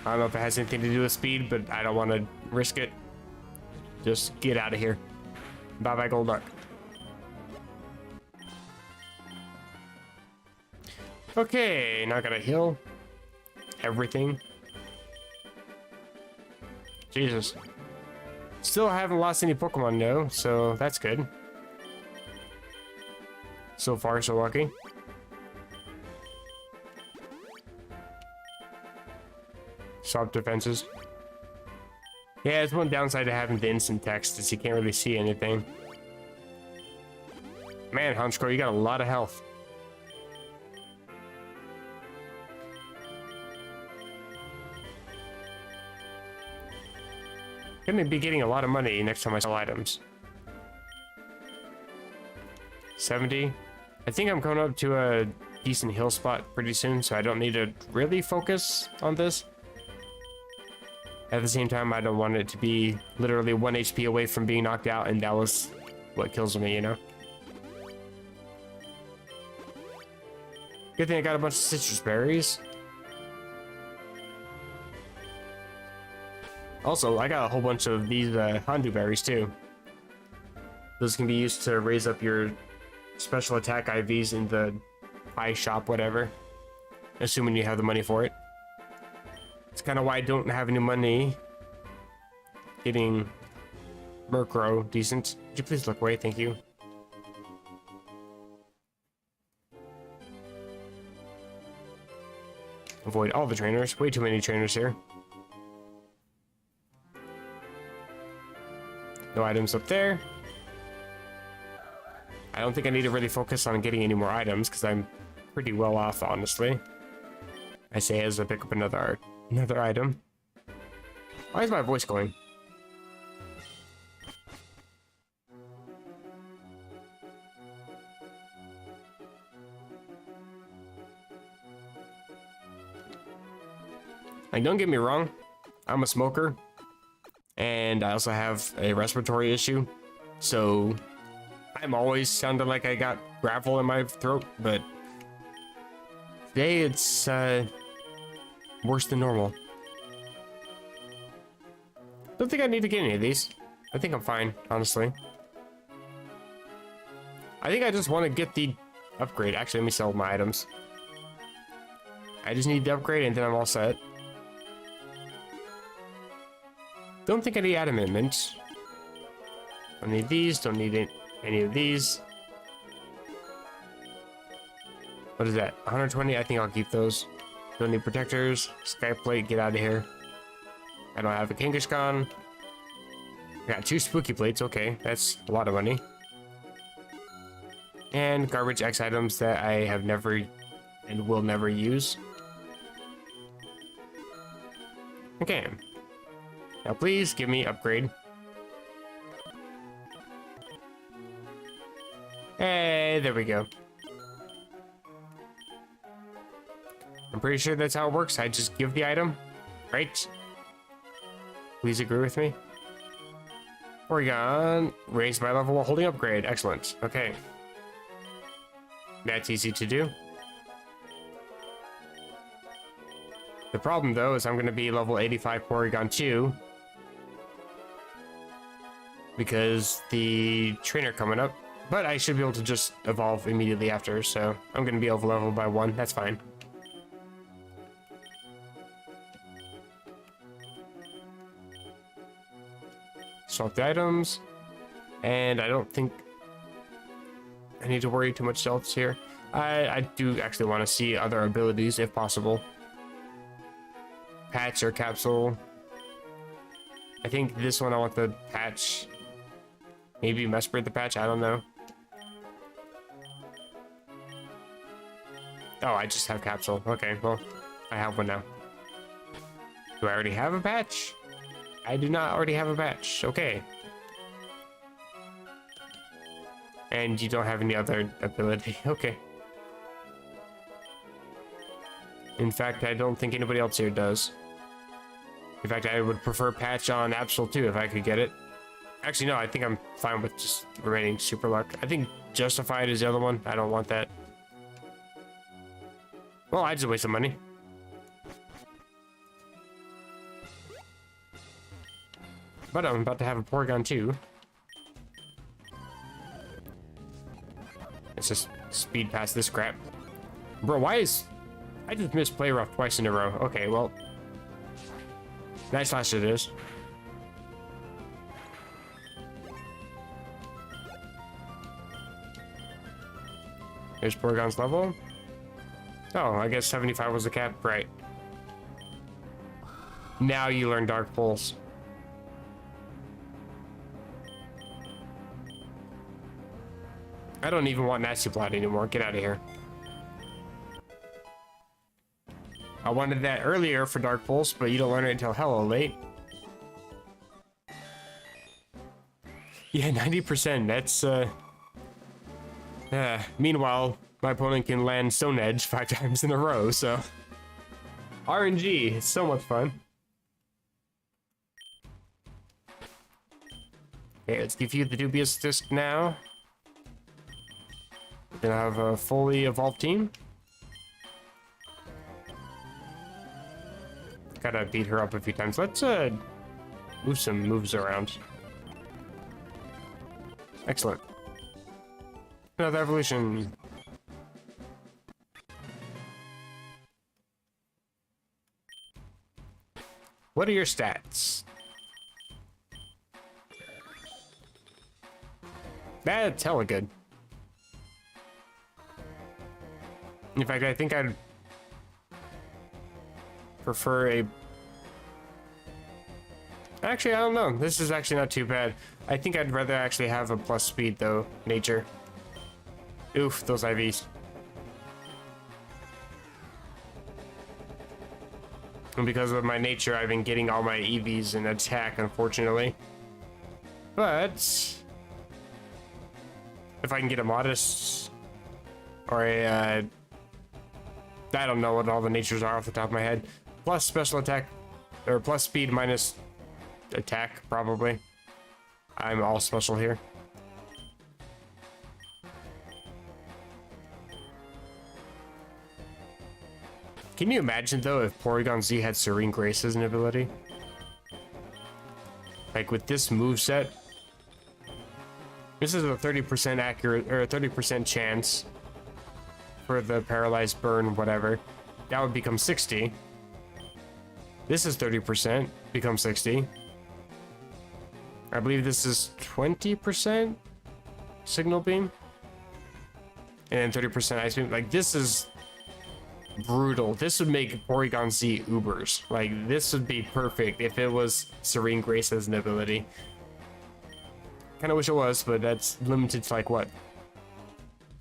I don't know if it has anything to do with speed, but I don't want to risk it. Just get out of here. Bye-bye, Golduck. Okay, now I gotta heal everything. Jesus. Still haven't lost any Pokemon though, so that's good. So far, so lucky. Swap defenses. Yeah, it's one downside to having the instant text is you can't really see anything. Man, Honchkrow, you got a lot of health. Gonna be getting a lot of money next time I sell items. 70. I think I'm coming up to a decent hill spot pretty soon, so I don't need to really focus on this. At the same time, I don't want it to be literally 1 HP away from being knocked out, and that was what kills me, you know? Good thing I got a bunch of citrus berries. Also, I got a whole bunch of these Hondu berries too. Those can be used to raise up your special attack IVs in the pie shop, whatever. Assuming you have the money for it. It's kind of why I don't have any money getting Murkrow decent. Would you please look away? Thank you. Avoid all the trainers. Way too many trainers here. No items up there. I don't think I need to really focus on getting any more items because I'm pretty well off, honestly. I say as I pick up another item. Why is my voice going? Like, don't get me wrong, I'm a smoker, and I also have a respiratory issue, so I'm always sounding like I got gravel in my throat, but today it's worse than normal. Don't think I need to get any of these. I think I'm fine, honestly. I think I just want to get the upgrade. Actually, let me sell my items. I just need the upgrade and then I'm all set. Don't think I need adamant. Don't need these, don't need any of these. What is that? 120? I think I'll keep those. Don't need protectors. Sky plate, get out of here. I don't have a Kangaskhan. I got 2 spooky plates, okay. That's a lot of money. And garbage X items that I have never and will never use. Okay. Now please give me upgrade. Hey, there we go. I'm pretty sure that's how it works. I just give the item, right? Please agree with me. Porygon, raised by level while holding upgrade. Excellent. Okay. That's easy to do. The problem, though, is I'm going to be level 85 Porygon 2. Because the trainer coming up. But I should be able to just evolve immediately after, so I'm going to be over leveled by 1. That's fine. Swap the items. And I don't think I need to worry too much else here. I do actually want to see other abilities if possible. Patch or capsule. I think this one I want the patch. Maybe Mesprit the patch, I don't know. Oh, I just have capsule. Okay, well, I have one now. Do I already have a patch? I do not already have a patch. Okay. And you don't have any other ability. Okay. In fact, I don't think anybody else here does. In fact, I would prefer patch on Absol too if I could get it. Actually, no, I think I'm fine with just remaining Super Luck. I think Justified is the other one. I don't want that. Well, I just wasted money. But I'm about to have a Porygon too. Let's just speed past this crap. Bro, why is... I just missed Play Rough twice in a row. Okay, well... Nice slash it is. Here's Porygon's level. Oh, I guess 75 was the cap. Right. Now you learn Dark Pulse. I don't even want Nasty Plot anymore. Get out of here. I wanted that earlier for Dark Pulse, but you don't learn it until hella late. Yeah, 90%. That's, meanwhile, my opponent can land Stone Edge 5 times in a row, so... RNG, it's so much fun. Okay, let's give you the Dubious Disc now. We're gonna have a fully evolved team. Gotta beat her up a few times. Let's, move some moves around. Excellent. Another evolution. What are your stats? That's hella good. In fact, I think I'd... prefer a... Actually, I don't know. This is actually not too bad. I think I'd rather actually have a plus speed, though. Nature. Oof, those IVs. And because of my nature, I've been getting all my EVs in attack, unfortunately. But... if I can get a modest... or a... I don't know what all the natures are off the top of my head. Plus special attack... or plus speed minus... attack, probably. I'm all special here. Can you imagine, though, if Porygon Z had Serene Grace as an ability? Like, with this moveset, this is a 30% accurate, or a 30% chance for the Paralyzed Burn, whatever. That would become 60. This is 30%, becomes 60. I believe this is 20% Signal Beam. And then 30% Ice Beam. Like, this is brutal. This would make Porygon Z Ubers. Like, this would be perfect if it was Serene Grace as an ability. Kind of wish it was, but that's limited to, like, what?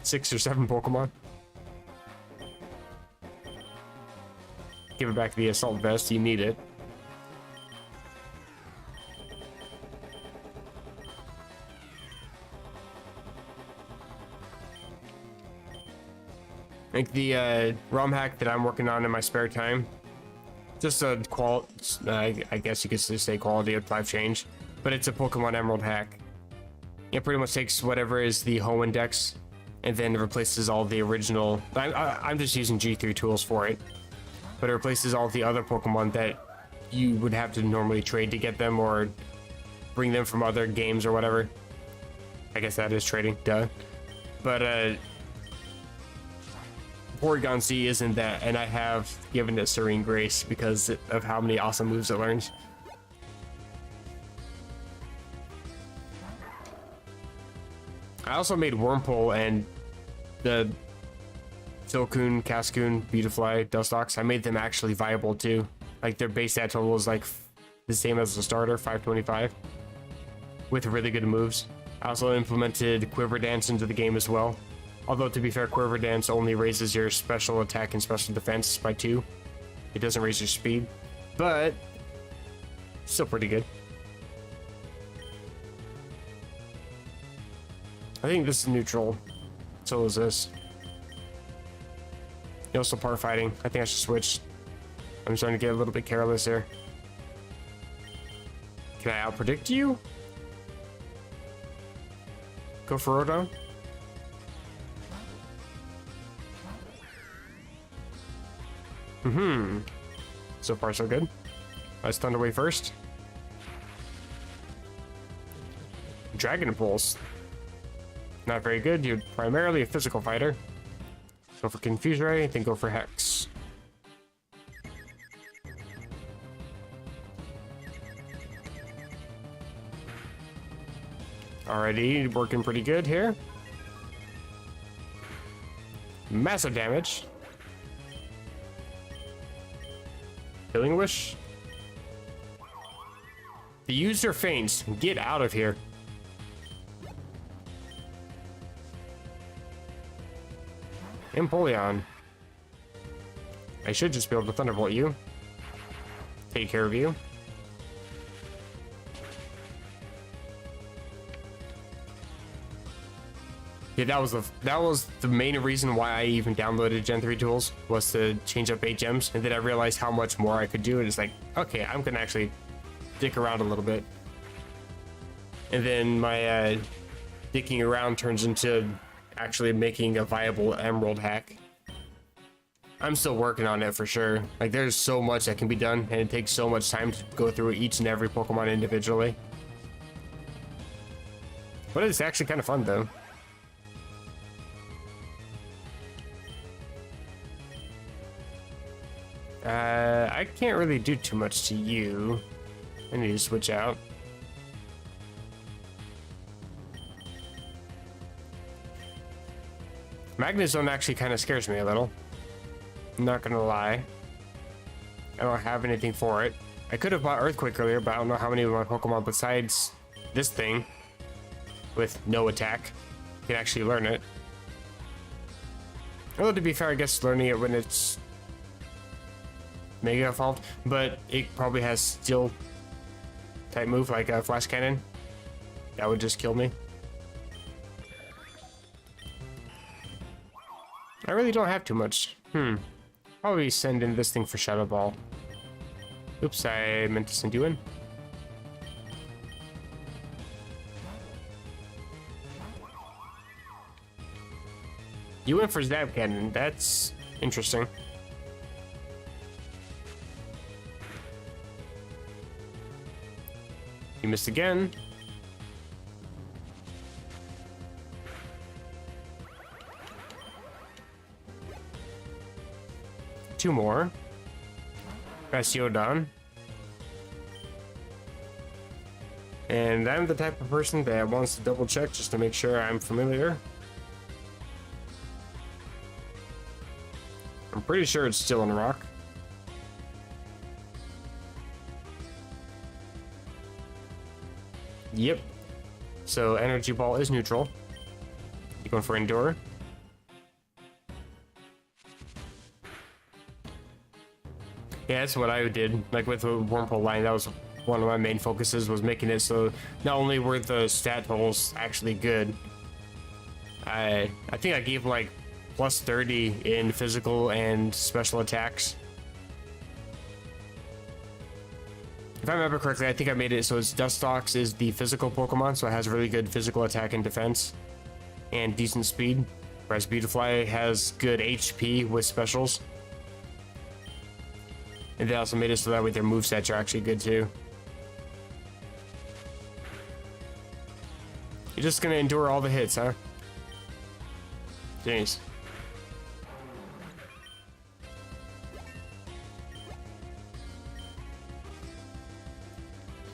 6 or 7 Pokemon? Give it back the Assault Vest. You need it. Like the ROM hack that I'm working on in my spare time, just a I guess you could say quality of life change, but it's a Pokemon Emerald hack. It pretty much takes whatever is the home index and then replaces all the original. I'm just using G3 tools for it, but it replaces all the other Pokemon that you would have to normally trade to get them or bring them from other games or whatever. I guess that is trading, duh. But Porygon Z isn't that, and I have given it Serene Grace because of how many awesome moves it learns. I also made Wurmple and the Silcoon, Cascoon, Beautifly, Dustox. I made them actually viable too. Like their base stat total is like the same as the starter, 525, with really good moves. I also implemented Quiver Dance into the game as well. Although, to be fair, Quiver Dance only raises your special attack and special defense by 2. It doesn't raise your speed, but still pretty good. I think this is neutral. So is this. You're also part fighting. I think I should switch. I'm starting to get a little bit careless here. Can I outpredict you? Go for Rotom? So far, so good. Let's Thunder Wave first. Dragon Pulse. Not very good. You're primarily a physical fighter. Go for Confuse Ray, then go for Hex. Alrighty, working pretty good here. Massive damage. Healing Wish. The user faints. Get out of here. Empoleon. I should just be able to Thunderbolt you. Take care of you. Yeah, that was the main reason why I even downloaded Gen 3 tools, was to change up 8 gems, and then I realized how much more I could do, and it's like, okay, I'm gonna actually dick around a little bit. And then my dicking around turns into actually making a viable Emerald hack. I'm still working on it for sure. Like, there's so much that can be done, and it takes so much time to go through each and every Pokemon individually. But it's actually kind of fun though. I can't really do too much to you. I need to switch out. Magnet Zone actually kind of scares me a little. I'm not gonna lie. I don't have anything for it. I could have bought Earthquake earlier, but I don't know how many of my Pokemon besides this thing with no attack can actually learn it. Although to be fair, I guess learning it when it's Mega Evolved, but it probably has Steel type move like a Flash Cannon. That would just kill me. I really don't have too much. Probably send in this thing for Shadow Ball. Oops, I meant to send you in. You went for Zap Cannon. That's interesting. You missed again. Two more. Bastiodon. And I'm the type of person that wants to double check just to make sure I'm familiar. I'm pretty sure it's still in rock. Yep. So Energy Ball is neutral. You going for Endure? Yeah, that's what I did. Like with the Wormhole line, that was one of my main focuses, was making it so not only were the stat totals actually good, I think I gave like plus 30 in physical and special attacks. If I remember correctly, I think I made it so it's Dustox is the physical Pokemon, so it has really good physical attack and defense and decent speed, whereas Beautifly has good HP with specials. And they also made it so that way their movesets are actually good too. You're just gonna endure all the hits, huh? Jeez.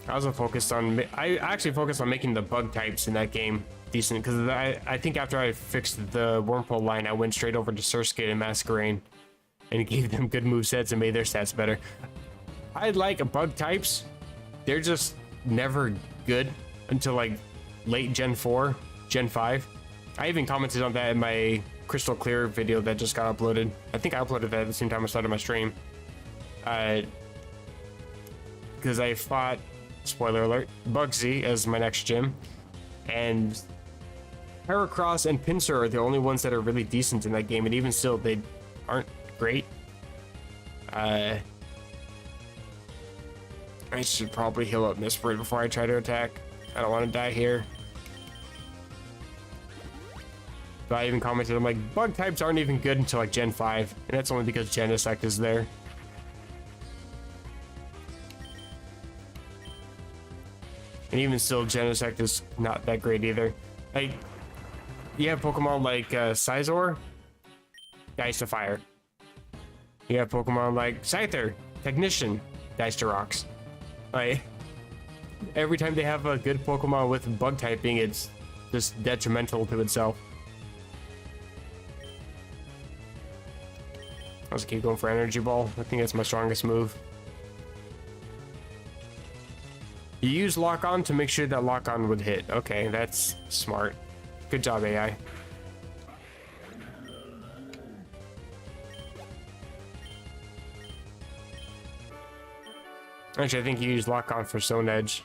I also focused on, I actually focused on making the bug types in that game decent, because I think after I fixed the Wormhole line, I went straight over to Surskit and Masquerain and gave them good movesets and made their stats better. I like bug types. They're just never good until like late Gen 4, Gen 5. I even commented on that in my Crystal Clear video that just got uploaded. I think I uploaded that at the same time I started my stream. Because I fought, spoiler alert, Bugsy as my next gym. And Heracross and Pinsir are the only ones that are really decent in that game, and even still, they aren't great. I should probably heal up Mistbrit before I try to attack. I don't want to die here. But I even commented, I'm like, bug types aren't even good until like Gen 5, and that's only because Genesect is there. And even still, Genesect is not that great either. Like, you have Pokemon like Scizor, dies to fire. You have Pokemon like Scyther, Technician, dies to rocks. Like, every time they have a good Pokemon with bug typing, it's just detrimental to itself. I'll just keep going for Energy Ball. I think that's my strongest move. You use Lock On to make sure that Lock On would hit. Okay, that's smart. Good job, AI. Actually, I think you use Lock On for Stone Edge.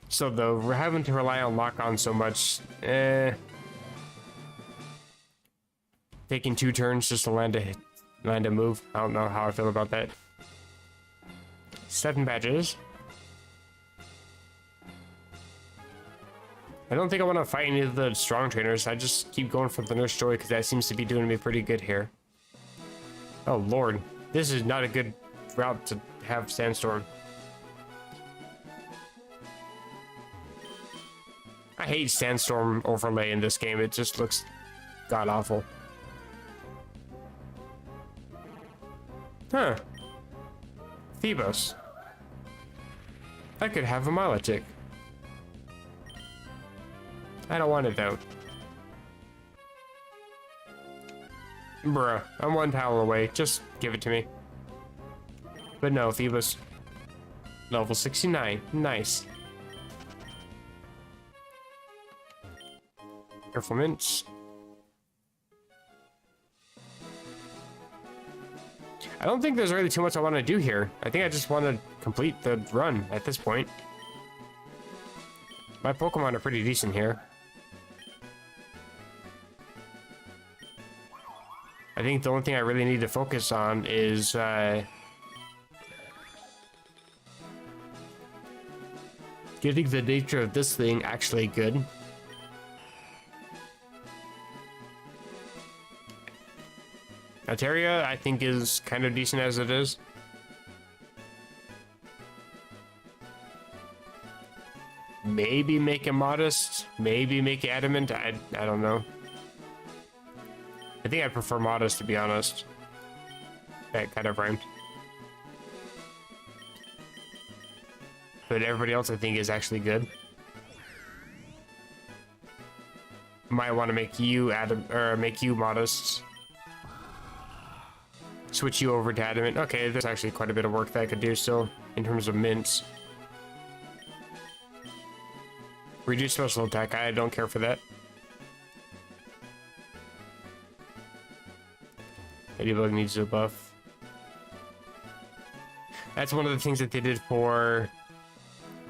So though, we're having to rely on Lock On so much, taking 2 turns just to land a move. I don't know how I feel about that. 7 badges. I don't think I want to fight any of the strong trainers. I just keep going for the Nurse Joy because that seems to be doing me pretty good here. Oh lord, this is not a good route to have Sandstorm. I hate Sandstorm overlay in this game. It just looks god awful. Huh. Phoebos. I could have a Milotic. I don't want it though. Bruh, I'm one tile away. Just give it to me. But no, Phoebus. Level 69. Nice. Careful mints. I don't think there's really too much I want to do here. I think I just want to complete the run at this point. My Pokemon are pretty decent here. I think the only thing I really need to focus on is getting the nature of this thing actually good. Altaria, I think, is kind of decent as it is. Maybe make it modest, maybe make it adamant. I don't know. I think I prefer modest, to be honest. That kind of rhymed. But everybody else, I think, is actually good. Might want to make you make you modest. Switch you over to adamant. Okay, there's actually quite a bit of work that I could do still in terms of mints. Reduce special attack. I don't care for that. Ladybug needs a buff. That's one of the things that they did for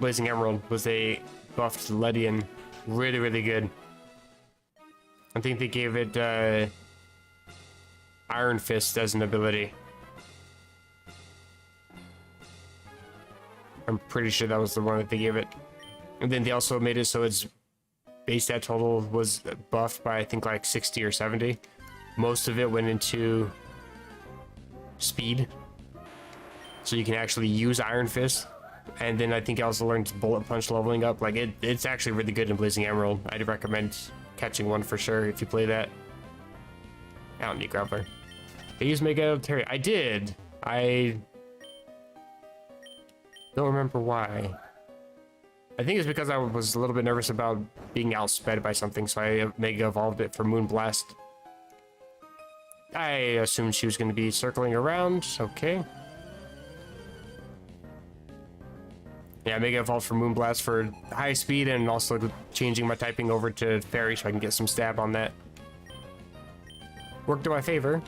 Blazing Emerald, was they buffed Ledian really, really good. I think they gave it Iron Fist as an ability. I'm pretty sure that was the one that they gave it. And then they also made it so its base stat total was buffed by, I think, like 60 or 70. Most of it went into speed. So you can actually use Iron Fist. And then I think I also learned Bullet Punch leveling up. Like, it's actually really good in Blazing Emerald. I'd recommend catching one for sure if you play that. I don't need Grappler. They use Mega Altaria. I did. I don't remember why. I think it's because I was a little bit nervous about being outsped by something, so I Mega Evolved it for Moonblast. I assumed she was going to be circling around. Okay. Yeah, Mega Evolved for Moonblast for high speed, and also changing my typing over to Fairy so I can get some stab on that. Worked in my favor.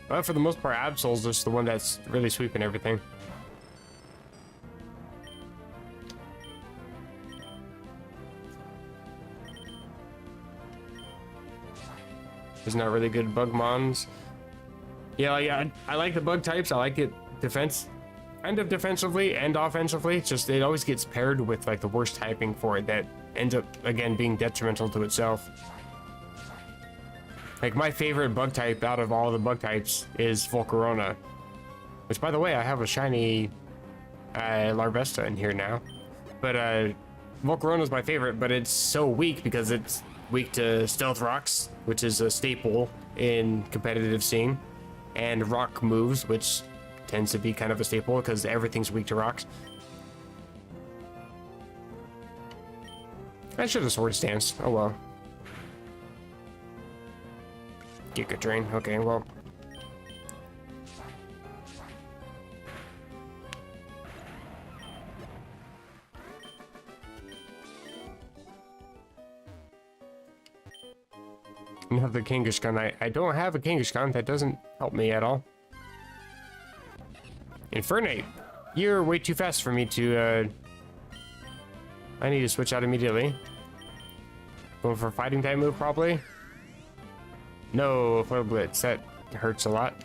But for the most part, Absol's just the one that's really sweeping everything. There's not really good Bugmons. Yeah, I like the bug types. I like it kind of defensively and offensively. It's just, it always gets paired with like the worst typing for it that ends up, again, being detrimental to itself. Like, my favorite bug type out of all the bug types is Volcarona. Which, by the way, I have a shiny Larvesta in here now. But Volcarona is my favorite, but it's so weak because it's weak to Stealth Rocks, which is a staple in competitive scene, and Rock moves, which tends to be kind of a staple because everything's weak to rocks. I should have Sword Stance. Oh well. Giga Drain. Okay, well. Another Kangaskhan. I don't have a Kangaskhan. That doesn't help me at all. Infernape. You're way too fast for me to, I need to switch out immediately. Going for a fighting type move, probably. No, Flare Blitz. That hurts a lot.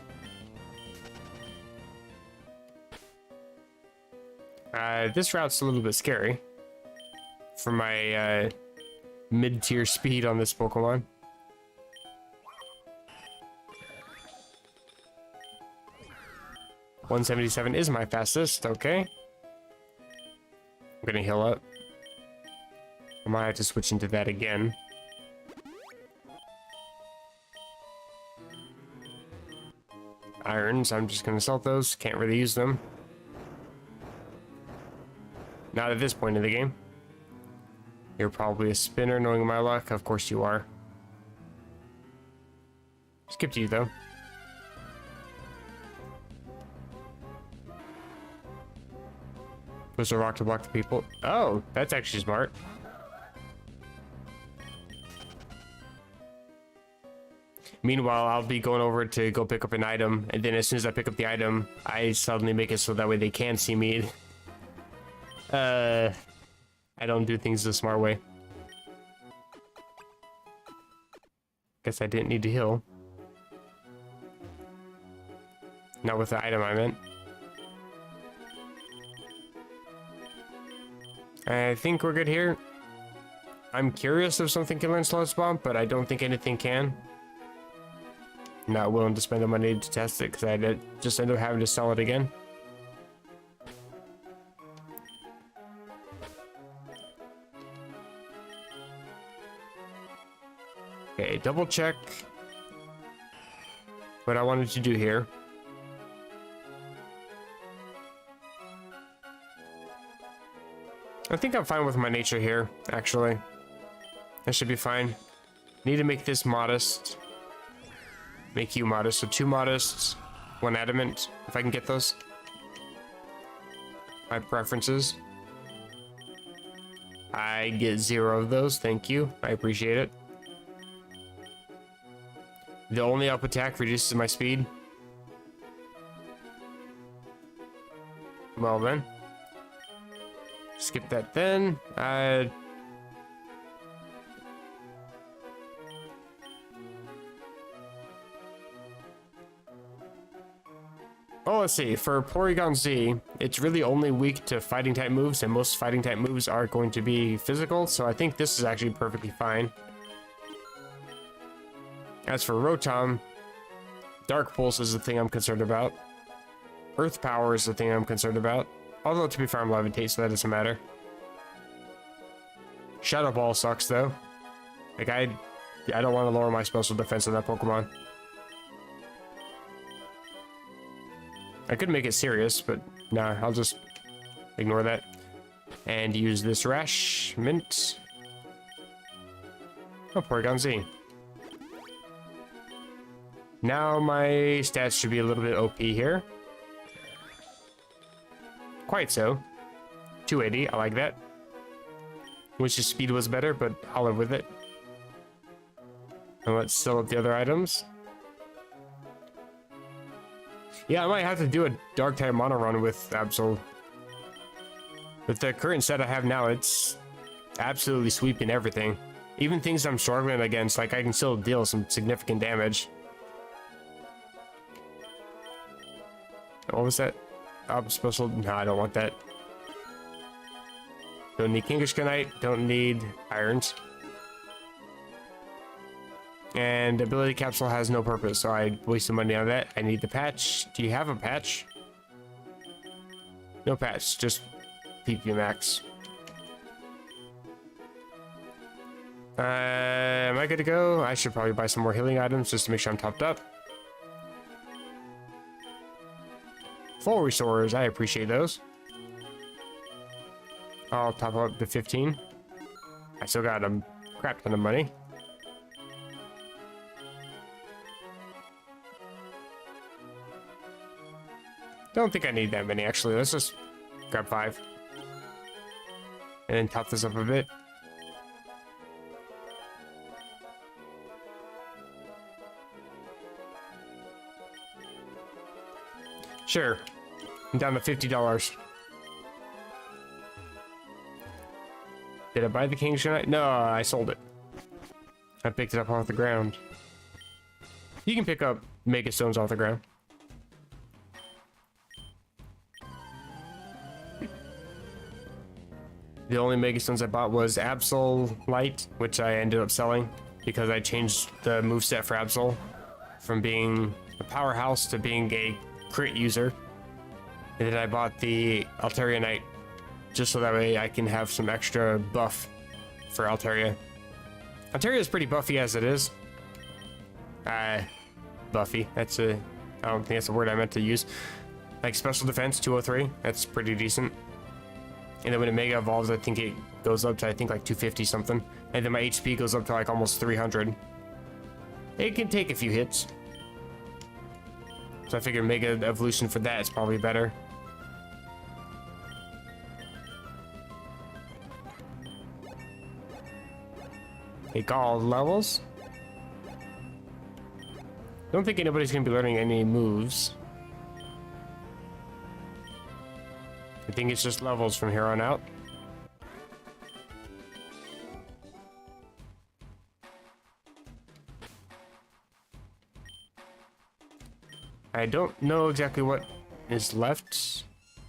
This route's a little bit scary for my mid-tier speed on this Pokemon. .177 is my fastest. Okay. I'm gonna heal up. I might have to switch into that again. Irons, I'm just gonna sell those. Can't really use them. Not at this point in the game. You're probably a spinner, knowing my luck. Of course you are. Skip to you, though. Was a rock to block the people? Oh, that's actually smart. Meanwhile, I'll be going over to go pick up an item, and then as soon as I pick up the item, I suddenly make it so that way they can see me. I don't do things the smart way. Guess I didn't need to heal. Not with the item I meant. I think we're good here. I'm curious if something can learn Sludge Bomb, but I don't think anything can. Not willing to spend the money to test it because I just end up having to sell it again. Okay, double check what I wanted to do here. I think I'm fine with my nature here, actually. That should be fine. Need to make this modest. Make you modest. So 2 modest, 1 adamant, if I can get those. My preferences. I get 0 of those, thank you. I appreciate it. The only up attack reduces my speed. Well then. Skip that then. Oh, let's see. For Porygon Z, it's really only weak to fighting type moves, and most fighting type moves are going to be physical, so I think this is actually perfectly fine. As for Rotom, Dark Pulse is the thing I'm concerned about. Earth Power is the thing I'm concerned about. Although, to be fair, I'm Levitate, so that doesn't matter. Shadow Ball sucks, though. Like, I don't want to lower my special defense on that Pokemon. I could make it serious, but nah, I'll just ignore that. And use this Rash Mint. Oh, Porygon Z. Now my stats should be a little bit OP here. Quite so. 280, I like that. Wish his speed was better, but I'll live with it. And let's sell up the other items. Yeah, I might have to do a dark type mono run with Absol. With the current set I have now, it's absolutely sweeping everything. Even things I'm struggling against, like I can still deal some significant damage. What was that? Special? No, I don't want that. Don't need Kangaskhanite, don't need irons. And ability capsule has no purpose, so I wasted money on that. I need the patch. Do you have a patch? No patch, just PP max. Am I good to go? I should probably buy some more healing items just to make sure I'm topped up. Full restorers, I appreciate those. I'll top up to 15. I still got a crap ton of money. Don't think I need that many, actually. Let's just grab 5. And then top this up a bit. Sure. I'm down to $50. Did I buy the King's Knight? No, I sold it. I picked it up off the ground. You can pick up Mega Stones off the ground. The only Mega Stones I bought was Absol Light, which I ended up selling because I changed the moveset for Absol from being a powerhouse to being a crit user. And then I bought the Altaria Knight just so that way I can have some extra buff for Altaria. Altaria is pretty buffy as it is. Buffy. I don't think that's the word I meant to use. Like special defense 203. That's pretty decent. And then when it Mega Evolves, I think it goes up to I think like 250 something, and then my HP goes up to like almost 300. It can take a few hits. So I figured Mega Evolution for that is probably better. Take all levels. Don't think anybody's gonna be learning any moves. I think it's just levels from here on out. I don't know exactly what is left.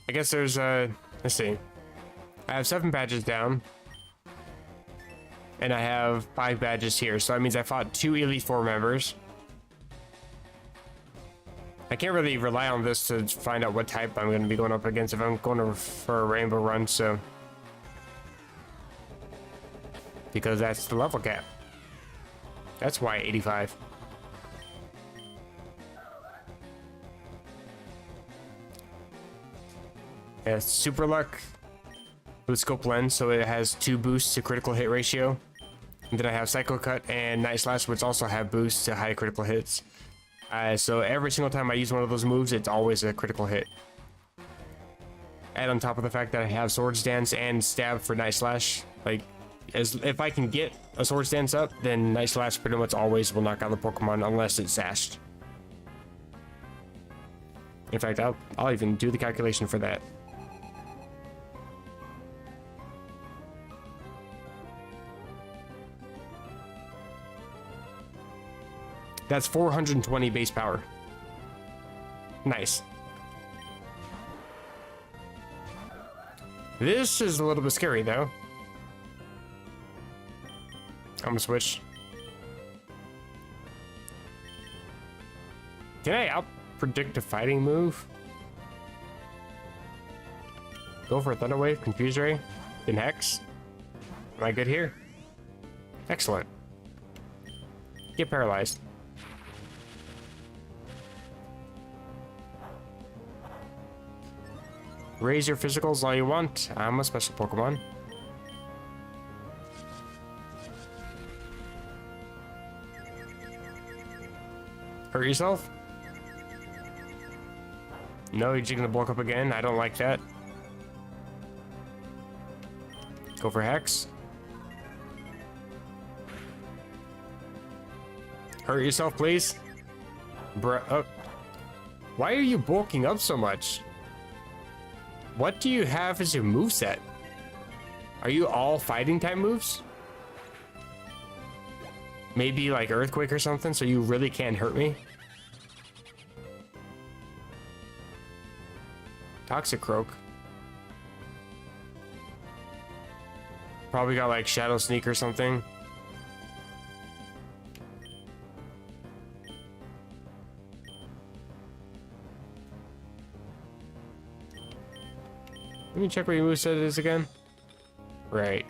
I guess there's let's see. I have 7 badges down. And I have 5 badges here, so that means I fought 2 Elite Four members. I can't really rely on this to find out what type I'm going to be going up against if I'm going for a rainbow run, so. Because that's the level cap. That's why 85. Yeah, Super Luck with Scope Lens, so it has 2 boosts to critical hit ratio. And then I have Psycho Cut and Night Slash, which also have boosts to high critical hits. So every single time I use one of those moves, it's always a critical hit. And on top of the fact that I have Swords Dance and Stab for Night Slash, like, if I can get a Swords Dance up, then Night Slash pretty much always will knock out the Pokemon unless it's sashed. In fact, I'll even do the calculation for that. That's 420 base power. Nice. This is a little bit scary, though. I'm gonna switch. Can I out-predict a fighting move? Go for a Thunder Wave, Confuse Ray, then Hex. Am I good here? Excellent. Get paralyzed. Raise your physicals all you want. I'm a special Pokemon. Hurt yourself? No, you're just gonna bulk up again. I don't like that. Go for Hex. Hurt yourself, please. Bruh. Oh. Why are you bulking up so much? What do you have as your moveset? Are you all fighting type moves? Maybe like Earthquake or something, so you really can't hurt me? Toxic Croak. Probably got like Shadow Sneak or something. Let me check what your moveset is again. Right.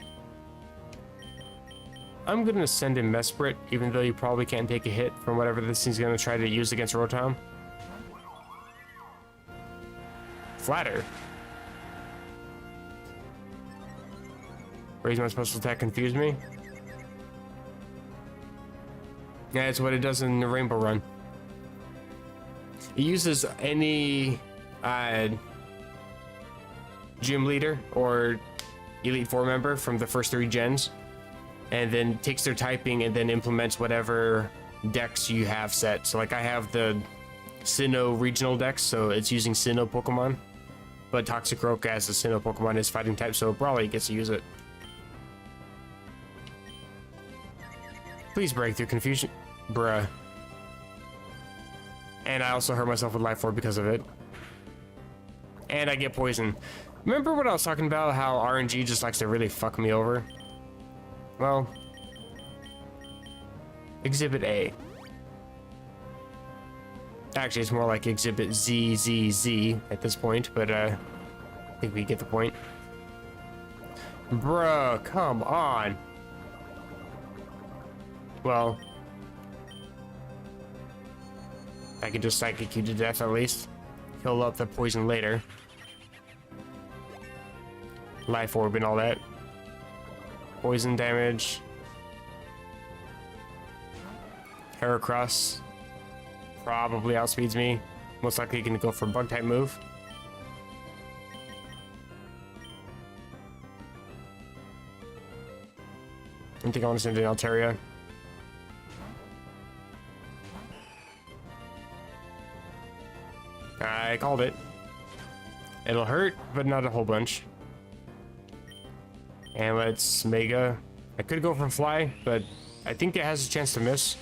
I'm gonna send in Mesprit, even though you probably can't take a hit from whatever this thing's gonna try to use against Rotom. Flatter. Raise my special attack, confuse me. Yeah, that's what it does in the Rainbow Run. It uses any gym leader or Elite Four member from the first 3 gens, and then takes their typing and then implements whatever dex you have set. So like I have the Sinnoh regional dex, so it's using Sinnoh Pokemon, but Toxic Roke as a Sinnoh Pokemon is fighting type, so Brawley gets to use it. Please break through confusion. Bruh. And I also hurt myself with Life Orb because of it. And I get poison. Remember what I was talking about, how RNG just likes to really fuck me over? Well, Exhibit A. Actually, it's more like Exhibit ZZZ at this point, but I think we get the point. Bruh, come on. Well, I can just Psychic you to death at least. Heal up the poison later. Life Orb and all that. Poison damage. Heracross probably outspeeds me. Most likely gonna go for a bug type move. I think I want to send in Altaria. I called it. It'll hurt, but not a whole bunch. And let's Mega. I could go for Fly, but I think it has a chance to miss.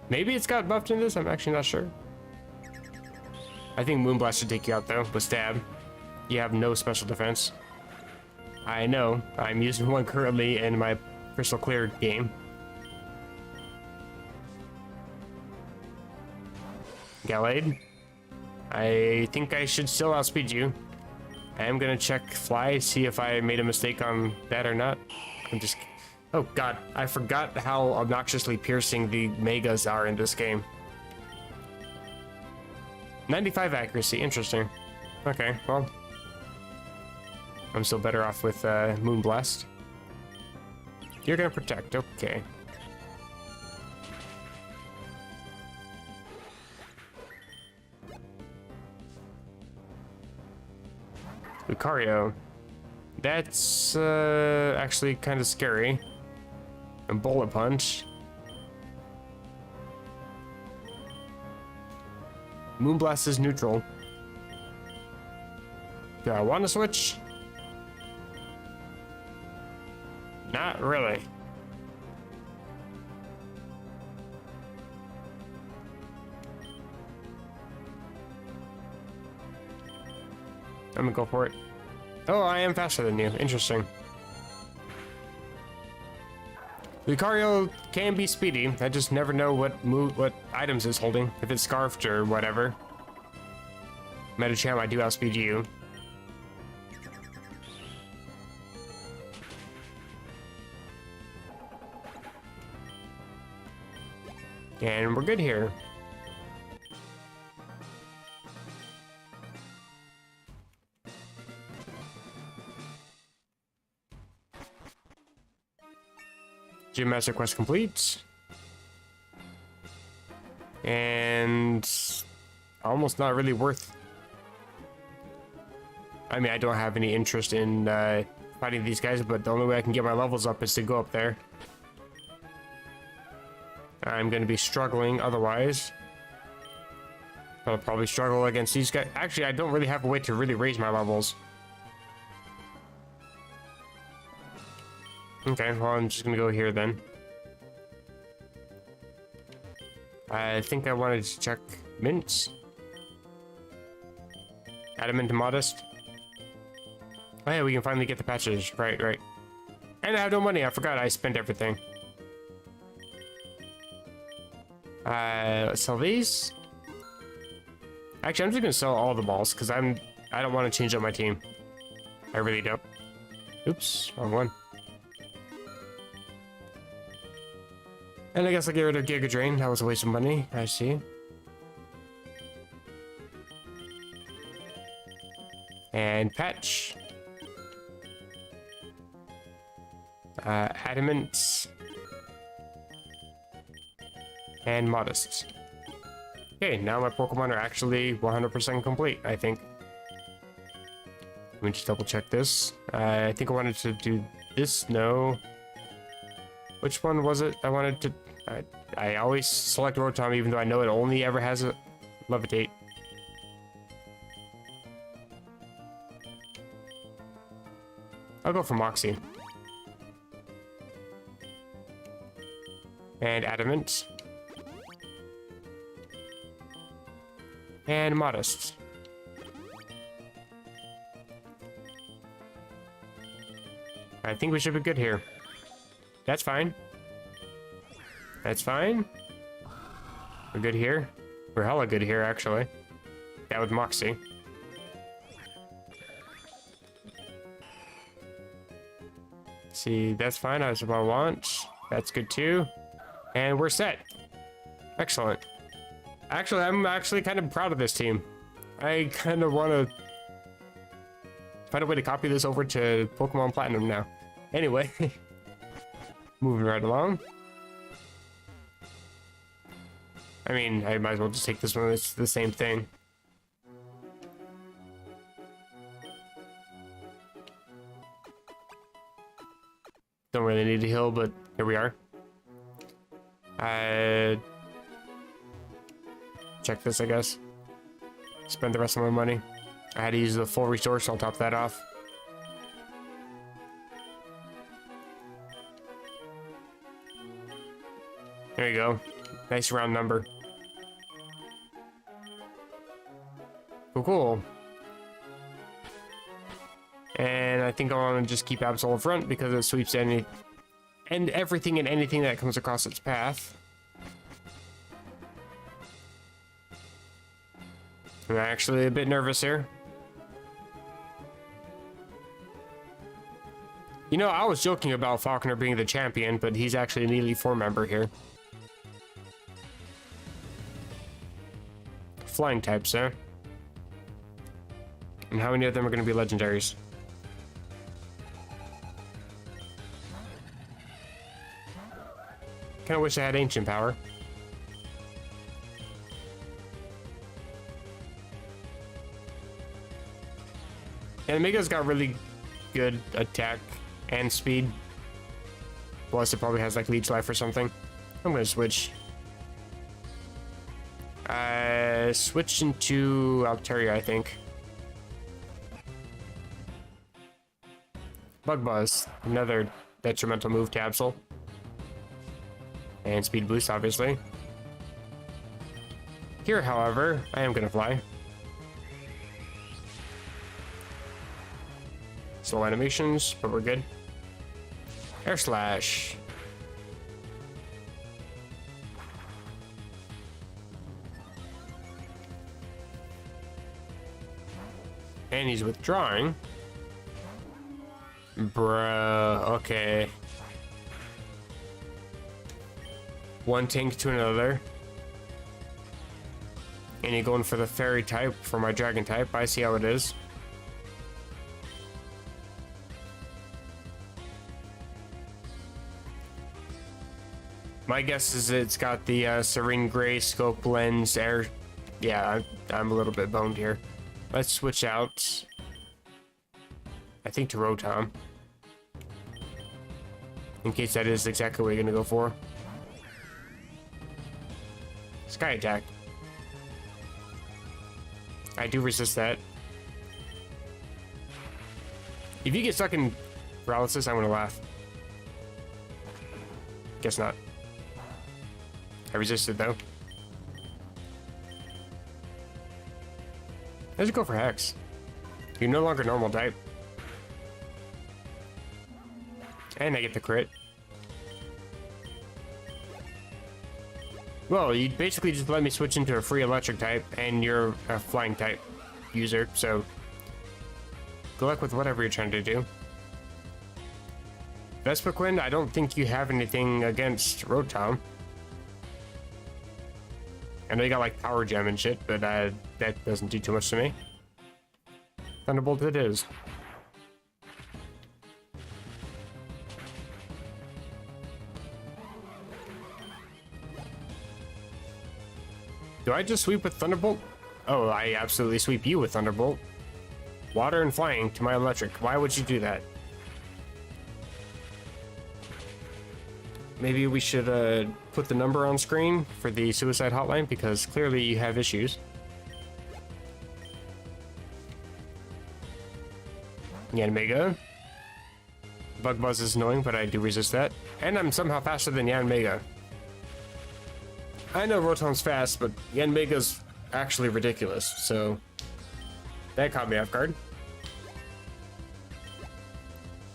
Maybe it's got buffed in this, I'm actually not sure. I think Moonblast should take you out though, with Stab. You have no special defense. I know, I'm using one currently in my Crystal Clear game. Gallade. I think I should still outspeed you. I am gonna check Fly, see if I made a mistake on that or not. I'm just... Oh god, I forgot how obnoxiously piercing the Megas are in this game. 95 accuracy, interesting. Okay, well. I'm still better off with Moonblast. You're gonna protect, okay. Lucario. That's actually kind of scary. And Bullet Punch. Moonblast is neutral. Do I want to switch? Not really. I'm gonna go for it. Oh, I am faster than you. Interesting. Lucario can be speedy. I just never know what items it's holding. If it's Scarfed or whatever. Metacham, I do outspeed you. And we're good here. Gym Master quest complete. And almost not really worth. I mean, I don't have any interest in fighting these guys, but the only way I can get my levels up is to go up there. I'm going to be struggling otherwise. I'll probably struggle against these guys. Actually, I don't really have a way to really raise my levels. Okay, well, I'm just gonna go here then. I think I wanted to check mints. Adamant and Modest. Oh yeah, we can finally get the patches. Right. And I have no money, I forgot I spent everything. Let's sell these. Actually, I'm just gonna sell all the balls, because I don't want to change up my team. I really don't. Oops, wrong one. And I guess I'll get rid of Giga Drain. That was a waste of money. I see. And Patch. Adamant. And Modest. Okay, now my Pokemon are actually 100% complete, I think. Let me just double check this. I think I wanted to do this. No. Which one was it I wanted to... I always select Rotom even though I know it only ever has a Levitate. I'll go for Moxie. And Adamant. And Modest. I think we should be good here. That's fine. That's fine. We're good here. We're hella good here, actually. That with Moxie. See, that's fine. That's what I want. That's good too. And we're set. Excellent. Actually, I'm actually kind of proud of this team. I kind of want to find a way to copy this over to Pokemon Platinum now. Anyway, moving right along. I mean, I might as well just take this one. It's the same thing. Don't really need to heal, but here we are. Check this, I guess. Spend the rest of my money. I had to use the full resource, I'll top that off. There you go. Nice round number. Cool, cool. And I think I want to just keep Absol in front because it sweeps any and everything and anything that comes across its path. I'm actually a bit nervous here. You know, I was joking about Falkner being the champion, but he's actually an Elite Four member here. Flying types, huh? And how many of them are going to be legendaries? Kinda wish I had ancient power. And Mega's got really good attack and speed. Plus it probably has like leech life or something. I'm gonna switch. Switch into Altaria, I think. Bug Buzz, another detrimental move to Absol. And speed boost, obviously. Here, however, I am gonna fly. Slow animations, but we're good. Air Slash. And he's withdrawing. Bruh, okay. One tank to another. And you're going for the fairy type for my dragon type. I see how it is. My guess is it's got the Serene Gray scope lens air. Yeah, I'm a little bit boned here. Let's switch out. I think to Rotom. In case that is exactly what you're gonna go for. Sky Attack. I do resist that. If you get stuck in paralysis, I'm gonna laugh. Guess not. I resisted though. Let's go for Hex. You're no longer normal type. And I get the crit. Well, you basically just let me switch into a free electric type, and you're a flying type user, so good luck with whatever you're trying to do. Vespiquen, I don't think you have anything against Rotom. I know you got like Power Gem and shit, but that doesn't do too much to me. Thunderbolt it is. Do I just sweep with Thunderbolt? Oh, I absolutely sweep you with Thunderbolt. Water and flying to my electric. Why would you do that? Maybe we should put the number on screen for the suicide hotline, because clearly you have issues. Yanmega. Bug Buzz is annoying, but I do resist that. And I'm somehow faster than Yanmega. I know Rotom's fast, but Yanmega's actually ridiculous, so that caught me off guard.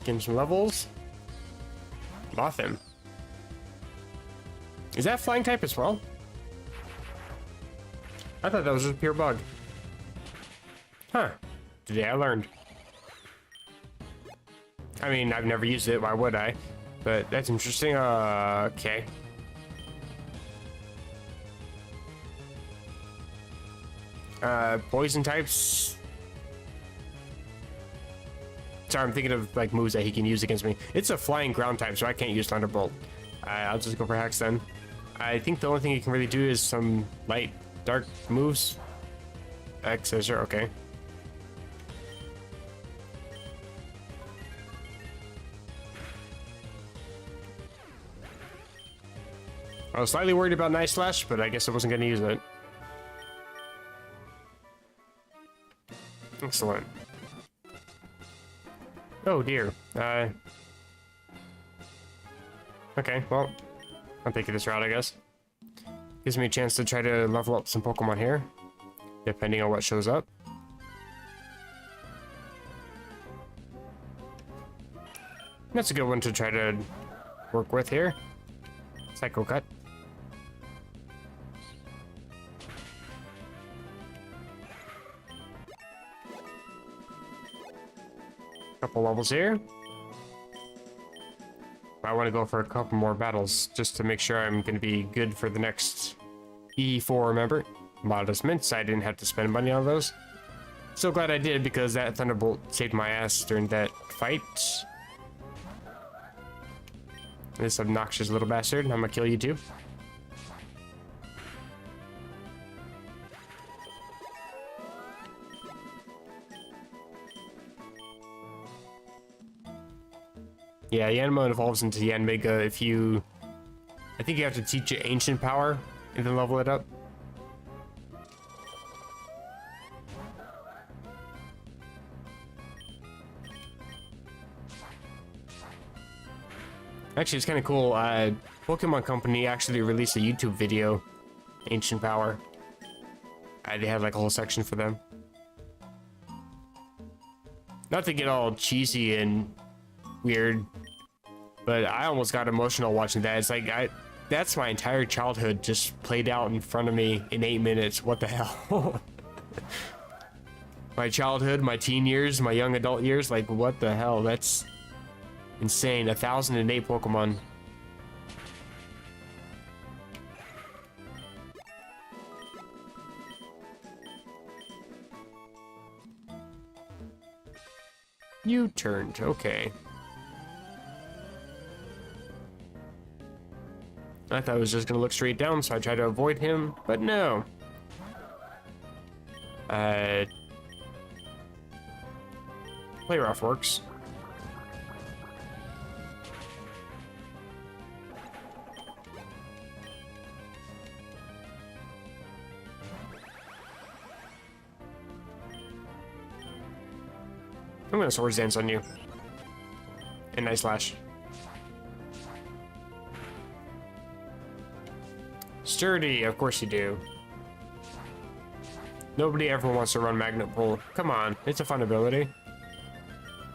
Give him some levels. Moth him. Is that flying type as well? I thought that was just a pure bug. Huh. Today I learned. I mean, I've never used it, why would I? But that's interesting. Okay. Poison types. Sorry, I'm thinking of like moves that he can use against me. It's a flying ground type, so I can't use Thunderbolt. I'll just go for Hex then. I think the only thing he can really do is some light, dark moves. X, sure, okay. I was slightly worried about Night Slash, but I guess I wasn't going to use it. Excellent. Oh dear. Okay, well, I'll take this route, I guess. Gives me a chance to try to level up some Pokemon here, depending on what shows up. That's a good one to try to work with here. Psycho Cut. Couple levels here. I want to go for a couple more battles just to make sure I'm going to be good for the next E4, remember? Modest Mints, I didn't have to spend money on those. So glad I did, because that Thunderbolt saved my ass during that fight. This obnoxious little bastard, I'm gonna kill you too. Yeah, Yanma evolves into Yanmega if you... I think you have to teach it Ancient Power and then level it up. Actually, it's kind of cool. Pokemon Company actually released a YouTube video, Ancient Power. They had like a whole section for them. Not to get all cheesy and weird, but I almost got emotional watching that. It's like, that's my entire childhood just played out in front of me in 8 minutes. What the hell? My childhood, my teen years, my young adult years, like what the hell? That's insane. 1,008 Pokemon. You turned, okay. I thought I was just gonna look straight down, so I tried to avoid him, but no. Play Rough works. I'm gonna Swords Dance on you. And Night Slash. Sturdy, of course you do. Nobody ever wants to run Magnet Pull. Come on, it's a fun ability.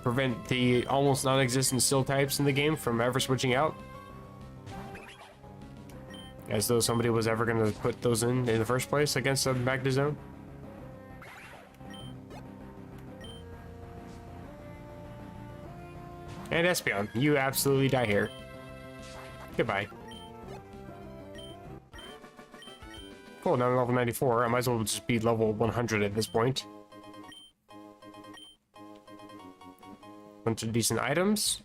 Prevent the almost non-existent Steel types in the game from ever switching out. As though somebody was ever gonna put those in the first place against a Magnezone. And Espeon, you absolutely die here. Goodbye. Cool, now I'm level 94. I might as well just be level 100 at this point. Bunch of decent items.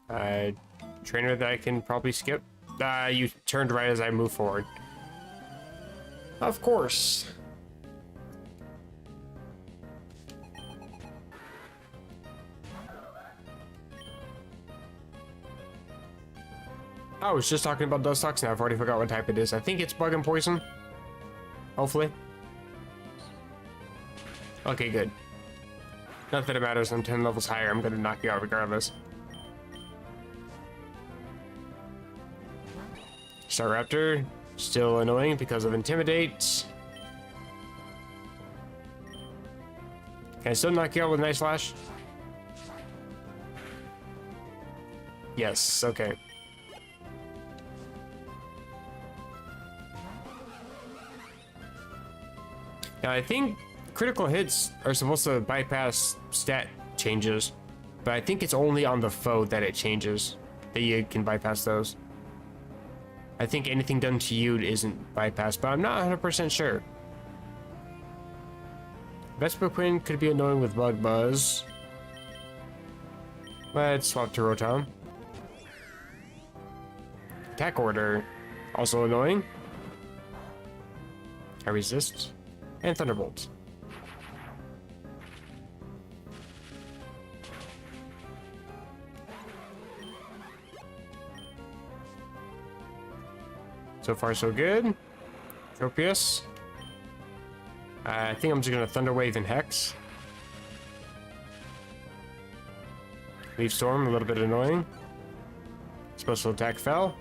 Trainer that I can probably skip. You turned right as I move forward. Of course. I was just talking about Dustox now. I've already forgot what type it is. I think it's Bug and Poison. Hopefully. Okay, good. Not that it matters. I'm 10 levels higher. I'm gonna knock you out regardless. Staraptor. Still annoying because of Intimidate. Can I still knock you out with Night Slash? Yes, okay. Now, I think critical hits are supposed to bypass stat changes, but I think it's only on the foe that it changes, that you can bypass those. I think anything done to you isn't bypassed, but I'm not 100% sure. Vespiquen could be annoying with Bug Buzz. Let's swap to Rotom. Attack order. Also annoying. I resist. And Thunderbolt. So far, so good. Tropius. I think I'm just gonna Thunder Wave and Hex. Leaf Storm, a little bit annoying. Special attack fell.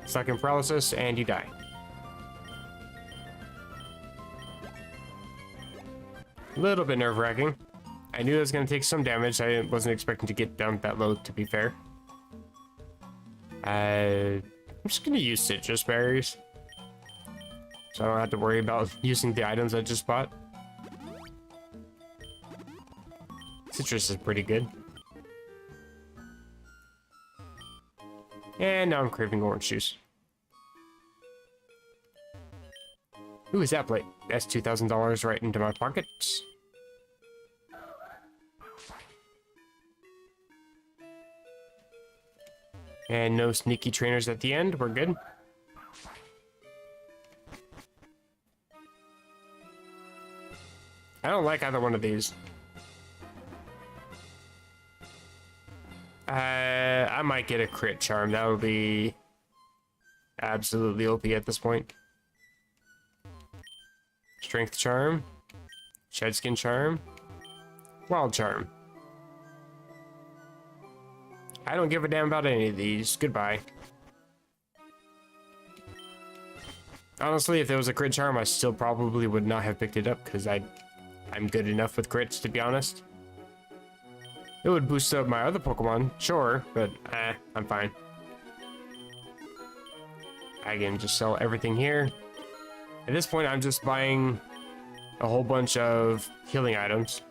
Stuck in paralysis, and you die. A little bit nerve-wracking. I knew it was gonna take some damage. I wasn't expecting to get down that low, to be fair. I'm just gonna use Citrus Berries, so I don't have to worry about using the items I just bought. Citrus is pretty good. And now I'm craving orange juice. Ooh, is that plate? That's $2,000 right into my pockets. And no sneaky trainers at the end. We're good. I don't like either one of these. I might get a crit charm. That would be absolutely OP at this point. Strength charm. Shed skin charm. Wild charm. I don't give a damn about any of these. Goodbye. Honestly, if there was a crit charm, I still probably would not have picked it up because I'm good enough with crits, to be honest. It would boost up my other Pokemon, sure, but I'm fine. I can just sell everything here. At this point, I'm just buying a whole bunch of healing items.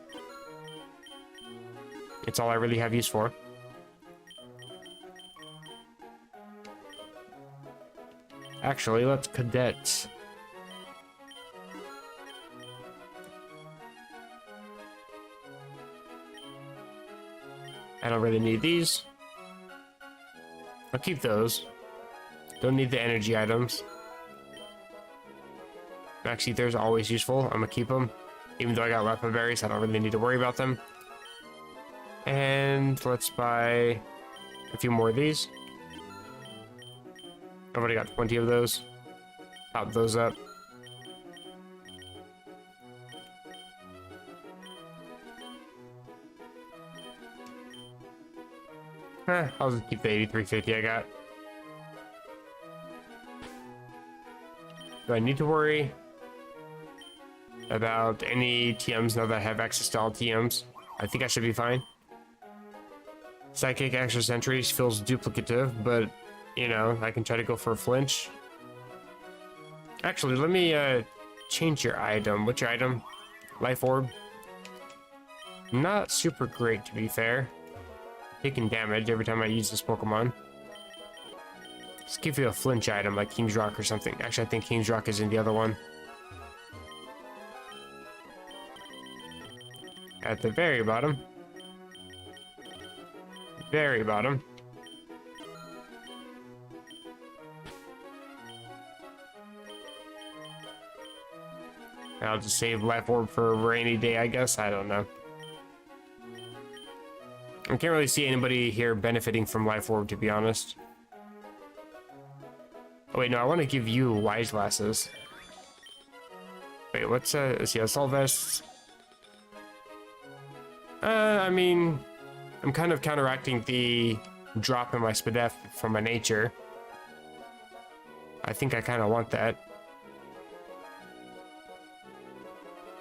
It's all I really have use for. Actually, let's cadet. I don't really need these. I'll keep those. Don't need the energy items. Max Ether's always useful. I'm gonna keep them. Even though I got Rappa Berries, I don't really need to worry about them. And let's buy a few more of these. I've already got 20 of those. Pop those up. I'll just keep the 8350 I got. Do I need to worry about any TMs now that I have access to all TMs? I think I should be fine. Psychic Extra Sentries feels duplicative, but you know, I can try to go for a flinch. Actually, let me change your item. What's your item? Life Orb. Not super great, to be fair. Taking damage every time I use this Pokemon. Let's give you a flinch item like King's Rock or something. Actually, I think King's Rock is in the other one. At the very bottom. Very bottom. I'll just save Life Orb for a rainy day, I guess. I don't know. I can't really see anybody here benefiting from Life Orb, to be honest. Oh, wait, no, I want to give you Wise Glasses. Wait, what's let's see, Assault Vests. I mean, I'm kind of counteracting the drop in my Spadef from my nature. I think I kind of want that.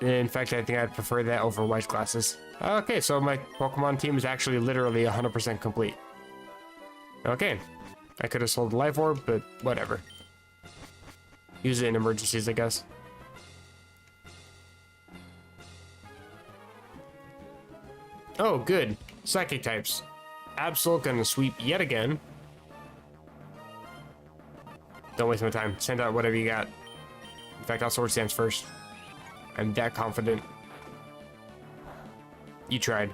In fact, I think I'd prefer that over Wise Glasses. Okay, so my Pokemon team is actually literally 100% complete. Okay, I could have sold Life Orb, but whatever. Use it in emergencies, I guess. Oh, good. Psychic types. Absol gonna sweep yet again. Don't waste my time. Send out whatever you got. In fact, I'll Sword Stance first. I'm that confident. You tried.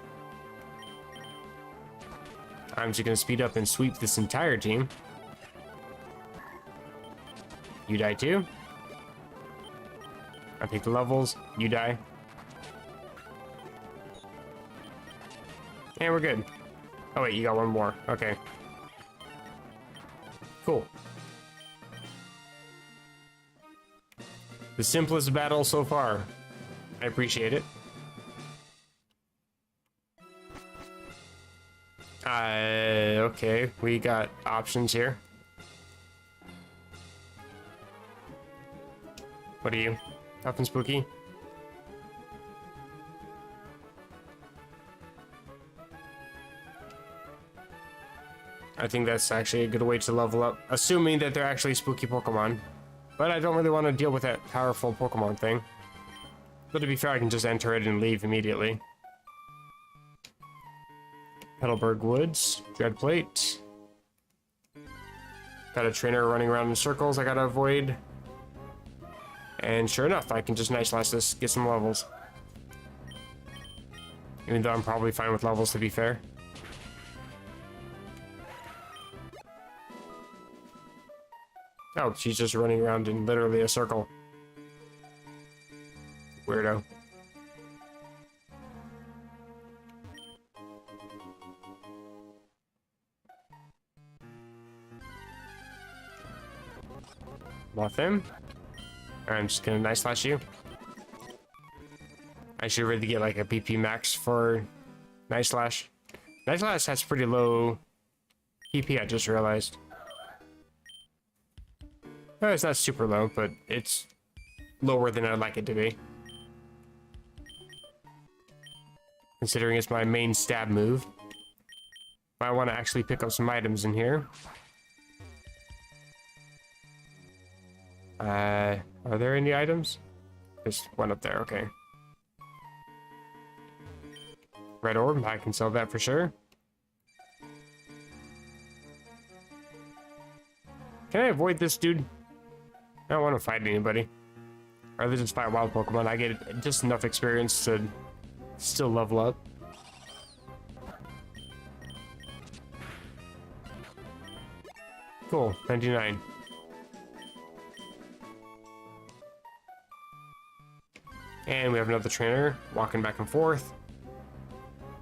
I'm just gonna speed up and sweep this entire team. You die too. I pick the levels. You die. And we're good. Oh wait, you got one more. Okay. Cool. The simplest battle so far. I appreciate it. Okay, we got options here. What are you? Tough and spooky? I think that's actually a good way to level up, assuming that they're actually spooky Pokemon. But I don't really want to deal with that powerful Pokemon thing. But to be fair, I can just enter it and leave immediately. Petalburg Woods, Dread Plate. Got a trainer running around in circles I gotta avoid. And sure enough, I can just Night Slash this, get some levels. Even though I'm probably fine with levels, to be fair. Oh, she's just running around in literally a circle. Weirdo. Buff him. I'm just gonna Night Slash you. I should really get like a PP max for Night Slash. Night Slash has pretty low PP, I just realized. Oh, it's not super low, but it's lower than I'd like it to be. Considering it's my main stab move. I want to actually pick up some items in here. Are there any items? There's one up there, okay. Red orb, I can sell that for sure. Can I avoid this dude? I don't want to fight anybody. I'd rather just fight wild Pokemon. I get just enough experience to still level up. Cool, 99. And we have another trainer walking back and forth.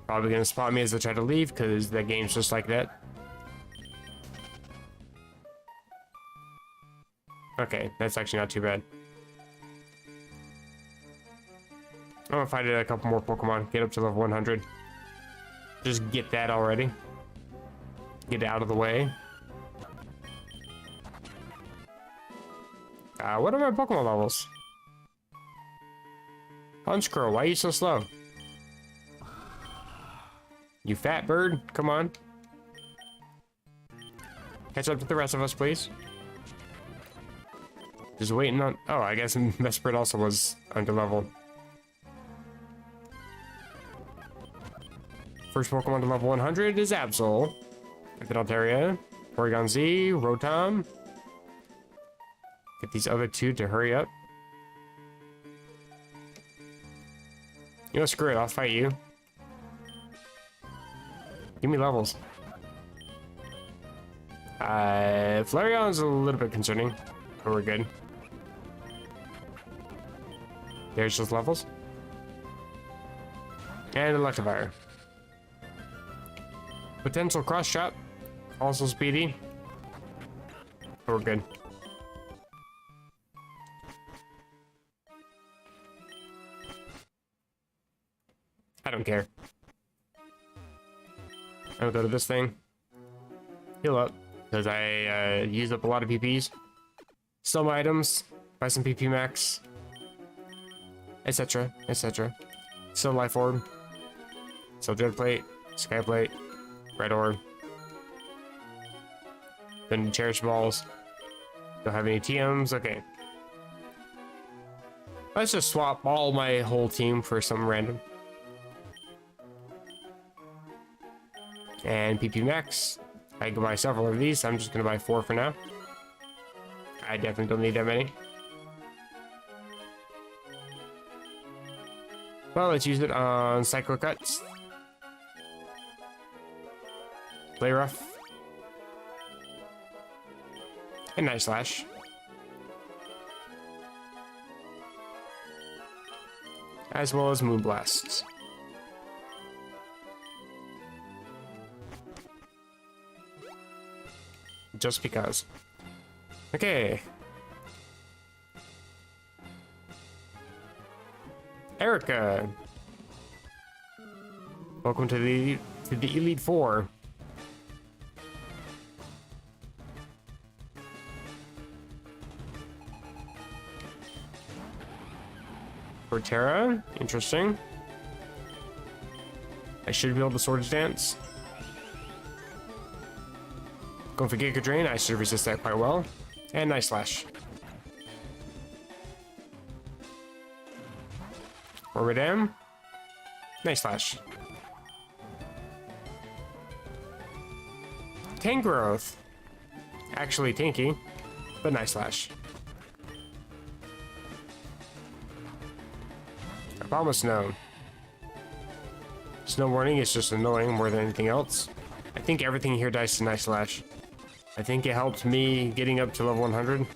Probably gonna spot me as I try to leave because that game's just like that. Okay, that's actually not too bad. I'm gonna fight a couple more Pokemon, get up to level 100. Just get that already. Get it out of the way. What are my Pokemon levels? Honchkrow, why are you so slow? You fat bird, come on. Catch up to the rest of us, please. Just waiting on... Oh, I guess Mesprit also was under level. First Pokemon to level 100 is Absol. Altaria, Porygon Z, Rotom. Get these other two to hurry up. You know, screw it, I'll fight you. Give me levels. Flareon's a little bit concerning, but we're good. There's those levels. And Electivire. Potential Cross Chop. Also speedy. But we're good. I don't care. I'm gonna go to this thing. Heal up. Because I used up a lot of PPs. Sell my items. Buy some PP max. Etc. Etc. Sell Life Orb. Sell Dread Plate. Sky Plate. Red Orb. Then Cherish Balls. Don't have any TMs. Okay. Let's just swap all my whole team for some random. And PP Max. I can buy several of these. I'm just gonna buy 4 for now. I definitely don't need that many. Well, let's use it on Cyclo Cuts. Play rough. And nice slash. As well as moonblasts. Just because. Okay. Erica. Welcome to the Elite Four. Terra, interesting. I should be able to Swords Dance. Going for Giga Drain, I should resist that quite well. And nice slash. Orbidam. Nice slash. Tank growth. Actually tanky, but nice slash. Obama Snow. Snow Warning is just annoying more than anything else. I think everything here dies to nice slash. I think it helped me getting up to level 100.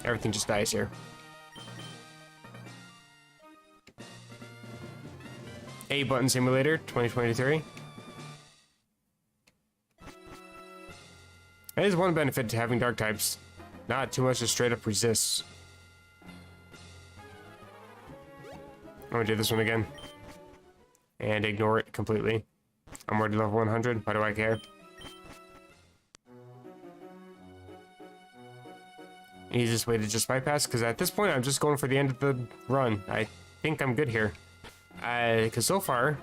Everything just dies here. A Button Simulator 2023. That is one benefit to having dark types. Not too much to straight up resists. I'm gonna do this one again. And ignore it completely. I'm already level 100. Why do I care? Easiest way to just bypass, because at this point I'm just going for the end of the run. I think I'm good here. Because so far...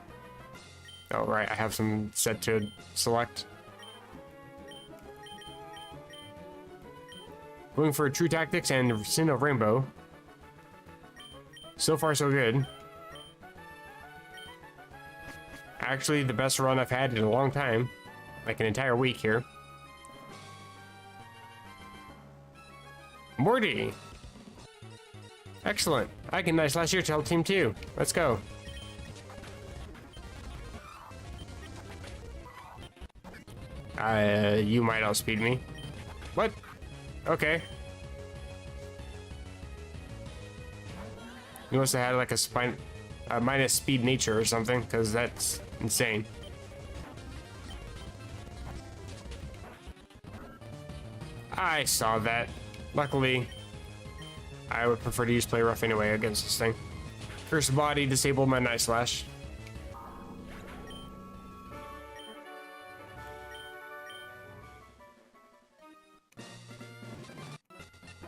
Oh, right, I have some set to select. Going for True Tactics and Sin of Rainbow. So far, so good. Actually, the best run I've had in a long time. Like an entire week here. Morty! Excellent. I can nice last year tell team 2. Let's go. You might outspeed me. What? Okay. You must have had like a minus speed nature or something, because that's insane. I saw that. Luckily, I would prefer to use play rough anyway against this thing. Cursed Body disabled my nice slash.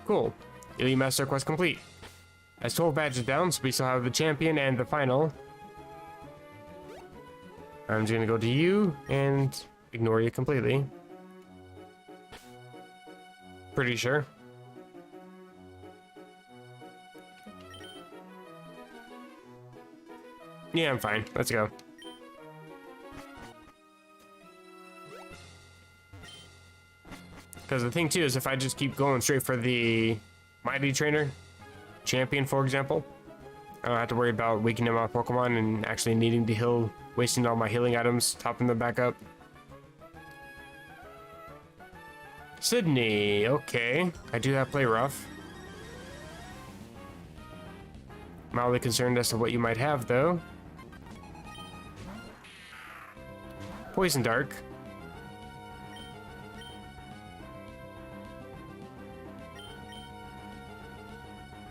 Cool. Elite Master quest complete. That's 12 badges down, so we still have the champion and the final. I'm just gonna go to you and ignore you completely. Pretty sure. Yeah, I'm fine. Let's go. Because the thing too is if I just keep going straight for the Mighty Trainer champion, for example, I don't have to worry about weakening my Pokemon and actually needing to heal, wasting all my healing items, topping them back up. Sydney, okay. I do have play rough. Mildly concerned as to what you might have, though. Poison Dark.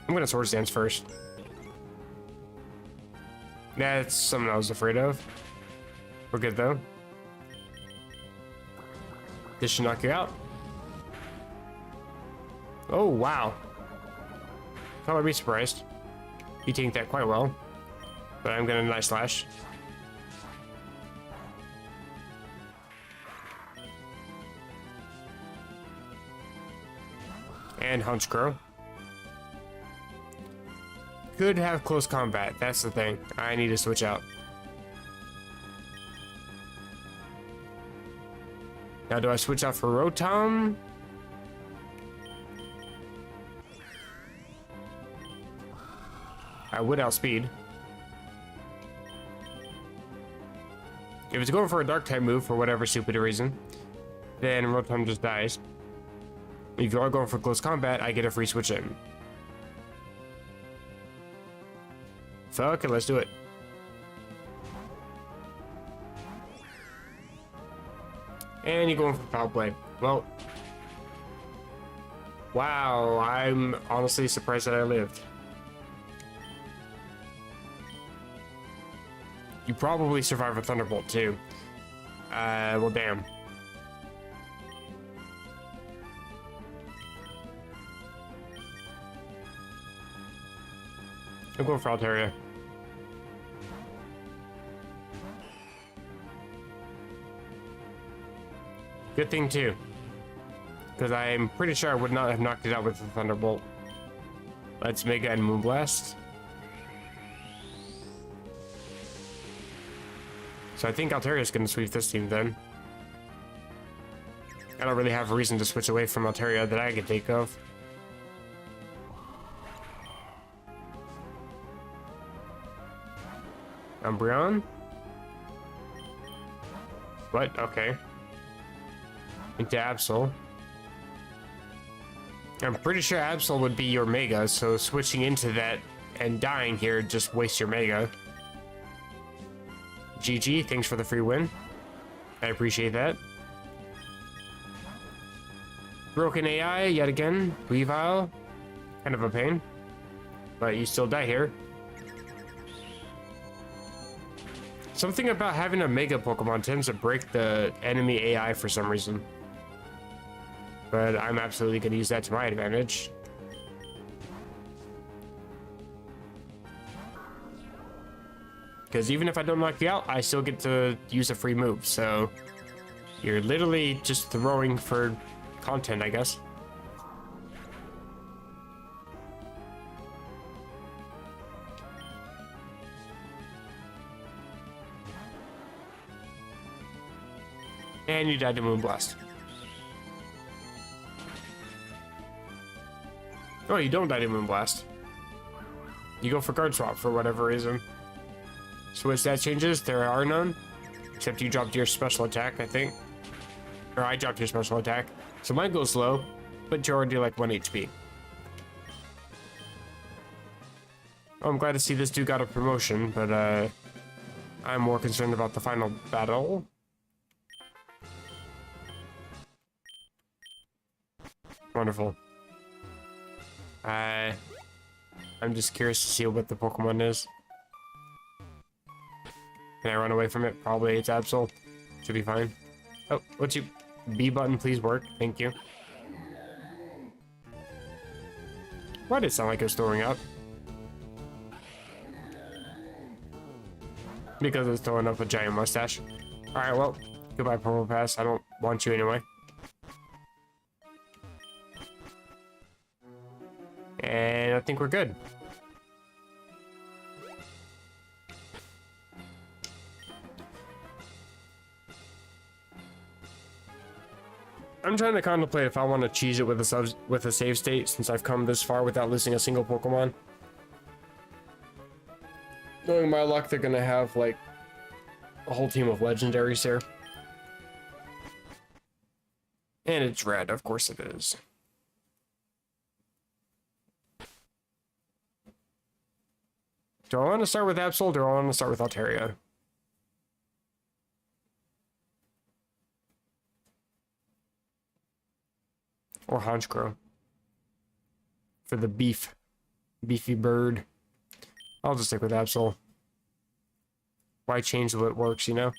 I'm gonna Swords Dance first. That's something I was afraid of. We're good, though. This should knock you out. Oh, wow. Oh, I'd be surprised. You take that quite well. But I'm gonna nice slash. And Hunch Crow. Could have close combat, that's the thing. I need to switch out. Now do I switch out for Rotom? I would outspeed. If it's going for a dark type move for whatever stupid reason, then Rotom just dies. If you are going for close combat, I get a free switch in. Fuck it, let's do it. And you're going for foul play. Well, wow, I'm honestly surprised that I lived. You probably survive a Thunderbolt too. Well, damn. I'm going for Altaria. Good thing too, because I'm pretty sure I would not have knocked it out with the Thunderbolt. Let's Mega and Moonblast. So I think Altaria is going to sweep this team then. I don't really have a reason to switch away from Altaria that I can think of. Umbreon? What? Okay. Into Absol. I'm pretty sure Absol would be your Mega, so switching into that and dying here just wastes your Mega. GG, thanks for the free win. I appreciate that. Broken AI yet again. Weavile. Kind of a pain. But you still die here. Something about having a Mega Pokemon tends to break the enemy AI for some reason. But I'm absolutely going to use that to my advantage. Because even if I don't knock you out, I still get to use a free move. So you're literally just throwing for content, I guess. And you died to Moonblast. Oh, you don't die to Moonblast. You go for Guard Swap for whatever reason. So what stat changes? There are none. Except you dropped your special attack, I think. Or I dropped your special attack. So mine goes low, but you're already like 1 HP. Oh, I'm glad to see this dude got a promotion, but I'm more concerned about the final battle. Wonderful. I'm just curious to see what the Pokemon is. Can I run away from it? Probably it's Absol. Should be fine. Oh, what's you? B button, please work. Thank you. Why did it sound like it was throwing up? Because it's throwing up a giant mustache. Alright, well, goodbye, Purple Pass. I don't want you anyway. And I think we're good. I'm trying to contemplate if I want to cheese it with a save state since I've come this far without losing a single Pokemon. Knowing my luck, they're gonna have like a whole team of legendaries here. And it's red, of course it is. Do I want to start with Absol or do I want to start with Altaria? Or Honchkrow. For the beefy bird. I'll just stick with Absol. Why change what works, you know?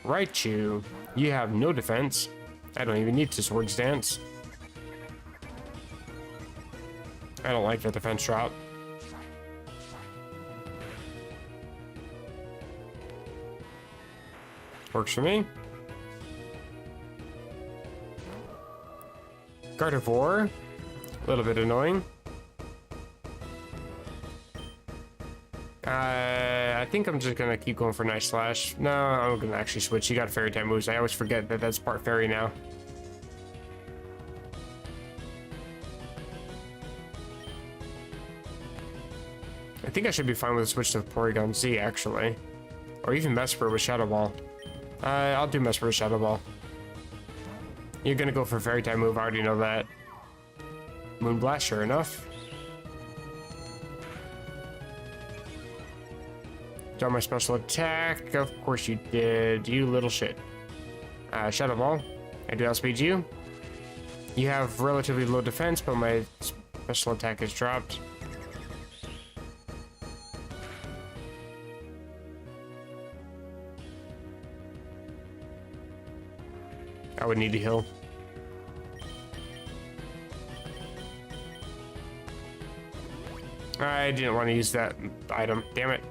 Raichu, you have no defense. I don't even need to Swords Dance. I don't like the defense drop. Works for me. Gardevoir, a little bit annoying. I think I'm just gonna keep going for Night Slash. No, I'm gonna actually switch. You got fairy type moves. I always forget that that's part fairy now. I think I should be fine with a switch to Porygon Z, actually. Or even Mesper with Shadow Ball. I'll do Mesper with Shadow Ball. You're gonna go for fairy type move, I already know that. Moonblast, sure enough. Draw my special attack. Of course you did, you little shit. Shadow Ball. I do outspeed you. You have relatively low defense, but my special attack is dropped. I would need to heal. I didn't want to use that item. Damn it.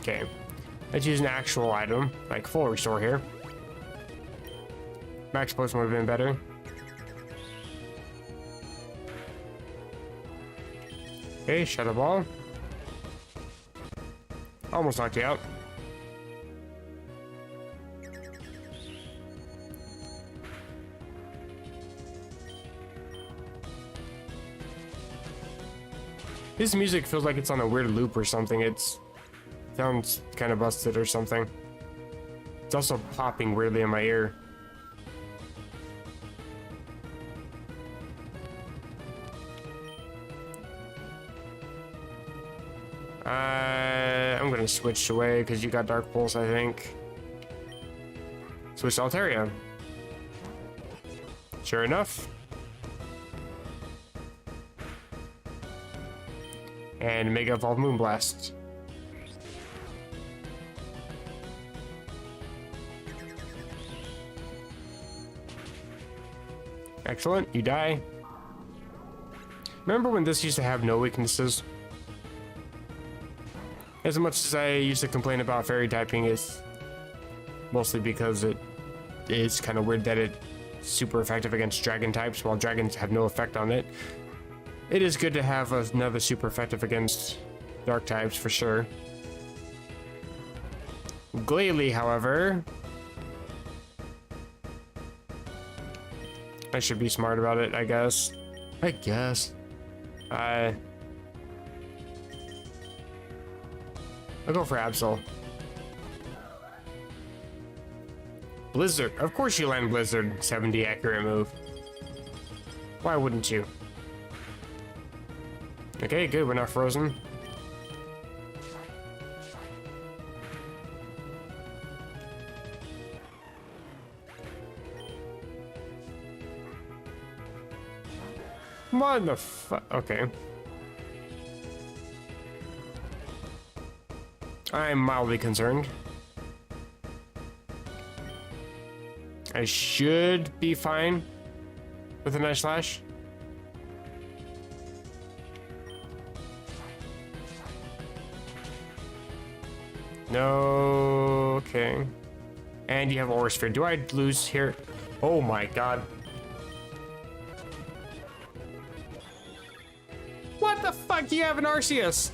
Okay. Let's use an actual item, like full restore here. Max potion would have been better. Okay, Shadow Ball. Almost knocked you out. This music feels like it's on a weird loop or something. It sounds kind of busted or something. It's also popping weirdly in my ear. I'm gonna switch away because you got Dark Pulse, I think. Switch to Altaria. Sure enough. And Mega Evolve Moonblast. Excellent, you die. Remember when this used to have no weaknesses? As much as I used to complain about fairy typing, is mostly because it is kind of weird that it's super effective against dragon types, while dragons have no effect on it. It is good to have another super effective against dark types, for sure. Glalie, however... I should be smart about it, I guess. I'll go for Absol. Blizzard. Of course you land Blizzard. 70 accurate move. Why wouldn't you? Okay, good. We're not frozen. What the fuck? Okay. I'm mildly concerned. I should be fine with a Night Slash. No, okay. And you have Aura Sphere. Do I lose here? Oh my god. What the fuck? You have an Arceus?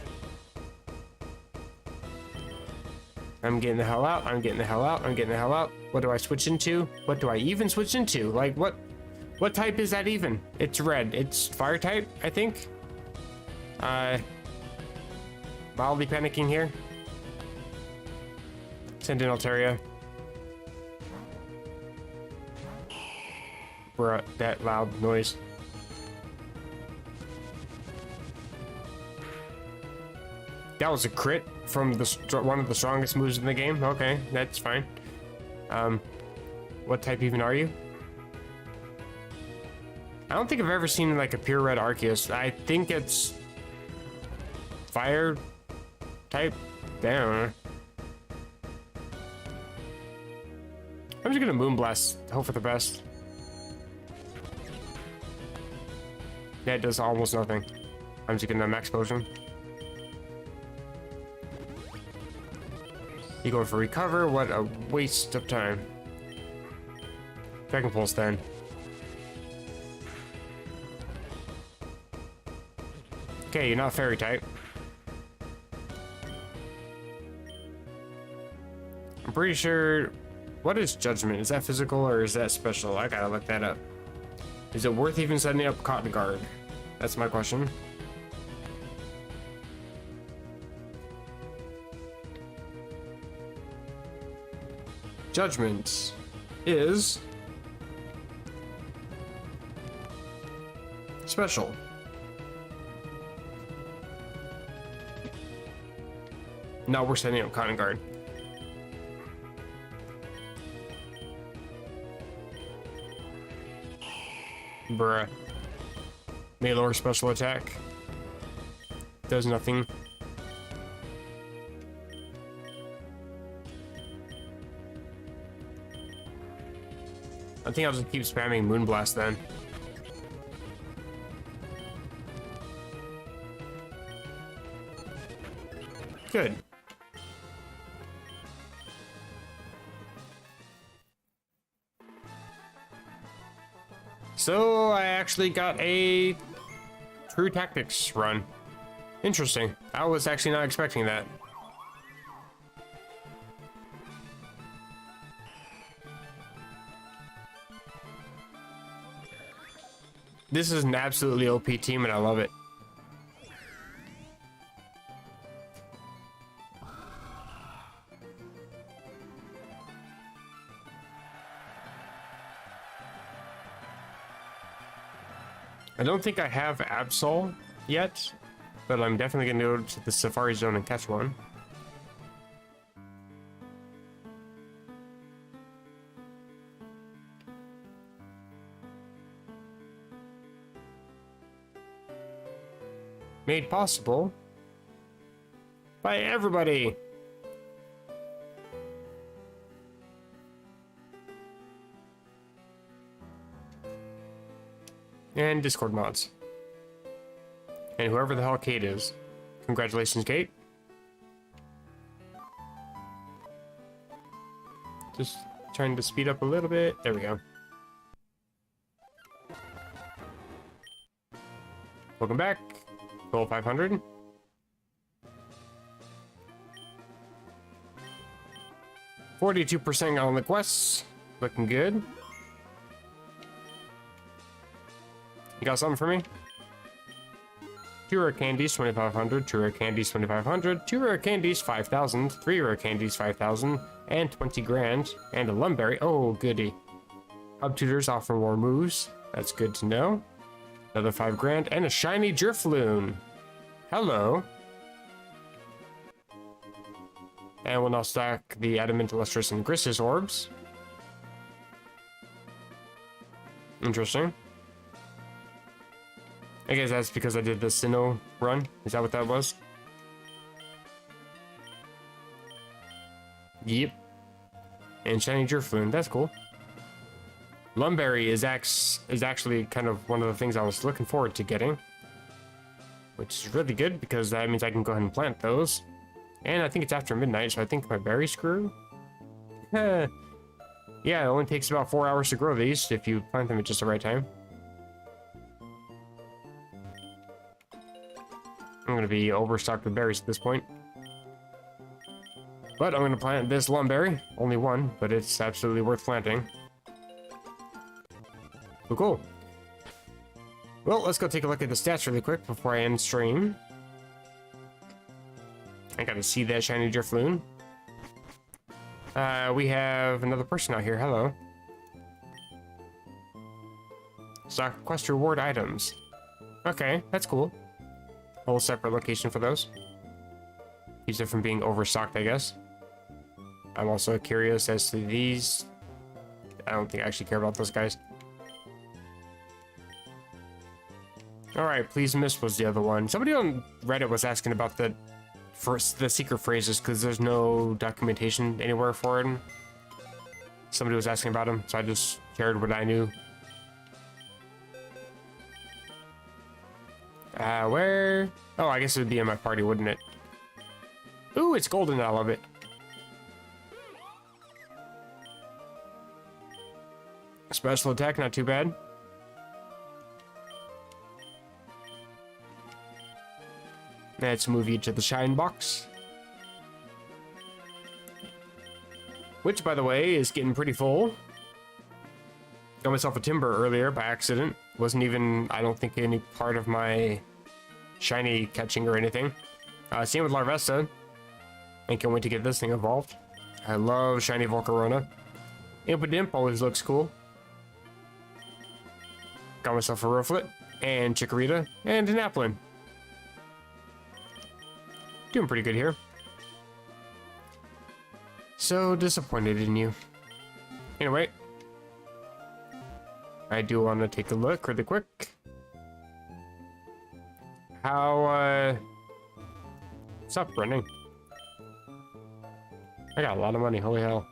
I'm getting the hell out. I'm getting the hell out. I'm getting the hell out. What do I switch into? What do I even switch into? Like, what type is that even? It's red. It's fire type, I think. Mildly panicking here. Send in Altaria. Bruh, that loud noise. That was a crit from one of the strongest moves in the game. Okay, that's fine. What type even are you? I don't think I've ever seen like a pure red Arceus. I think it's fire type. Damn. I'm just gonna Moonblast, hope for the best. That does almost nothing. I'm just gonna Max Potion. You going for recover? What a waste of time. Dragon Pulse then. Okay, you're not fairy type. I'm pretty sure... What is judgment? Is that physical or is that special? I gotta look that up. Is it worth even setting up Cotton Guard? That's my question. Judgment is special. Now we're setting up Cotton Guard. Bruh. May lower special attack. Does nothing. I think I'll just keep spamming Moonblast then. Good. So I actually got a True Tactics run. Interesting. I was actually not expecting that. This is an absolutely OP team and I love it. I don't think I have Absol yet, but I'm definitely going to go to the Safari Zone and catch one. Made possible by everybody. And Discord mods. And whoever the hell Kate is. Congratulations, Kate. Just trying to speed up a little bit. There we go. Welcome back. Goal 500. %on the quests. Looking good. You got something for me? 2 rare candies, 2,500. 2 rare candies, 2,500. 2 rare candies, 5,000. 3 rare candies, 5,000. And 20 grand. And a Lumberry. Oh, goody. Hub tutors offer more moves. That's good to know. Another 5 grand. And a shiny Drifloon. Hello. And we'll now stack the Adamant, Lustrous, and Grissus orbs. Interesting. I guess that's because I did the Sinnoh run. Is that what that was? Yep. And shiny Drifloon. That's cool. Lumberry is actually kind of one of the things I was looking forward to getting. Which is really good because that means I can go ahead and plant those. And I think it's after midnight, so I think my berries grew. Yeah, it only takes about 4 hours to grow these if you plant them at just the right time. I'm gonna be overstocked with berries at this point. But I'm gonna plant this Lumberry. Only one, but it's absolutely worth planting. Cool, cool. Well, let's go take a look at the stats really quick before I end stream. I gotta see that shiny Drifloon. We have another person out here. Hello. Stock quest reward items. Okay, that's cool. Whole separate location for those. Keeps it from being overstocked, I guess. I'm also curious as to these. I don't think I actually care about those guys. Alright, please miss was the other one. Somebody on Reddit was asking about the secret phrases because there's no documentation anywhere for it. Somebody was asking about them, so I just shared what I knew. Where? Oh, I guess it would be in my party, wouldn't it? Ooh, it's golden. I love it. Special attack, not too bad. Let's move you to the shine box. which, by the way, is getting pretty full. Got myself a timber earlier by accident. Wasn't even, I don't think, any part of my shiny catching or anything. Same with Larvesta. And can't wait to get this thing evolved. I love shiny Volcarona. Impidimp always looks cool. Got myself a Rufflet and Chikorita and an Applin. Doing pretty good here. So disappointed in you. Anyway, I do want to take a look really quick. How, stop running. I got a lot of money, holy hell.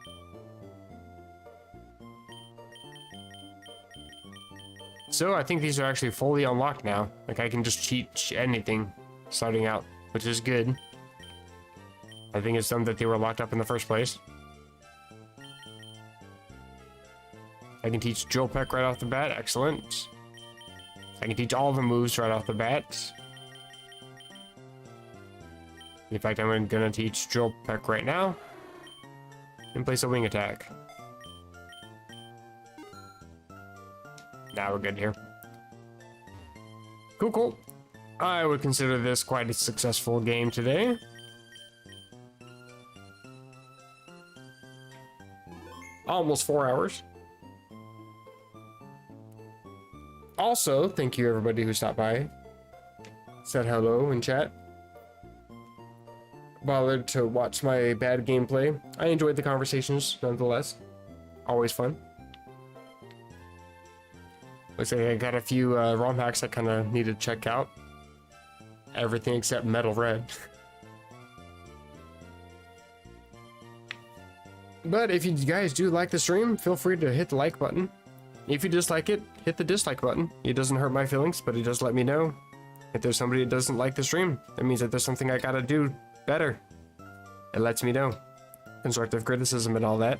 So I think these are actually fully unlocked now. Like I can just cheat anything starting out, which is good. I think it's dumb that they were locked up in the first place. I can teach Drill Peck right off the bat, excellent. I can teach all the moves right off the bat. In fact, I'm gonna teach Drill Peck right now. And place a wing attack. Now we're good here. Cool, cool. I would consider this quite a successful game today. Almost 4 hours. Also, thank you everybody who stopped by. Said hello in chat. Bothered to watch my bad gameplay. I enjoyed the conversations nonetheless. Always fun. Looks like I got a few ROM hacks I kind of need to check out. Everything except Metal Red. But if you guys do like the stream, feel free to hit the like button. If you dislike it, hit the dislike button. It doesn't hurt my feelings, but it does let me know. If there's somebody that doesn't like the stream, that means that there's something I gotta do better. It lets me know. Constructive criticism and all that.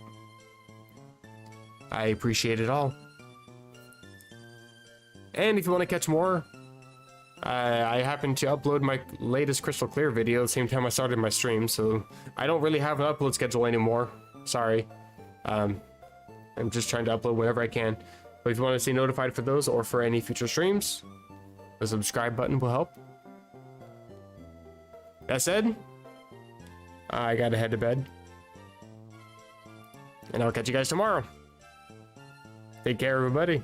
I appreciate it all. And if you want to catch more, I happened to upload my latest Crystal Clear video at the same time I started my stream, so I don't really have an upload schedule anymore. Sorry. I'm just trying to upload whenever I can. But if you want to stay notified for those or for any future streams, the subscribe button will help. That said, I gotta head to bed. And I'll catch you guys tomorrow. Take care, everybody.